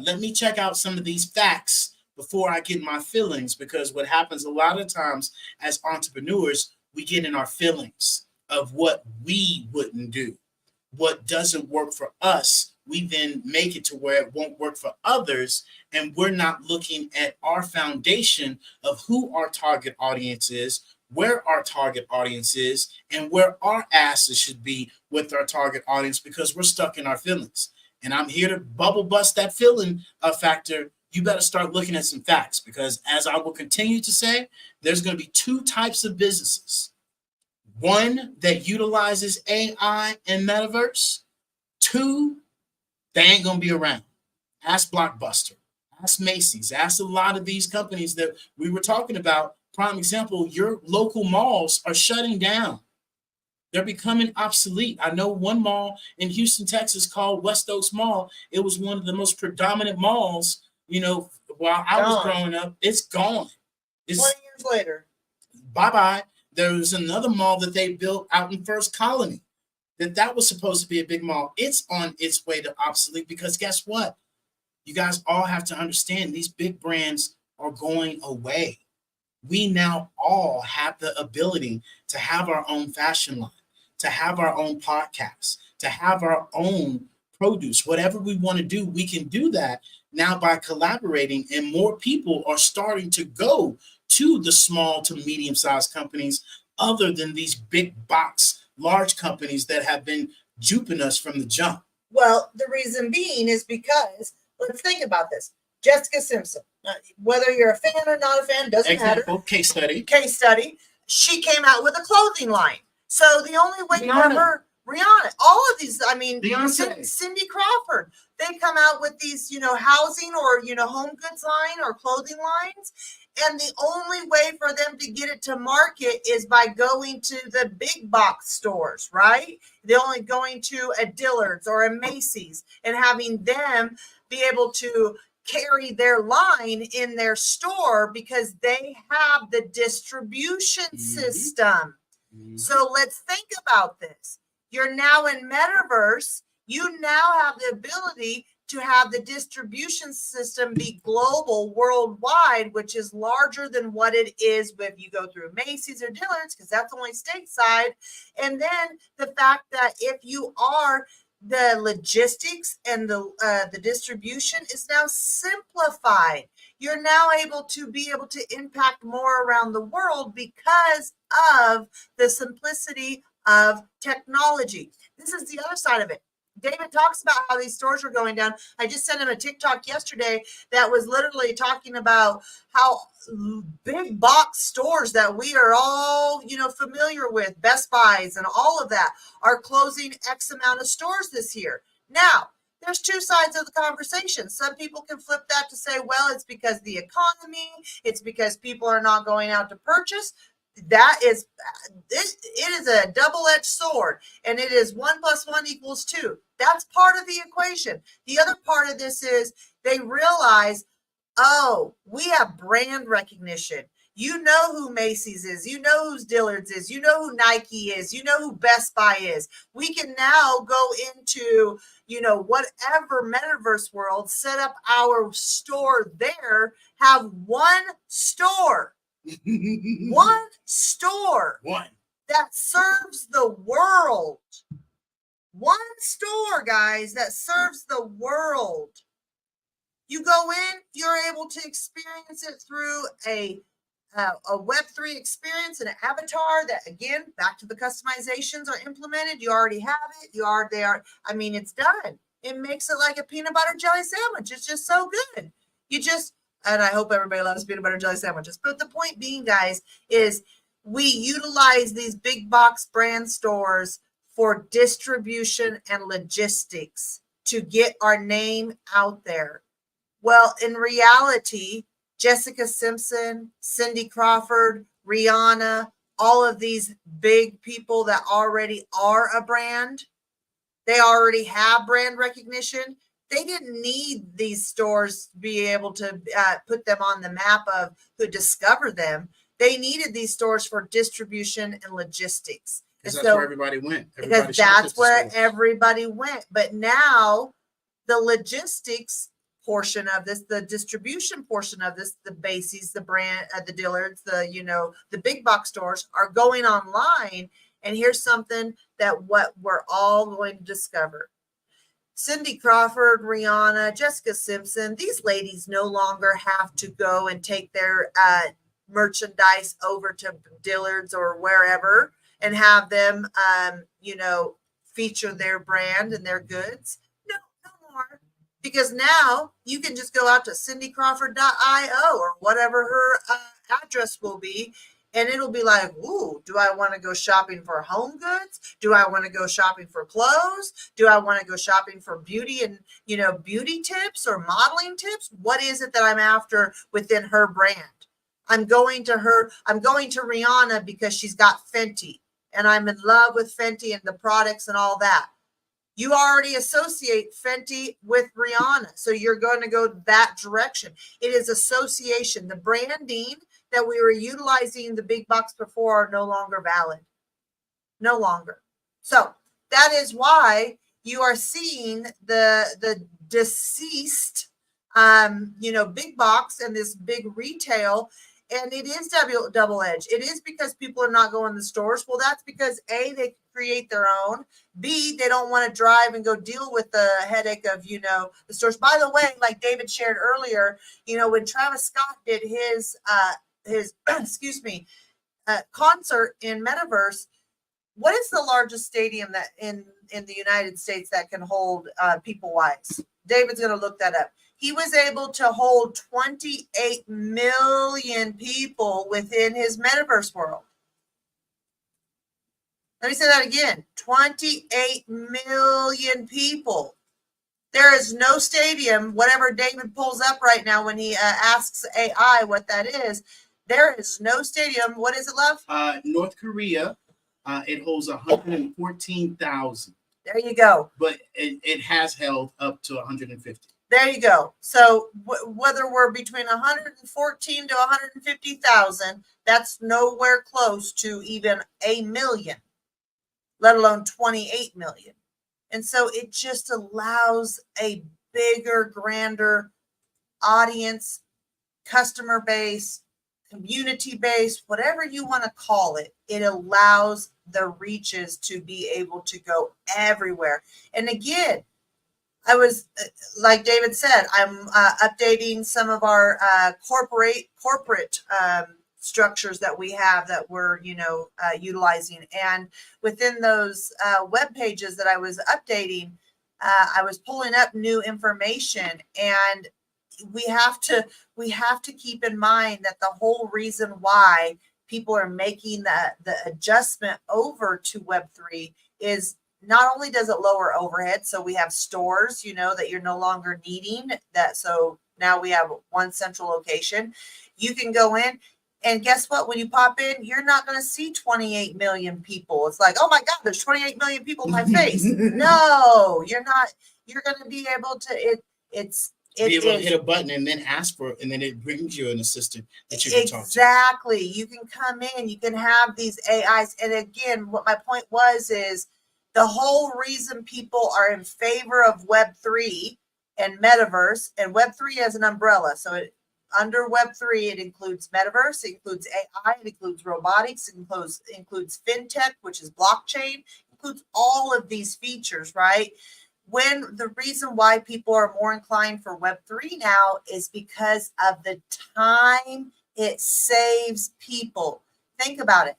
let me check out some of these facts before I get my feelings, because what happens a lot of times as entrepreneurs, we get in our feelings of what we wouldn't do, what doesn't work for us. We then make it to where it won't work for others, and we're not looking at our foundation of who our target audience is, where our target audience is, and where our asses should be with our target audience, because we're stuck in our feelings. And I'm here to bubble bust that feeling factor. You better start looking at some facts, because as I will continue to say, there's going to be 2 types of businesses. One that utilizes AI and metaverse. 2, they ain't going to be around. Ask Blockbuster, ask Macy's, ask a lot of these companies that we were talking about. Prime example, your local malls are shutting down. They're becoming obsolete. I know one mall in Houston, Texas called West Oaks Mall. It was one of the most predominant malls, while I was growing up. It's gone. It's 20 years later. Bye-bye. There was another mall that they built out in First Colony that was supposed to be a big mall. It's on its way to obsolete, because guess what? You guys all have to understand, these big brands are going away. We now all have the ability to have our own fashion line, to have our own podcast, to have our own produce. Whatever we want to do, we can do that now by collaborating, and more people are starting to go to the small to medium-sized companies other than these big box, large companies that have been duping us from the jump. Well, the reason being is because, let's think about this. Jessica Simpson, whether you're a fan or not a fan, doesn't matter. Case study. She came out with a clothing line. So the only way for her, Rihanna, all of these, Cindy Crawford, they come out with these, housing or, home goods line or clothing lines. And the only way for them to get it to market is by going to the big box stores, right? They're only going to a Dillard's or a Macy's and having them be able to carry their line in their store because they have the distribution system. So let's think about this. You're now in metaverse. You now have the ability to have the distribution system be global, worldwide, which is larger than what it is if you go through Macy's or Dillard's, because that's only stateside. And then the fact that if you are the logistics and the distribution is now simplified. You're now able to impact more around the world because of the simplicity of technology. This is the other side of it. David talks about how these stores are going down. I just sent him a TikTok yesterday that was literally talking about how big box stores that we are all, familiar with, Best Buys and all of that, are closing X amount of stores this year. Now, there's two sides of the conversation. Some people can flip that to say, well, it's because the economy, it's because people are not going out to purchase. That is, it is a double-edged sword, and it is 1 + 1 = 2. That's part of the equation. The other part of this is they realize, oh, we have brand recognition. You know who Macy's is. You know who Dillard's is. You know who Nike is. You know who Best Buy is. We can now go into, whatever metaverse world, set up our store there, have one store. One store that serves the world. One store, guys, that serves the world. You go in, you're able to experience it through a Web3 experience, an avatar that, again, back to the customizations are implemented. You already have it. It's done. It makes it like a peanut butter jelly sandwich. It's just so good. And I hope everybody loves peanut butter jelly sandwiches. But the point being, guys, is we utilize these big box brand stores for distribution and logistics to get our name out there. Well, in reality, Jessica Simpson, Cindy Crawford, Rihanna, all of these big people that already are a brand, they already have brand recognition. They didn't need these stores to be able to put them on the map of who discovered them. They needed these stores for distribution and logistics. Because that's where everybody went. Because that's where everybody went. But now the logistics portion of this, the distribution portion of this, the Macy's, the brand, the Dillard's, the big box stores are going online. And here's something that what we're all going to discover. Cindy Crawford, Rihanna, Jessica Simpson, these ladies no longer have to go and take their merchandise over to Dillard's or wherever and have them, feature their brand and their goods. No more. Because now you can just go out to cindycrawford.io or whatever her address will be, and it'll be like, ooh, do I want to go shopping for home goods? Do I want to go shopping for clothes? Do I want to go shopping for beauty and, beauty tips or modeling tips? What is it that I'm after within her brand? I'm going to Rihanna because she's got Fenty, and I'm in love with Fenty and the products and all that. You already associate Fenty with Rihanna, so you're going to go that direction. It is association. The branding that we were utilizing the big box before are no longer valid. No longer. So that is why you are seeing the deceased, big box and this big retail. And it is double-edged. It is because people are not going to the stores. Well, that's because A, they create their own. B, they don't want to drive and go deal with the headache of, the stores. By the way, like David shared earlier, when Travis Scott did his concert in Metaverse, what is the largest stadium that in the United States that can hold people-wise? David's going to look that up. He was able to hold 28 million people within his metaverse world. Let me say that again. 28 million people. There is no stadium, whatever David pulls up right now when he asks AI what that is. There is no stadium. What is it, love? North Korea. It holds 114,000. There you go. But it has held up to 150. There you go. So whether we're between 114 to 150,000, that's nowhere close to even a million, let alone 28 million. And so it just allows a bigger, grander audience, customer base, community-based, whatever you want to call it, it allows the reaches to be able to go everywhere. And again, I was, like David said, I'm updating some of our corporate structures that we have that we're, utilizing. And within those web pages that I was updating, I was pulling up new information, and we have to keep in mind that the whole reason why people are making the adjustment over to Web3 is not only does it lower overhead, so we have stores, that you're no longer needing that. So now we have one central location. You can go in, and guess what? When you pop in, you're not going to see 28 million people. It's like, oh my God, there's 28 million people in my face. No, you're not. You're going to be able to, be able to hit a button and then ask for it, and then it brings you an assistant that you can talk to. Exactly. You can come in, you can have these AIs. And again, what my point is the whole reason people are in favor of Web3 and Metaverse, and Web3 as an umbrella. So under Web3, it includes Metaverse, it includes AI, it includes robotics, it includes fintech, which is blockchain, it includes all of these features, right? When the reason why people are more inclined for Web3 now is because of the time it saves people. Think about it.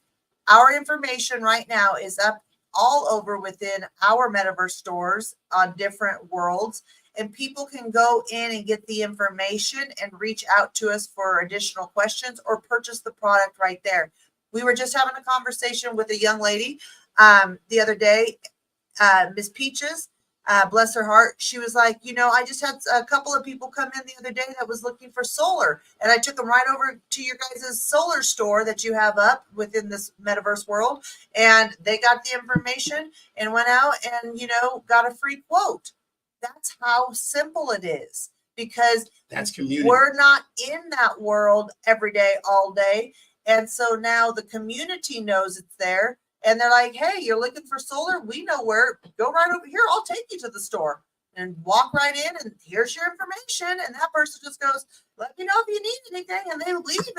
Our information right now is up all over within our Metaverse stores on different worlds, and people can go in and get the information and reach out to us for additional questions or purchase the product right there. We were just having a conversation with a young lady the other day, Miss Peaches. Bless her heart. She was like, I just had a couple of people come in the other day that was looking for solar, and I took them right over to your guys' solar store that you have up within this Metaverse world, and they got the information and went out and, got a free quote. That's how simple it is, because that's community. We're not in that world every day, all day. And so now the community knows it's there. And they're like, hey, you're looking for solar? We know where. Go right over here. I'll take you to the store and walk right in. And here's your information. And that person just goes, let me know if you need anything. And they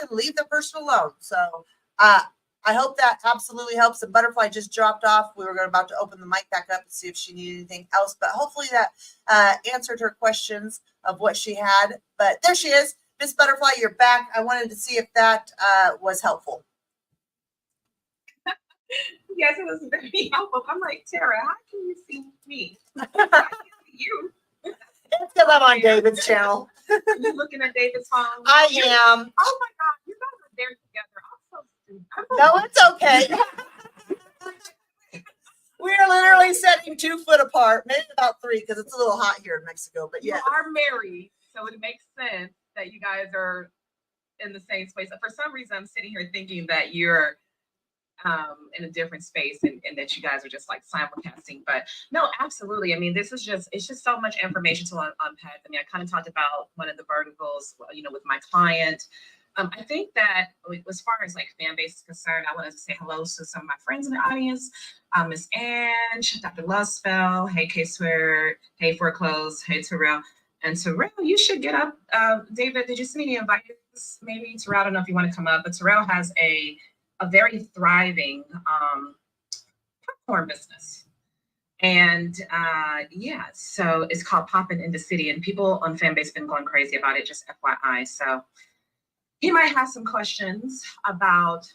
leave the person alone. So I hope that absolutely helps. And Butterfly just dropped off. We were about to open the mic back up and see if she needed anything else. But hopefully that answered her questions of what she had. But there she is. Miss Butterfly, you're back. I wanted to see if that was helpful. Yes, it was very helpful. I'm like, Tara, how can you see me? I can see you. It's because I'm on David's channel. You looking at David's phone? I am. Oh my God, you guys are there together. I'm so stupid. No, it's okay. We're literally sitting 2 foot apart, maybe about 3, because it's a little hot here in Mexico. But yeah, you are married, so it makes sense that you guys are in the same space. For some reason, I'm sitting here thinking that you're in a different space and that you guys are just like simulcasting. But no, absolutely. I mean, it's just so much information to unpack. I mean, I kind of talked about one of the verticals, with my client. I think that as far as like fan base is concerned, I wanted to say hello to some of my friends in the audience. Miss Ange, Dr. Lovespell, hey K-Swear, hey Foreclose, hey Terrell. And Terrell, you should get up. David, did you see any invites? Maybe Terrell, I don't know if you want to come up, but Terrell has a very thriving popcorn business. And so it's called Poppin' in the City, and people on Fanbase been going crazy about it, just FYI. So he might have some questions about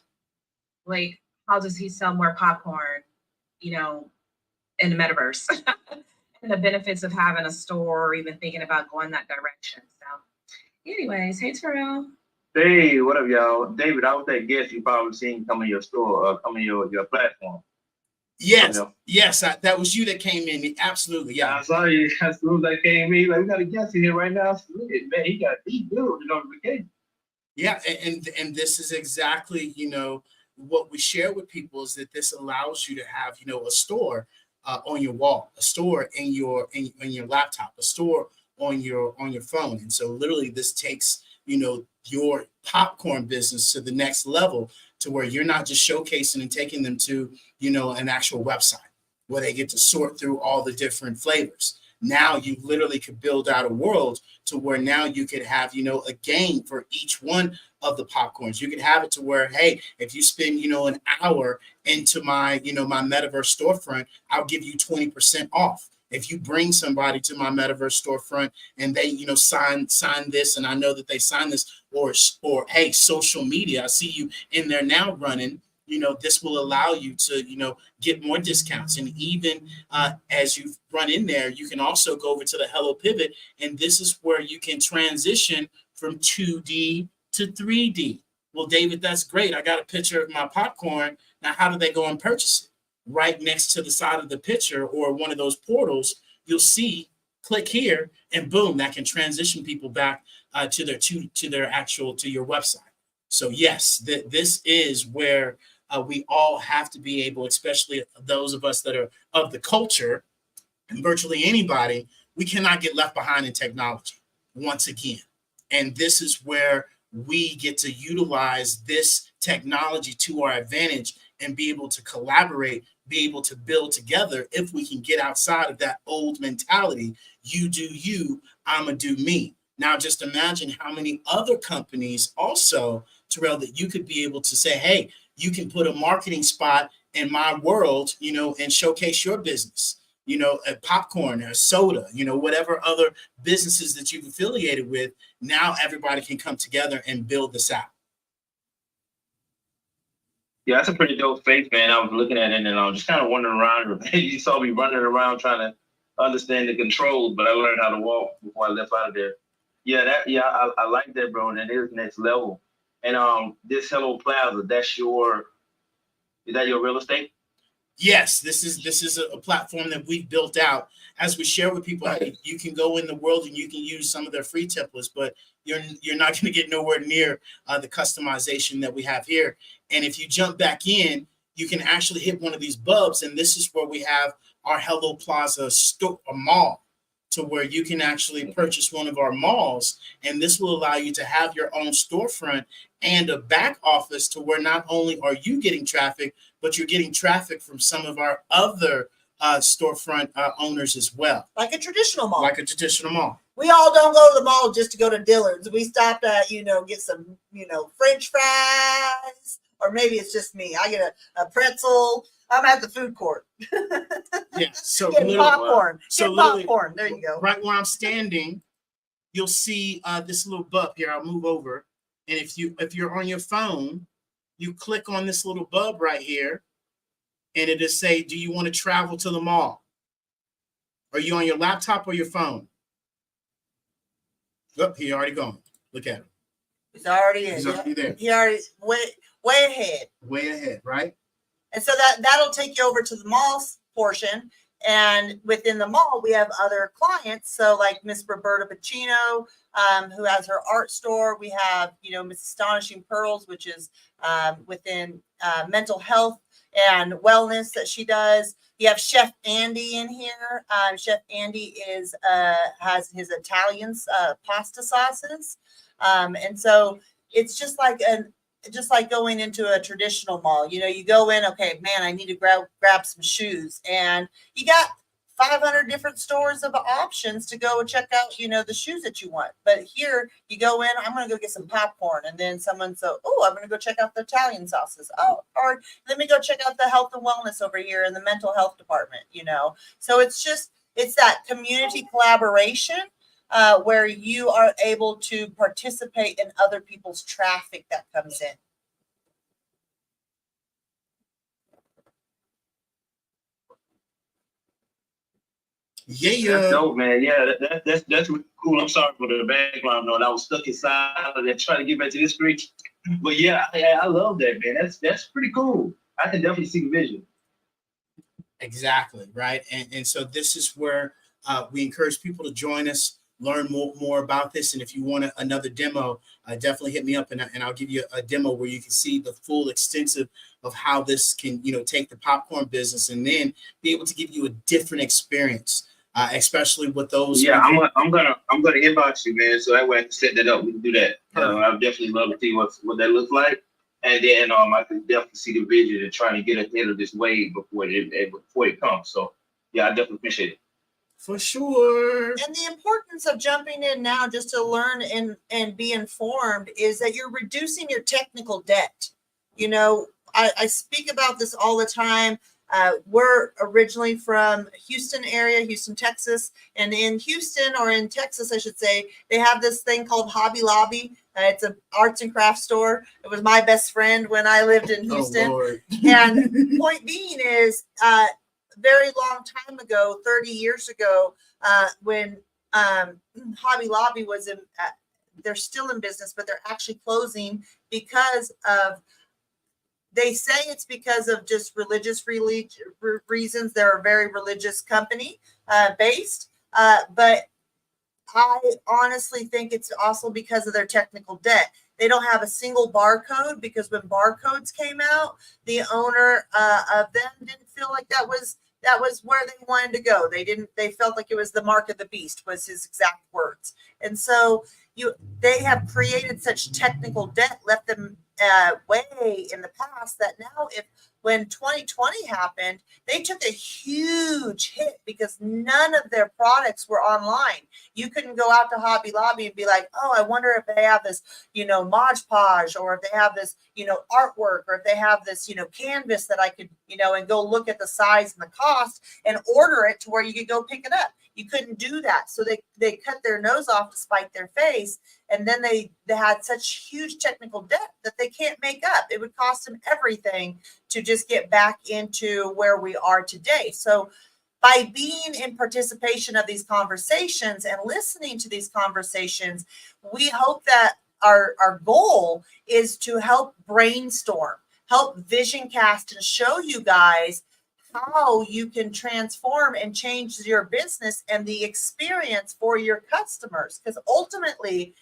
like, how does he sell more popcorn, in the metaverse and the benefits of having a store or even thinking about going that direction. So anyways, hey Terrell. Hey, what up, y'all? David, I was that guest you probably seen come in your store, come in your platform. Yes, that was you that came in. Absolutely, yeah. I saw you as soon as I came in. Like, we got a guest in here right now. Man, he good the notification. Yeah, and this is exactly what we share with people is that this allows you to have a store on your wall, a store in your laptop, a store on your phone, and so literally this takes your popcorn business to the next level, to where you're not just showcasing and taking them to, an actual website where they get to sort through all the different flavors. now you literally could build out a world to where now you could have, a game for each one of the popcorns. You could have it to where, hey, if you spend, an hour into my, my metaverse storefront, I'll give you 20% off. If you bring somebody to my metaverse storefront and they, sign this, and I know that they sign this, or hey, social media, I see you in there now running, this will allow you to, get more discounts. And even as you run in there, you can also go over to the Hello Pivot, and this is where you can transition from 2D to 3D. Well, David, that's great. I got a picture of my popcorn. Now, how do they go and purchase it? Right next to the side of the picture or one of those portals, you'll see, click here, and boom, that can transition people back to your website. So yes, this is where we all have to be able, especially those of us that are of the culture, and virtually anybody, we cannot get left behind in technology once again. And this is where we get to utilize this technology to our advantage and be able to collaborate, be able to build together if we can get outside of that old mentality. You do you, I'ma do me. Now, just imagine how many other companies also, Terrell, that you could be able to say, hey, you can put a marketing spot in my world, and showcase your business, a popcorn or a soda, whatever other businesses that you've affiliated with. Now everybody can come together and build this out. Yeah, that's a pretty dope space, man. I was looking at it and I was just kind of wandering around. You saw me running around trying to understand the controls, but I learned how to walk before I left out of there. I like that, bro. And it is next level. And this Hello Plaza, is that your real estate? Yes, this is a platform that we've built out as we share with people. Hey, you can go in the world and you can use some of their free templates, but you're not going to get nowhere near the customization that we have here. And if you jump back in, you can actually hit one of these bulbs, and this is where we have our Hello Plaza store, a mall, to where you can actually purchase one of our malls, and this will allow you to have your own storefront and a back office to where not only are you getting traffic, but you're getting traffic from some of our other storefront owners as well. Like a traditional mall. Like a traditional mall. We all don't go to the mall just to go to Dillard's. We stopped at, get some, French fries, or maybe it's just me. I get a pretzel. I'm at the food court. Yeah, so get popcorn. So get popcorn. There you go. Right where I'm standing, you'll see this little bump here. I'll move over, and if you're on your phone, you click on this little bulb right here, and it'll say, "Do you want to travel to the mall?" Are you on your laptop or your phone? Look, he already gone. Look at him. He's already in. He's already there. He already way ahead. Way ahead, right? And so that'll take you over to the mall's portion. And within the mall, we have other clients. So like Miss Roberta Pacino, who has her art store. We have, Miss Astonishing Pearls, which is within mental health and wellness that she does. You have Chef Andy in here. Chef Andy has his Italian pasta sauces. And so it's just like going into a traditional mall. You go in, okay, man, I need to grab some shoes. And you got 500 different stores of options to go and check out, the shoes that you want. But here you go in, I'm going to go get some popcorn. And then someone said, oh, I'm going to go check out the Italian sauces. Oh, or let me go check out the health and wellness over here in the mental health department, So it's that community collaboration where you are able to participate in other people's traffic that comes in. Yeah. That's dope, man. Yeah, that's really cool. I'm sorry for the background noise. I was stuck inside of that trying to get back to this screen. But yeah, I love that, man. That's pretty cool. I can definitely see the vision. Exactly, right. And so this is where we encourage people to join us, learn more about this. And if you want another demo, definitely hit me up and I'll give you a demo where you can see the full extensive of how this can, take the popcorn business and then be able to give you a different experience, especially with those. Yeah, I'm gonna inbox you, man. So that way I can set that up. We can do that. I would definitely love to see what that looks like. And then I can definitely see the vision and trying to get ahead of this wave before it comes. So yeah, I definitely appreciate it. For sure. And the importance of jumping in now just to learn and be informed is that you're reducing your technical debt. You know, I speak about this all the time. We're originally from Houston area, Houston, Texas. And in Houston, or in Texas, I should say, they have this thing called Hobby Lobby. It's an arts and crafts store. It was my best friend when I lived in Houston. Oh, Lord. And point being is, very long time ago, 30 years ago, when Hobby Lobby was in, they're still in business, but they're actually closing because of, they say it's because of just religious reasons. They're a very religious company based, but I honestly think it's also because of their technical debt. They don't have a single barcode, because when barcodes came out, the owner of them didn't feel like that was where they wanted to go. They felt like it was the mark of the beast, was his exact words. And so they have created such technical debt, left them way in the past, that now when 2020 happened, they took a huge hit because none of their products were online. You couldn't go out to Hobby Lobby and be like, oh, I wonder if they have this, Mod Podge, or if they have this, artwork, or if they have this, canvas that I could, and go look at the size and the cost and order it to where you could go pick it up. You couldn't do that. So they cut their nose off to spite their face. And then they had such huge technical debt that they can't make up. It would cost them everything to just get back into where we are today. So by being in participation of these conversations and listening to these conversations, we hope that our goal is to help brainstorm, help vision cast, and show you guys how you can transform and change your business and the experience for your customers. Because ultimately,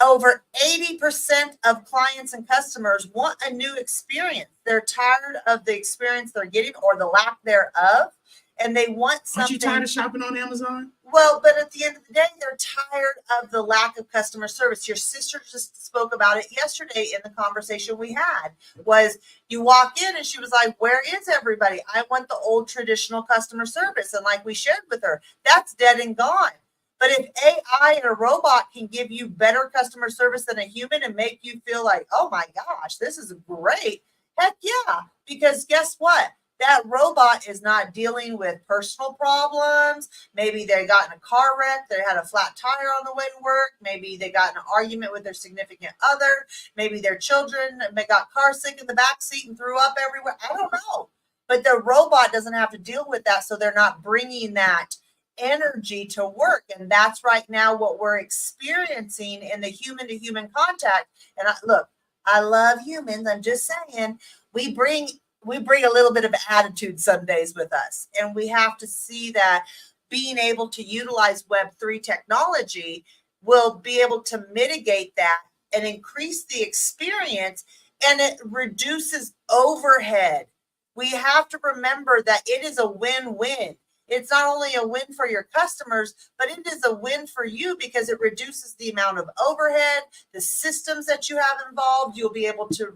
over 80% of clients and customers want a new experience. They're tired of the experience they're getting, or the lack thereof, and they want something. Aren't you tired of shopping on Amazon? Well, but at the end of the day, they're tired of the lack of customer service. Your sister just spoke about it yesterday in the conversation we had. Was you walk in and she was like, where is everybody? I want the old traditional customer service. And like we shared with her, that's dead and gone. But if AI and a robot can give you better customer service than a human and make you feel like, oh my gosh, this is great, heck yeah. Because guess what? That robot is not dealing with personal problems. Maybe they got in a car wreck. They had a flat tire on the way to work. Maybe they got in an argument with their significant other. Maybe their children got car sick in the back seat and threw up everywhere. I don't know. But the robot doesn't have to deal with that. So they're not bringing that energy to work. And that's right now what we're experiencing in the human to human contact. And look, I love humans. I'm just saying, we bring a little bit of attitude some days with us. And we have to see that being able to utilize Web3 technology will be able to mitigate that and increase the experience, and it reduces overhead. We have to remember that it is a win-win. It's not only a win for your customers, but it is a win for you because it reduces the amount of overhead, the systems that you have involved. You'll be able to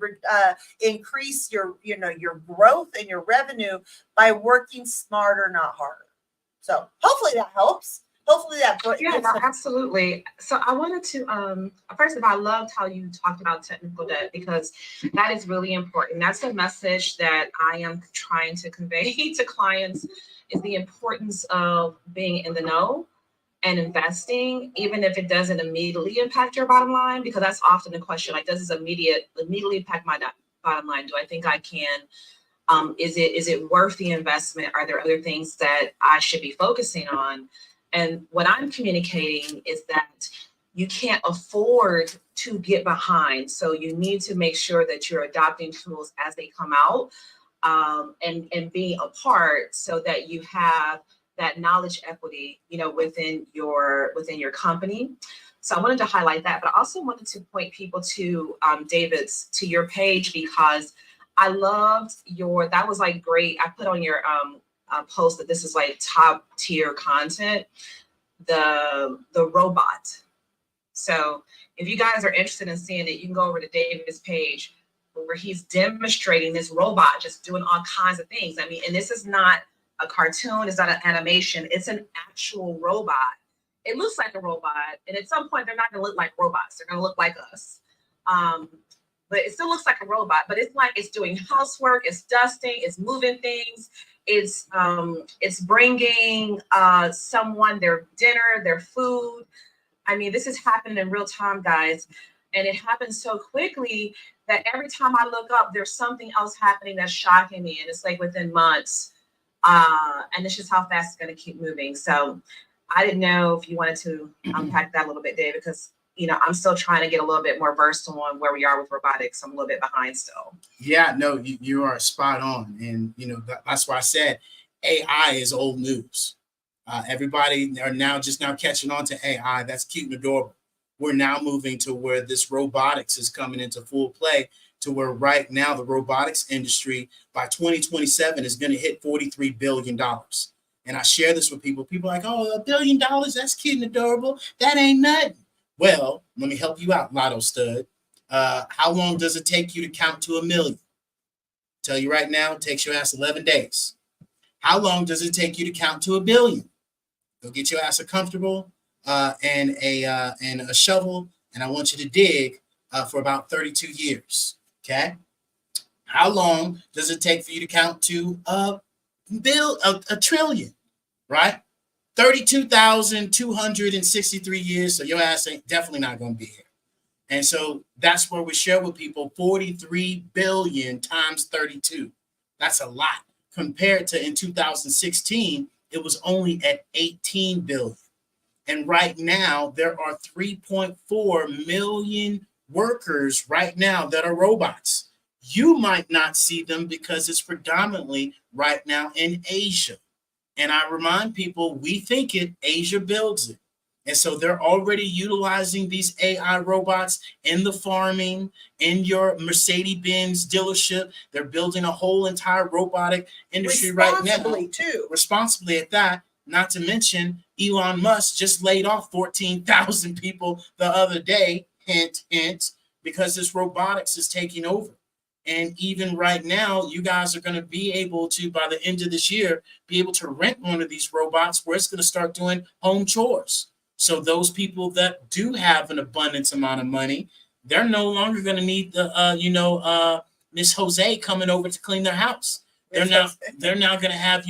increase your growth and your revenue by working smarter, not harder. So hopefully that helps. Hopefully that. Yeah, no, absolutely. So I wanted to, first of all, I loved how you talked about technical debt, because that is really important. That's a message that I am trying to convey to clients, is the importance of being in the know and investing, even if it doesn't immediately impact your bottom line, because that's often the question, like, does this immediately impact my bottom line? Do I think I can? Is it worth the investment? Are there other things that I should be focusing on? And what I'm communicating is that you can't afford to get behind. So you need to make sure that you're adopting tools as they come out, and being a part, so that you have that knowledge equity, within your company. So I wanted to highlight that, but I also wanted to point people to to your page, because I loved that was like great. I put on your post that this is like top tier content, the robot. So if you guys are interested in seeing it, you can go over to David's page, where he's demonstrating this robot just doing all kinds of things. I mean, and this is not a cartoon. It's not an animation. It's an actual robot. It looks like a robot, and at some point they're not going to look like robots. They're going to look like us. But it still looks like a robot. But it's like it's doing housework. It's dusting. It's moving things. It's bringing someone their dinner, their food. I mean, this is happening in real time, guys, and it happens so quickly that every time I look up, there's something else happening that's shocking me, and it's like within months. And it's just how fast it's going to keep moving. So I didn't know if you wanted to unpack that a little bit, Dave, because I'm still trying to get a little bit more versed on where we are with robotics. I'm a little bit behind still. Yeah, no, you are spot on. And, that's why I said AI is old news. Everybody are now catching on to AI. That's cute and adorable. We're now moving to where this robotics is coming into full play, to where right now the robotics industry by 2027 is going to hit $43 billion. And I share this with people. People are like, oh, $1 billion, that's cute and adorable. That ain't nothing. Well, let me help you out, Lotto Stud. How long does it take you to count to 1 million? Tell you right now, it takes your ass 11 days. How long does it take you to count to 1 billion? Go get your ass a comfortable and a shovel, and I want you to dig for about 32 years. Okay. How long does it take for you to count to a trillion? Right. 32,263 years. So your ass ain't definitely not going to be here. And so that's where we share with people 43 billion times 32. That's a lot compared to in 2016, it was only at 18 billion. And right now there are 3.4 million workers right now that are robots. You might not see them because it's predominantly right now in Asia. And I remind people, we think it, Asia builds it. And so they're already utilizing these AI robots in the farming, in your Mercedes-Benz dealership. They're building a whole entire robotic industry right now. Responsibly at that, not to mention Elon Musk just laid off 14,000 people the other day, hint, hint, because this robotics is taking over. And even right now, you guys are going to be able to, by the end of this year, be able to rent one of these robots where it's going to start doing home chores. So those people that do have an abundance amount of money, they're no longer going to need the, Miss Jose coming over to clean their house. They're now going to have,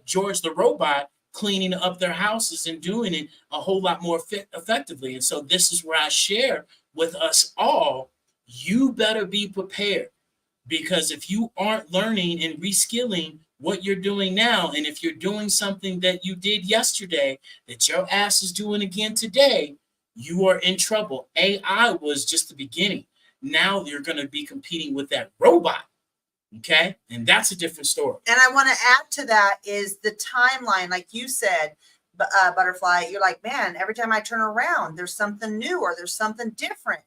George the robot cleaning up their houses and doing it a whole lot more effectively. And so this is where I share with us all, you better be prepared, because if you aren't learning and reskilling what you're doing now, and if you're doing something that you did yesterday that your ass is doing again today, you are in trouble. AI was just the beginning. Now you're going to be competing with that robot. Okay. And that's a different story. And I want to add to that is the timeline, like you said, Butterfly, you're like, man, every time I turn around, there's something new or there's something different.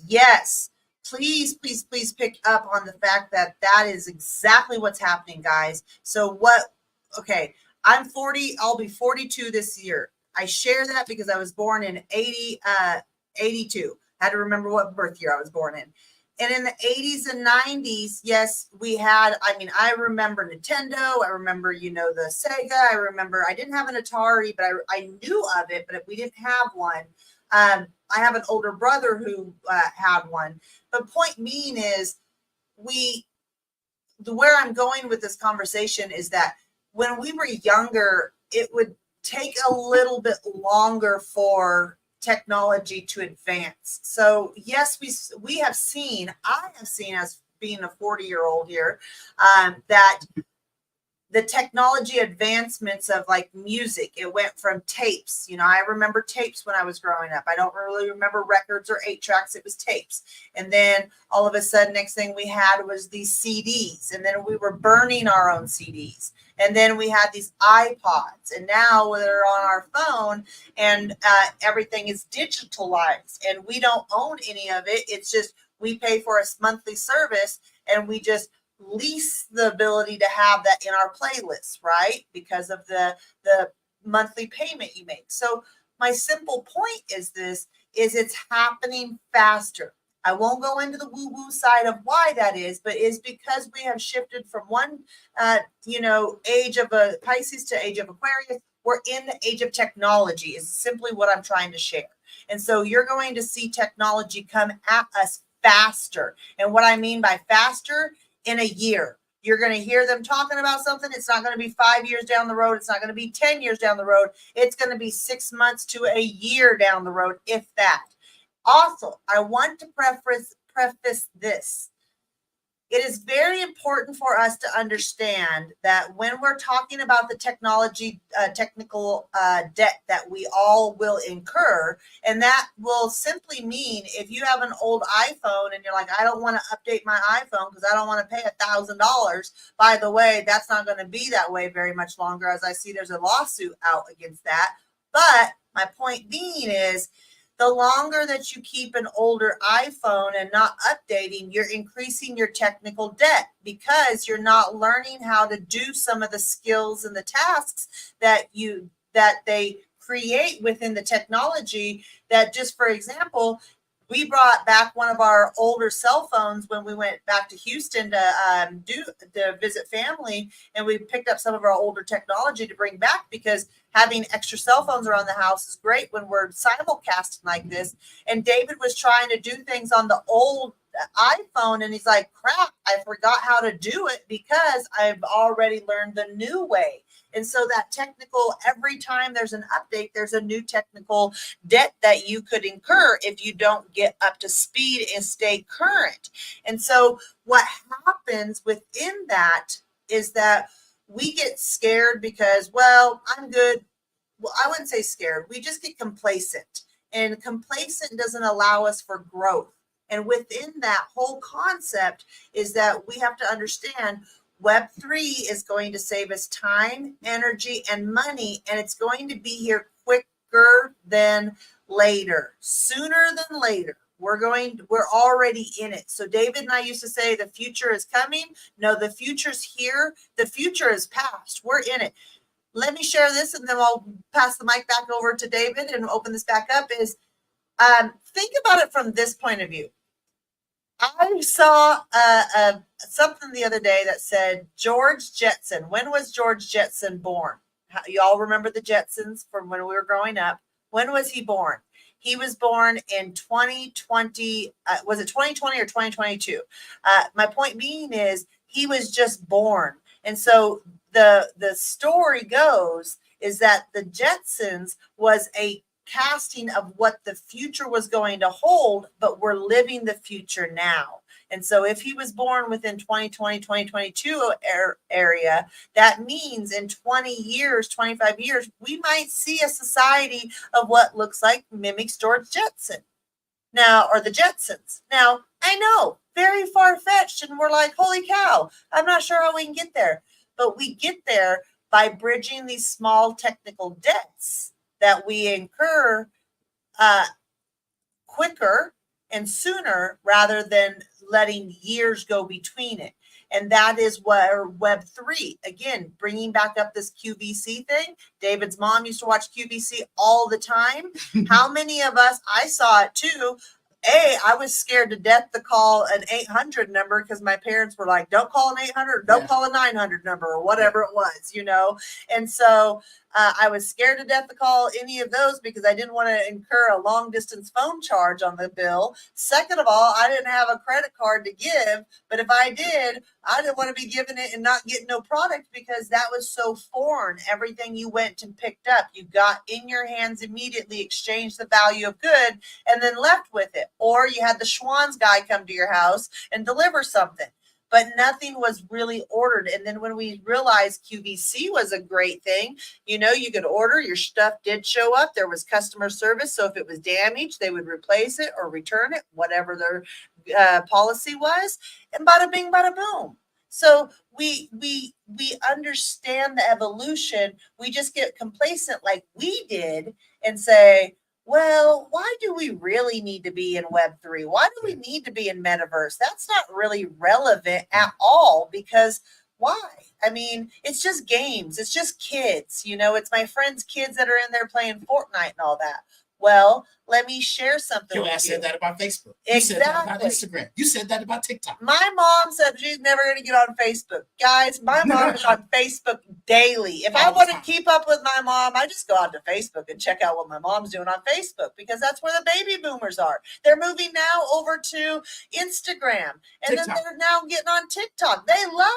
Yes. Please, please, please pick up on the fact that that is exactly what's happening, guys. So I'm 40. I'll be 42 this year. I share that because I was born in 82. I had to remember what birth year I was born in. And in the 80s and 90s, yes, we had, I remember Nintendo. I remember, the Sega. I didn't have an Atari, but I knew of it, but we didn't have one. I have an older brother who had one. But point being is, where I'm going with this conversation is that when we were younger, it would take a little bit longer for technology to advance. So yes, I have seen as being a 40-year-old here, that the technology advancements of like music, it went from tapes. I remember tapes when I was growing up. I don't really remember records or 8-tracks. It was tapes. And then all of a sudden, next thing we had was these CDs. And then we were burning our own CDs. And then we had these iPods. And now they're on our phone and everything is digitalized. And we don't own any of it. It's just we pay for a monthly service and we just lease the ability to have that in our playlist, right? Because of the monthly payment you make. So my simple point is it's happening faster. I won't go into the woo-woo side of why that is, but is because we have shifted from one, age of a Pisces to age of Aquarius. We're in the age of technology is simply what I'm trying to share. And so you're going to see technology come at us faster. And what I mean by faster, in a year. You're going to hear them talking about something. It's not going to be 5 years down the road. It's not going to be 10 years down the road. It's going to be 6 months to a year down the road, if that. Also, I want to preface this. It is very important for us to understand that when we're talking about the technical debt that we all will incur, and that will simply mean if you have an old iPhone and you're like, I don't want to update my iPhone because I don't want to pay $1,000. By the way, that's not going to be that way very much longer, as I see there's a lawsuit out against that. But my point being is, the longer that you keep an older iPhone and not updating, you're increasing your technical debt because you're not learning how to do some of the skills and the tasks that they create within the technology. That, just for example, we brought back one of our older cell phones when we went back to Houston to visit family, and we picked up some of our older technology to bring back because having extra cell phones around the house is great when we're simulcasting like this. And David was trying to do things on the old iPhone, and he's like, crap, I forgot how to do it because I've already learned the new way. And so that technical, every time there's an update, there's a new technical debt that you could incur if you don't get up to speed and stay current. And so what happens within that is that we get scared because, well, I'm good. Well, I wouldn't say scared. We just get complacent, and complacent doesn't allow us for growth. And within that whole concept is that we have to understand Web3 is going to save us time, energy, and money, and it's going to be here quicker than later, sooner than later. We're already in it. So David and I used to say the future is coming. No, the future's here. The future is past. We're in it. Let me share this, and then I'll pass the mic back over to David and open this back up. Think about it from this point of view. I saw something the other day that said George Jetson. When was George Jetson born? You all remember the Jetsons from when we were growing up. When was he born? He was born in 2020. Was it 2020 or 2022? My point being is he was just born. And so the story goes is that the Jetsons was a casting of what the future was going to hold, but we're living the future now. And so if he was born within 2020, 2022 area, that means in 20 years, 25 years, we might see a society of what looks like mimics George Jetson now, or the Jetsons. Now, I know, very far-fetched, and we're like, holy cow, I'm not sure how we can get there. But we get there by bridging these small technical debts that we incur quicker and sooner rather than letting years go between it. And that is where Web3, again, bringing back up this QVC thing. David's mom used to watch QVC all the time. How many of us, I saw it too. I was scared to death to call an 800 number because my parents were like, don't call an 800, don't call a 900 number or whatever it was, And so I was scared to death to call any of those because I didn't want to incur a long distance phone charge on the bill. Second of all, I didn't have a credit card to give, but if I did, I didn't want to be giving it and not getting no product because that was so foreign. Everything you went and picked up, you got in your hands immediately, exchanged the value of good, and then left with it. Or you had the Schwann's guy come to your house and deliver something. But nothing was really ordered. And then when we realized QVC was a great thing, you could order, your stuff did show up. There was customer service. So if it was damaged, they would replace it or return it, whatever their policy was. And bada bing, bada boom. So we understand the evolution. We just get complacent like we did and say, well, why do we really need to be in Web3? Why do we need to be in Metaverse? That's not really relevant at all because why? I mean, it's just games. It's just kids. It's my friends' kids that are in there playing Fortnite and all that. Well, let me share something Your with ass you. said that about Facebook. You said that about Exactly. Instagram. You said that about TikTok. My mom said she's never going to get on Facebook. Guys, my mom is on Facebook daily. If I All the want to time. keep up with my mom, I just go on to Facebook and check out what my mom's doing on Facebook because that's where the baby boomers are. They're moving now over to Instagram and then TikTok. they're now getting on TikTok. They love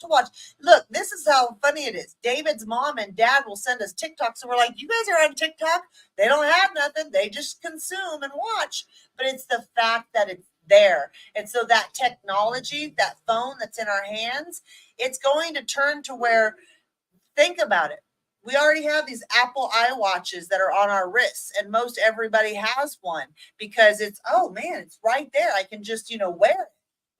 to watch. Look, this is how funny it is. David's mom and dad will send us TikToks and we're like, you guys are on TikTok? They don't have nothing. They just consume and watch. But it's the fact that it's there. And so that technology, that phone that's in our hands, it's going to turn to where, think about it. We already have these Apple iWatches that are on our wrists, and most everybody has one because it's, oh man, it's right there. I can just, wear it.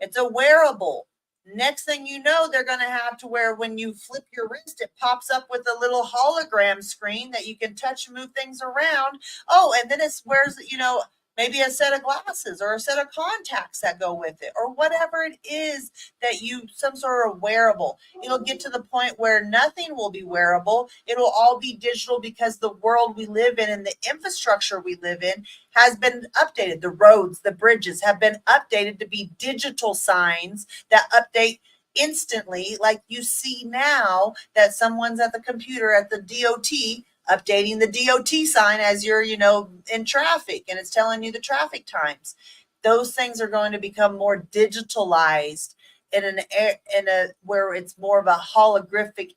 It's a wearable. Next thing you know, they're going to have to where when you flip your wrist, it pops up with a little hologram screen that you can touch and move things around. Oh, and then it's where's, maybe a set of glasses or a set of contacts that go with it or whatever it is that you, some sort of wearable. It'll get to the point where nothing will be wearable. It'll all be digital because the world we live in and the infrastructure we live in has been updated. The roads, the bridges have been updated to be digital signs that update instantly, like you see now that someone's at the computer at the DOT updating the DOT sign as you're, in traffic and it's telling you the traffic times. Those things are going to become more digitalized in a where it's more of a holographic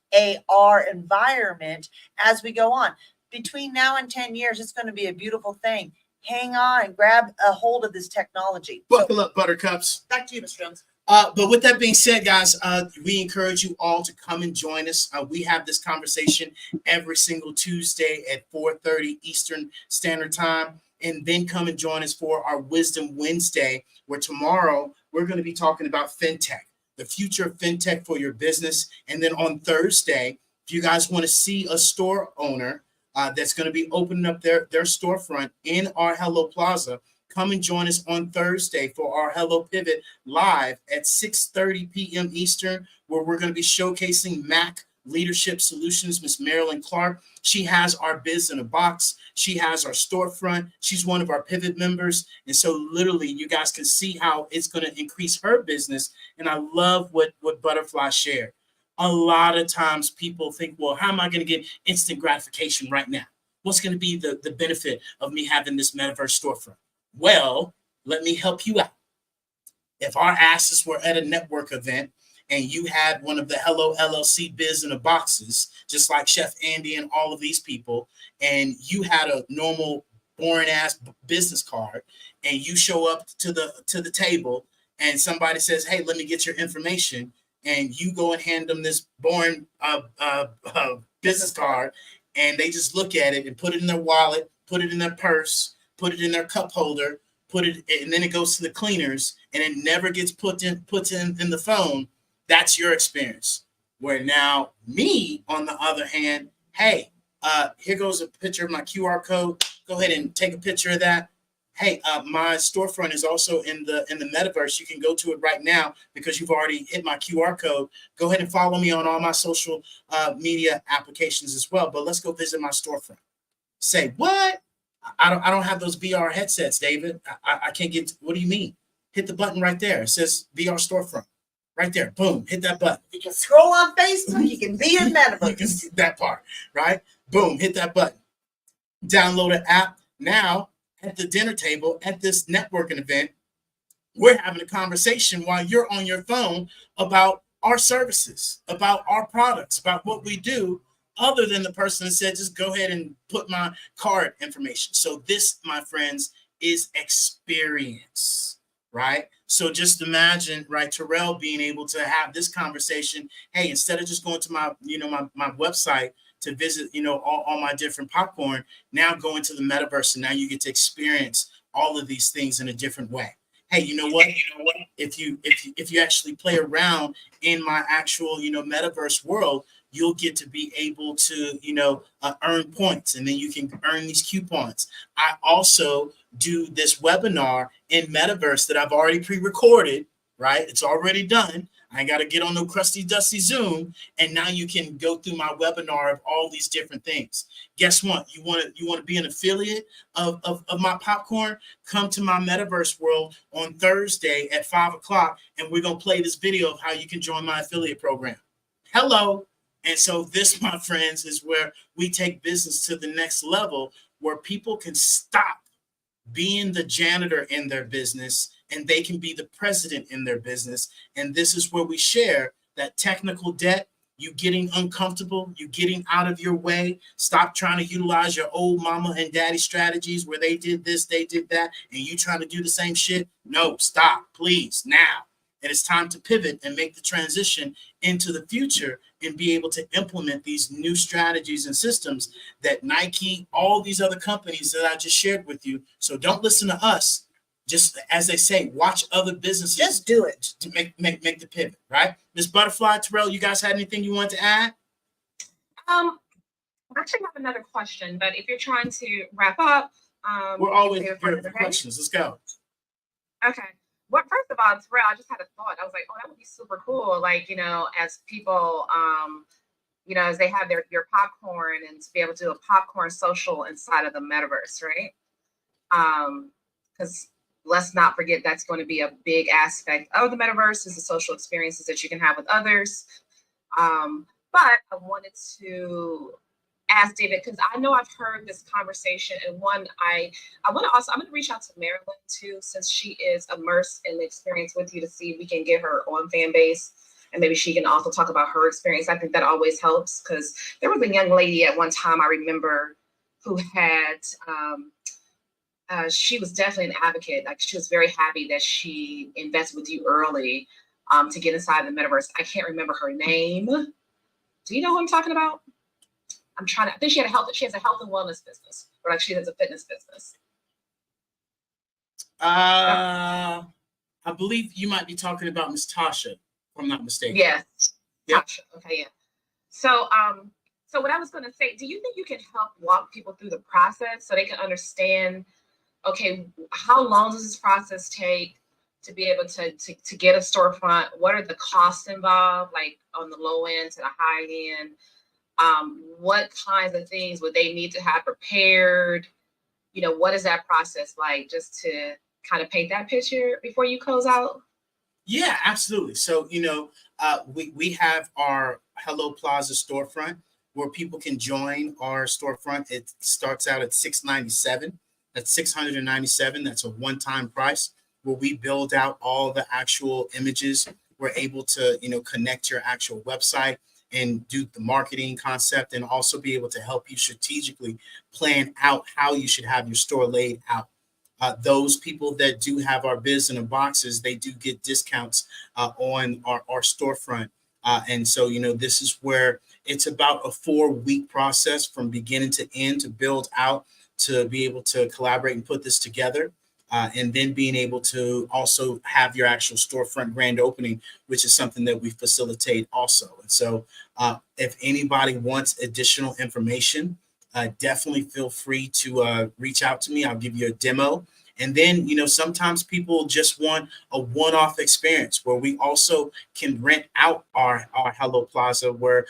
AR environment as we go on. Between now and 10 years, it's going to be a beautiful thing. Hang on and grab a hold of this technology. Buckle up, buttercups. Back to you, Mr. Jones. But with that being said, guys, we encourage you all to come and join us. We have this conversation every single Tuesday at 4:30 Eastern Standard Time. And then come and join us for our Wisdom Wednesday, where tomorrow we're going to be talking about fintech, the future of fintech for your business. And then on Thursday, if you guys want to see a store owner that's going to be opening up their storefront in our Hello Plaza, come and join us on Thursday for our Hello Pivot live at 6:30 p.m. Eastern, where we're going to be showcasing Mac Leadership Solutions, Miss Marilyn Clark. She has our Biz in a Box. She has our storefront. She's one of our Pivot members. And so literally you guys can see how it's going to increase her business. And I love what Butterfly shared. A lot of times people think, well, how am I going to get instant gratification right now? What's going to be the benefit of me having this metaverse storefront? Well, let me help you out. If our asses were at a network event and you had one of the Hello LLC Biz in a Boxes, just like Chef Andy and all of these people, and you had a normal boring ass business card, and you show up to the table, and somebody says, "Hey, let me get your information," and you go and hand them this boring business card, and they just look at it and put it in their wallet, put it in their purse, put it in their cup holder, put it, and then it goes to the cleaners, and it never gets put in the phone. That's your experience. Where now me, on the other hand, hey, here goes a picture of my QR code. Go ahead and take a picture of that. Hey, my storefront is also in the metaverse. You can go to it right now because you've already hit my QR code. Go ahead and follow me on all my social media applications as well. But let's go visit my storefront. Say what? I don't have those VR headsets, David. I can't get. What do you mean? Hit the button right there. It says VR storefront. Right there. Boom. Hit that button. You can scroll on Facebook. You can be in metaverse. You can see that part, right? Boom. Hit that button. Download an app. Now at the dinner table at this networking event, we're having a conversation while you're on your phone about our services, about our products, about what we do, other than the person that said, just go ahead and put my card information. So this, my friends, is experience, right? So just imagine, right, Terrell being able to have this conversation. Hey, instead of just going to my website to visit, all my different popcorn, now go into the metaverse and now you get to experience all of these things in a different way. Hey, you know what? If you actually play around in my actual, metaverse world, you'll get to be able to, earn points, and then you can earn these coupons. I also do this webinar in metaverse that I've already pre-recorded, right? It's already done. I got to get on no crusty dusty Zoom, and now you can go through my webinar of all these different things. Guess what? You want to be an affiliate of my popcorn? Come to my metaverse world on Thursday at 5 o'clock, and we're gonna play this video of how you can join my affiliate program. Hello. And so this, my friends, is where we take business to the next level, where people can stop being the janitor in their business and they can be the president in their business. And this is where we share that technical debt, you getting uncomfortable, you getting out of your way. Stop trying to utilize your old mama and daddy strategies where they did this, they did that, and you trying to do the same shit. No, stop, please, now. And it's time to pivot and make the transition into the future and be able to implement these new strategies and systems that Nike, all these other companies that I just shared with you. So don't listen to us. Just as they say, watch other businesses. Just do it to make the pivot, right? Miss Butterfly, Terrell, you guys had anything you want to add? I actually have another question, but if you're trying to wrap up, we're always here for questions. Let's go. Okay. Well, first of all, Terrell, I just had a thought. I was like, oh, that would be super cool. Like, as people, as they have their popcorn, and to be able to do a popcorn social inside of the metaverse, right? Because let's not forget that's going to be a big aspect of the metaverse, is the social experiences that you can have with others. But I wanted to ask David, because I know I've heard this conversation, and I'm going to reach out to Marilyn too, since she is immersed in the experience with you, to see if we can get her on fan base, and maybe she can also talk about her experience. I think that always helps, because there was a young lady at one time I remember who had, she was definitely an advocate. Like, she was very happy that she invested with you early to get inside the metaverse. I can't remember her name. Do you know who I'm talking about? I think she has a health and wellness business, or like she has a fitness business. I believe you might be talking about Miss Tasha, if I'm not mistaken. Yes. Yep. Tasha. Okay, yeah. So what I was going to say, do you think you can help walk people through the process so they can understand, okay, how long does this process take to be able to get a storefront? What are the costs involved, like on the low end to the high end? What kinds of things would they need to have prepared? What is that process like, just to kind of paint that picture before you close out? Yeah, absolutely. So, we have our Hello Plaza storefront where people can join our storefront. It starts out at $697. That's $697. That's a one-time price where we build out all the actual images. We're able to, connect your actual website and do the marketing concept, and also be able to help you strategically plan out how you should have your store laid out. Those people that do have our biz in the boxes, they do get discounts on our storefront. And so, this is where it's about a 4-week process from beginning to end to build out, to be able to collaborate and put this together. And then being able to also have your actual storefront grand opening, which is something that we facilitate also. And so if anybody wants additional information, definitely feel free to reach out to me. I'll give you a demo. And then, sometimes people just want a one-off experience where we also can rent out our Hello Plaza, where,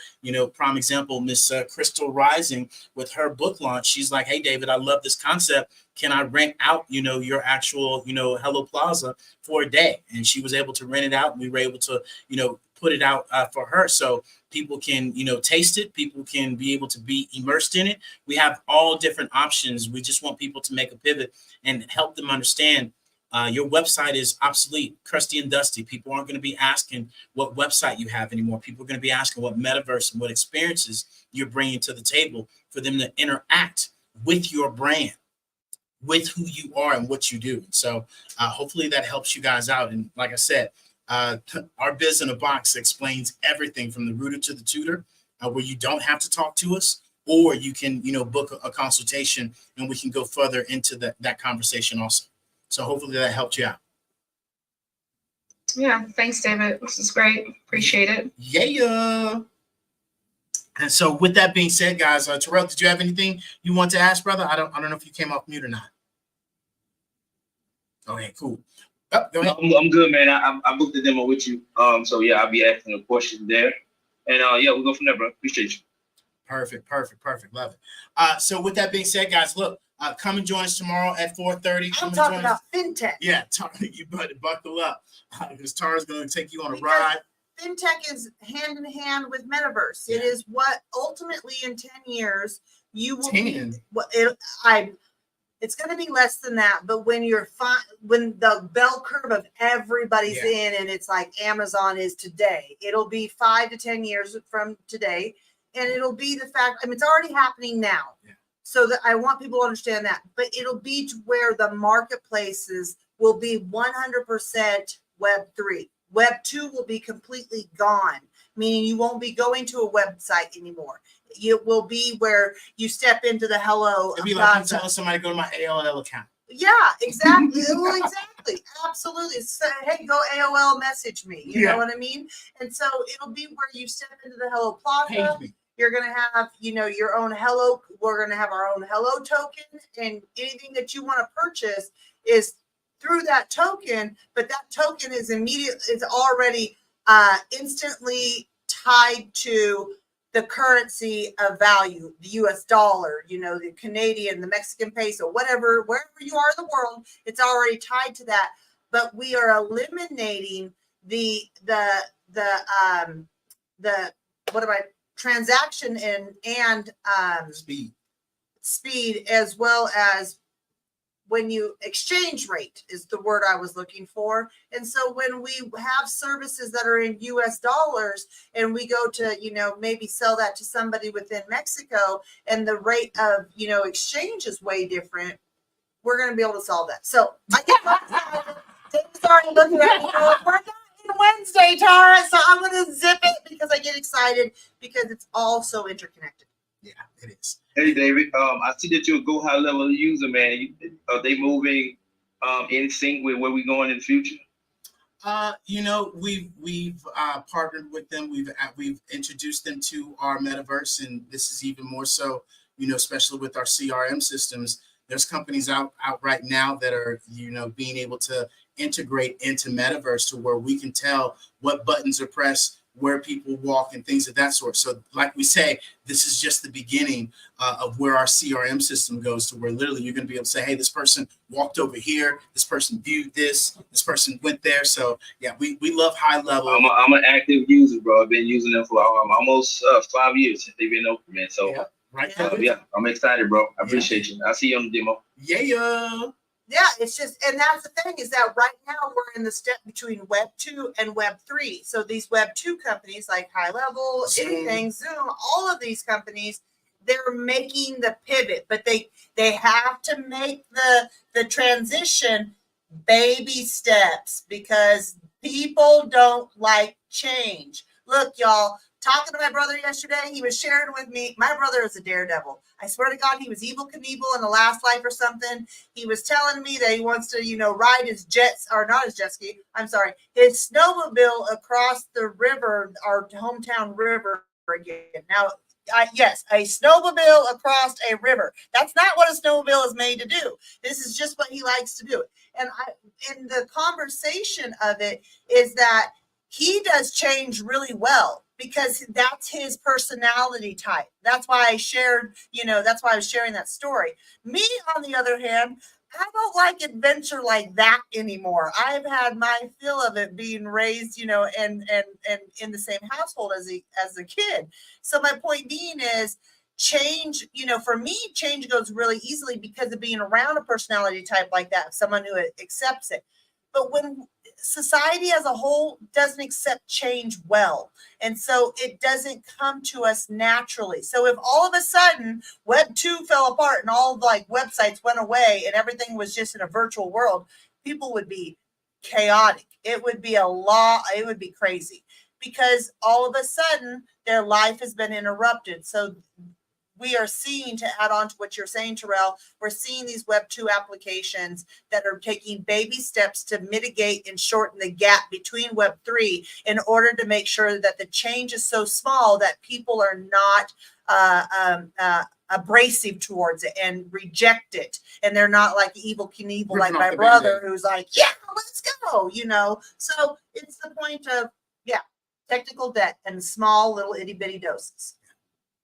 prime example, Miss Crystal Rising, with her book launch, she's like, hey, David, I love this concept. Can I rent out, your actual, Hello Plaza for a day? And she was able to rent it out, and we were able to, put it out for her. So people can, taste it. People can be able to be immersed in it. We have all different options. We just want people to make a pivot and help them understand your website is obsolete, crusty and dusty. People aren't going to be asking what website you have anymore. People are going to be asking what metaverse and what experiences you're bringing to the table for them to interact with your brand, with who you are and what you do. So hopefully that helps you guys out. And like I said, our Biz in a Box explains everything from the rooter to the tutor, where you don't have to talk to us, or you can, book a consultation and we can go further into that conversation also. So hopefully that helped you out. Yeah, thanks, David. This is great. Appreciate it. Yeah. And so with that being said, guys, Terrell, did you have anything you want to ask, brother? I don't know if you came off mute or not. Okay, cool. Oh, go ahead. I'm good, man. I booked the demo with you. So yeah, I'll be asking the questions there, and yeah, we'll go from there, bro. Appreciate you. Perfect. Love it. So with that being said, guys, look, come and join us tomorrow at 4:30. I'm talking about fintech. Yeah, you better buckle up because Tara's going to take you on a ride. Fintech is hand in hand with metaverse. Yeah. It is what ultimately in 10 years you will 10. be. It's going to be less than that, but when when the bell curve of everybody's in, and it's like Amazon is today, it'll be 5 to 10 years from today, and it'll be the fact. I mean, it's already happening now. Yeah. So that I want people to understand that, but it'll be to where the marketplaces will be 100% Web3. Web2 will be completely gone, meaning you won't be going to a website anymore. It will be where you step into the hello. It'd be like you telling somebody to go to my AOL account. Yeah, exactly. Well, exactly. Absolutely. So, hey, go AOL message me. You know what I mean? And so it'll be where you step into the Hello Plaza. Page me. You're going to have, your own Hello. We're going to have our own Hello token, and anything that you want to purchase is through that token, but that token is it's already instantly tied to the currency of value, the US dollar, the Canadian, the Mexican peso, whatever, wherever you are in the world, it's already tied to that. But we are eliminating the transaction and speed, as well as when you exchange rate is the word I was looking for. And so when we have services that are in US dollars and we go to, maybe sell that to somebody within Mexico and the rate of, exchange is way different, we're going to be able to solve that. So I get David's already looking at me. We're not in Wednesday, Tara. So I'm going to zip it because I get excited because it's all so interconnected. Yeah, it is. Hey, David. I see that you're a Go High Level user, man. Are they moving in sync with where we're going in the future? We've partnered with them. We've introduced them to our metaverse, and this is even more so, especially with our CRM systems. There's companies out right now that are, being able to integrate into metaverse to where we can tell what buttons are pressed, where people walk, and things of that sort. So like we say, this is just the beginning of where our CRM system goes, to where literally you're going to be able to say, hey, this person walked over here, this person viewed this person went there. So yeah, we love High Level. I'm an active user, bro. I've been using them for almost 5 years since they've been open, man. So yeah, I'm excited, bro. I appreciate you. I'll see you on the demo. Yeah, it's just, and that's the thing, is that right now we're in the step between Web 2 and Web 3. So these Web 2 companies like High Level, anything, Zoom, all of these companies, they're making the pivot, but they have to make the transition baby steps because people don't like change. Look, y'all, talking to my brother yesterday, he was sharing with me, my brother is a daredevil. I swear to God, he was Evel Knievel in the last life or something. He was telling me that he wants to, ride his not his jet ski, I'm sorry, his snowmobile across the river, our hometown river again. Now, yes, a snowmobile across a river. That's not what a snowmobile is made to do. This is just what he likes to do. And in the conversation of it is that he does change really well because that's his personality type. That's why I shared, that's why I was sharing that story. Me, on the other hand, I don't like adventure like that anymore. I've had my fill of it being raised, and in the same household as a kid. So my point being is change, for me, change goes really easily because of being around a personality type like that, someone who accepts it. But when society as a whole doesn't accept change well, and so it doesn't come to us naturally. So if all of a sudden Web 2 fell apart and all websites went away and everything was just in a virtual world, people would be chaotic. It would be it would be crazy because all of a sudden their life has been interrupted. So we are seeing, to add on to what you're saying, Terrell, we're seeing these Web 2 applications that are taking baby steps to mitigate and shorten the gap between Web 3 in order to make sure that the change is so small that people are not abrasive towards it and reject it. And they're not like Evil Knievel, like Ripping off my the brother, Band-Aid. who's like, yeah, let's go, you know? So it's the point of, yeah, technical debt and small little itty bitty doses.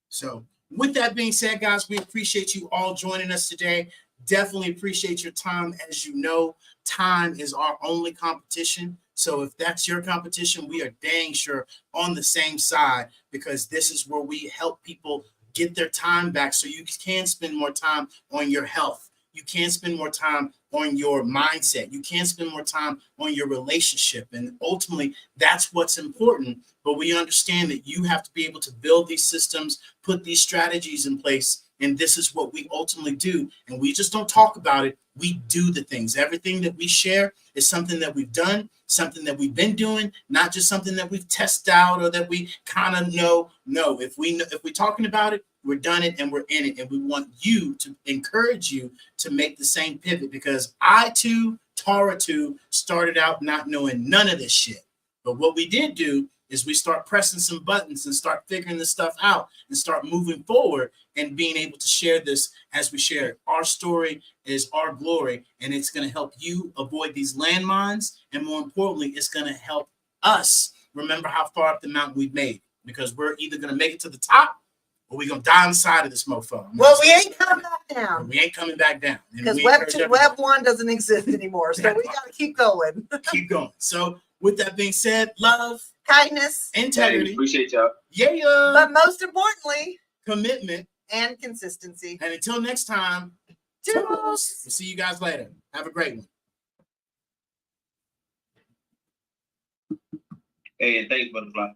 So with that being said, guys, we appreciate you all joining us today. Definitely appreciate your time. As you know, time is our only competition. So if that's your competition, we are dang sure on the same side, because this is where we help people get their time back so you can spend more time on your health. You can spend more time on your mindset. You can spend more time on your relationship. And ultimately, that's what's important. But we understand that you have to be able to build these systems, put these strategies in place. And this is what we ultimately do. And we just don't talk about it. We do the things. Everything that we share is something that we've done, something that we've been doing, not just something that we've tested out or that we kind of know. No, if we're talking about it, we're done it and we're in it. And we want you to encourage you to make the same pivot, because I too, Tara too, started out not knowing none of this shit. But what we did do is we start pressing some buttons and start figuring this stuff out and start moving forward and being able to share this as we share it. Our story is our glory, and it's going to help you avoid these landmines. And more importantly, it's going to help us remember how far up the mountain we've made, because we're either going to make it to the top or we're going to die on the side of this mofo. Well, we ain't coming back down. We ain't coming back down. Because Web 1 doesn't exist anymore. So we got to keep going. Keep going. So with that being said, love, kindness, integrity. Hey, appreciate y'all. Yeah. But most importantly, commitment and consistency. And until next time, toodles. We'll see you guys later. Have a great one. Hey, and thanks, Butterfly.